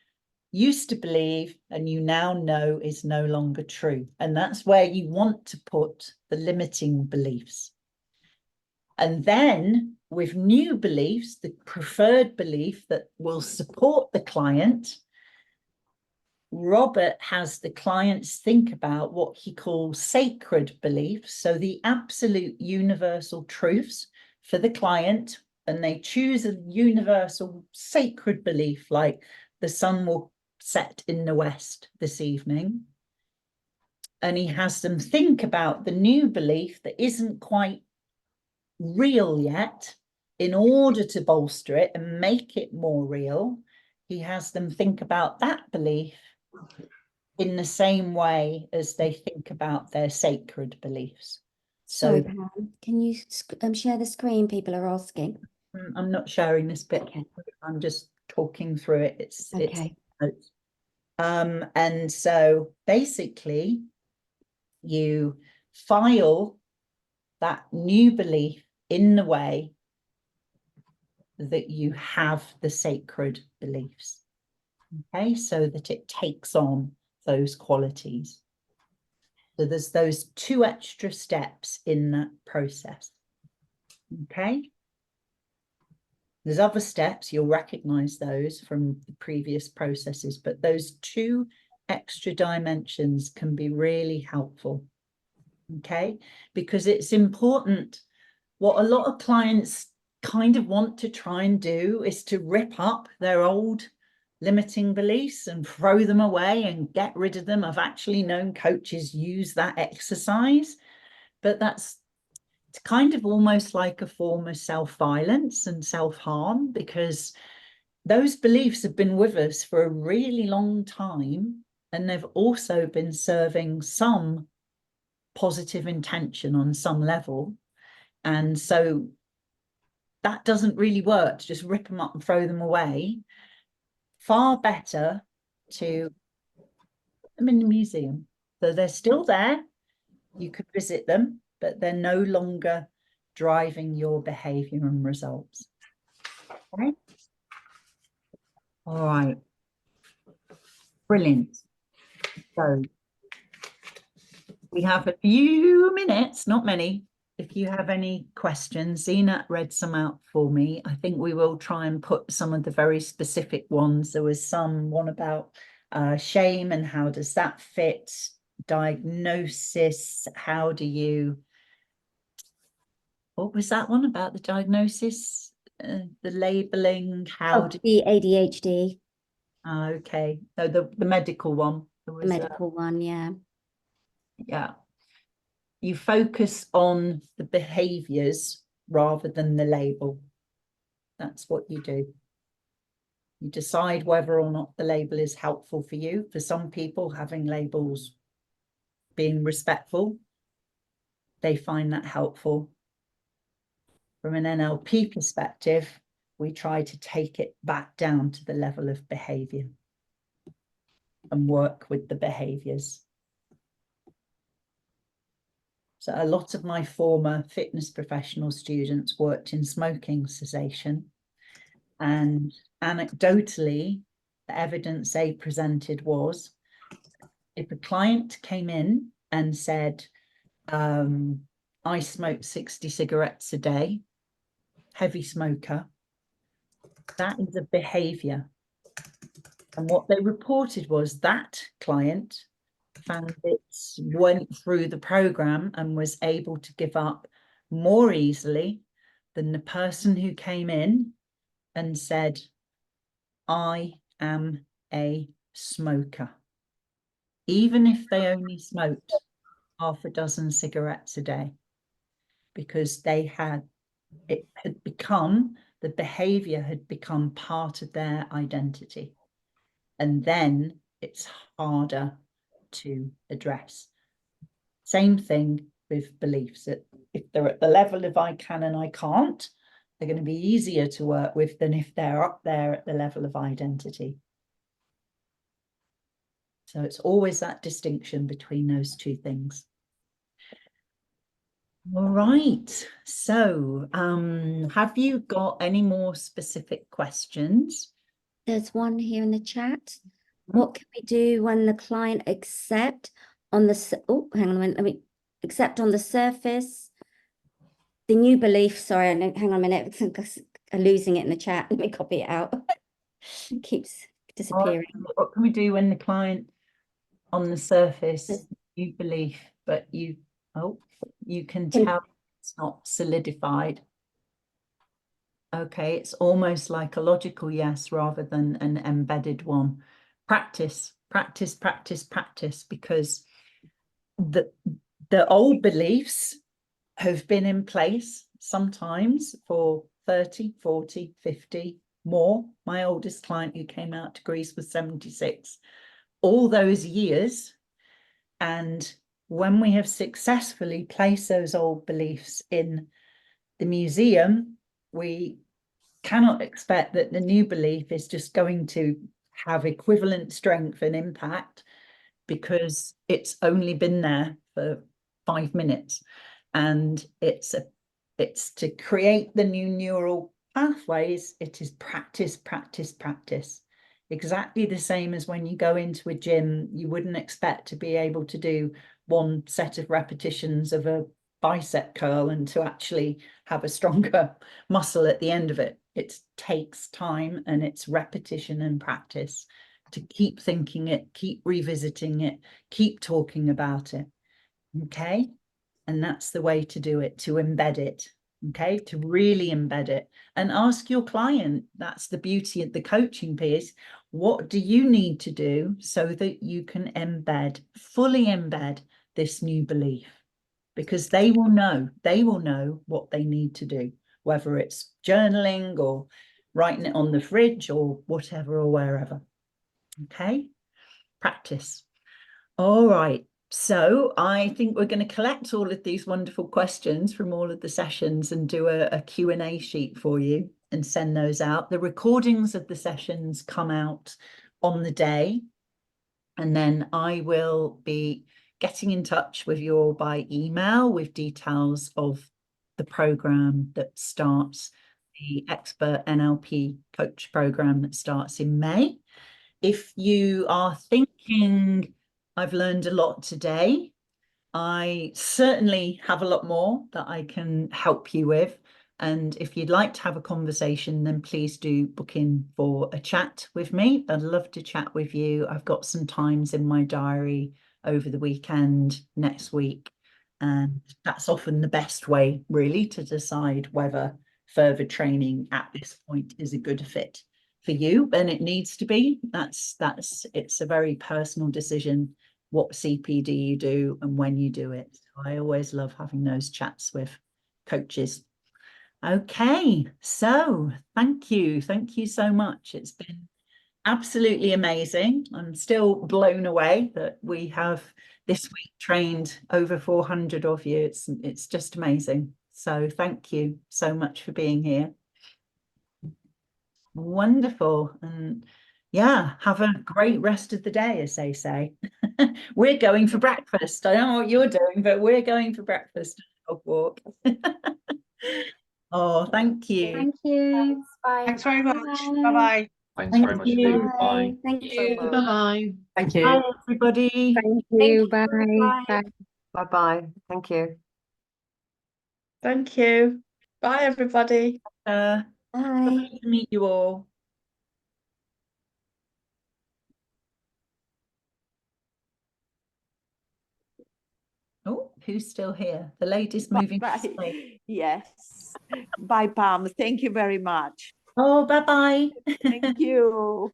used to believe and you now know is no longer true. And that's where you want to put the limiting beliefs. And then with new beliefs, the preferred belief that will support the client, Robert has the clients think about what he calls sacred beliefs. So the absolute universal truths for the client, and they choose a universal sacred belief, like the sun will set in the west this evening. And he has them think about the new belief that isn't quite real yet. In order to bolster it and make it more real, he has them think about that belief in the same way as they think about their sacred beliefs. Sorry, So Pam, can you share the screen? People are asking. I'm not sharing this bit. Okay. I'm just talking through it. It's Okay. and so basically you file that new belief in the way that you have the sacred beliefs, okay, so that it takes on those qualities. So there's those 2 extra steps in that process. Okay. There's other steps, you'll recognize those from the previous processes, but those 2 extra dimensions can be really helpful. Okay, because it's important. What a lot of clients kind of want to try and do is to rip up their old limiting beliefs and throw them away and get rid of them. I've actually known coaches use that exercise, but it's kind of almost like a form of self-violence and self-harm, because those beliefs have been with us for a really long time, and they've also been serving some positive intention on some level. And so that doesn't really work to just rip them up and throw them away. Far better to put them in the museum. So they're still there, you could visit them, but they're no longer driving your behavior and results. Okay. All right. Brilliant. So we have a few minutes, not many. If you have any questions, Zena read some out for me. I think we will try and put some of the very specific ones. There was one about shame and how does that fit? Diagnosis, how do you... What was that one about the diagnosis? The labeling, how do... The ADHD. Okay, so the medical one. There was, The medical one, yeah. Yeah. You focus on the behaviors rather than the label. That's what you do. You decide whether or not the label is helpful for you. For some people, having labels being respectful, they find that helpful. From an NLP perspective, we try to take it back down to the level of behavior and work with the behaviors. So a lot of my former fitness professional students worked in smoking cessation, and anecdotally, the evidence they presented was if a client came in and said, I smoke 60 cigarettes a day, heavy smoker, that is a behavior. And what they reported was that client found it went through the program and was able to give up more easily than the person who came in and said, I am a smoker. Even if they only smoked half a dozen cigarettes a day, because it had become, the behavior had become part of their identity. And then it's harder to address. Same thing with beliefs. That if they're at the level of I can and I can't, they're going to be easier to work with than if they're up there at the level of identity. So it's always that distinction between those 2 things. All right. So have you got any more specific questions? There's one here in the chat. What can we do when the client accept on the... Oh, hang on a minute. Let me accept on the surface the new belief. Sorry, hang on a minute. I'm losing it in the chat. Let me copy it out. It keeps disappearing. What can we do when the client on the surface you believe, but you can tell it's not solidified? Okay, it's almost like a logical yes rather than an embedded one. Practice, practice, practice, practice, because the old beliefs have been in place sometimes for 30, 40, 50 more. My oldest client who came out to Greece was 76. All those years. And when we have successfully placed those old beliefs in the museum, we cannot expect that the new belief is just going to have equivalent strength and impact because it's only been there for 5 minutes. And it's to create the new neural pathways. It is practice, practice, practice. exactly the same as when you go into a gym. You wouldn't expect to be able to do one set of repetitions of a bicep curl and to actually have a stronger muscle at the end of it. It takes time and it's repetition and practice to keep thinking it, keep revisiting it, keep talking about it. Okay. And that's the way to do it, to embed it. Okay. To really embed it and ask your client. That's the beauty of the coaching piece. What do you need to do so that you can fully embed this new belief? Because they will know what they need to do, whether it's journaling or writing it on the fridge or whatever or wherever. Okay. Practice. All right. So I think we're going to collect all of these wonderful questions from all of the sessions and do a Q&A sheet for you and send those out. The recordings of the sessions come out on the day, and then I will be getting in touch with you all by email with details of the program that starts, the Expert NLP Coach program that starts in May. If you are thinking, I've learned a lot today, I certainly have a lot more that I can help you with. And if you'd like to have a conversation, then please do book in for a chat with me. I'd love to chat with you. I've got some times in my diary over the weekend, next week. And that's often the best way, really, to decide whether further training at this point is a good fit for you. And it needs to be. It's a very personal decision what CPD you do and when you do it. I always love having those chats with coaches. Okay, so thank you so much. It's been absolutely amazing. I'm still blown away that we have this week trained over 400 of you. It's just amazing. So thank you so much for being here. Wonderful. And yeah, have a great rest of the day, as they say. We're going for breakfast. I don't know what you're doing, but we're going for breakfast. Dog walk. Oh, thank you. Thank you. Bye. Thanks very much. Bye. Bye-bye. Thanks Thank very much you. indeed. Bye. Thank you. Bye-bye. Thank Bye, you. everybody. Thank Thank you. you. Bye. Bye. Bye. Bye-bye. Thank you. Thank you. Bye, everybody. Bye. Lovely to meet you all. Oh, who's still here? The lady's moving to Spain. Bye. Yes. Bye, Pam. Thank you very much. Oh, bye-bye. Thank you.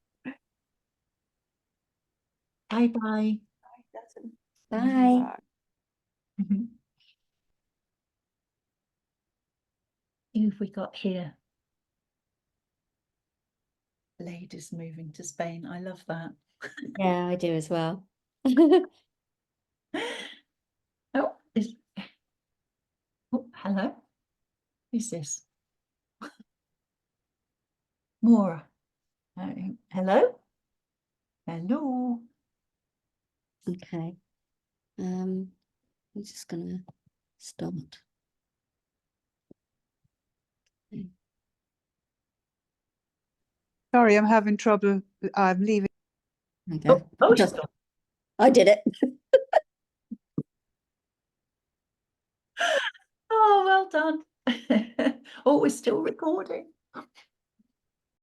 Bye-bye. Bye. Who have we got here? Ladies moving to Spain. I love that. Yeah, I do as well. Oh, hello. Who's this? Maura. Hello? Hello. Okay. I'm just gonna start. Sorry, I'm having trouble. I'm leaving. Okay. Oh, she's gone. I did it. Oh, well done. Oh, we're still recording.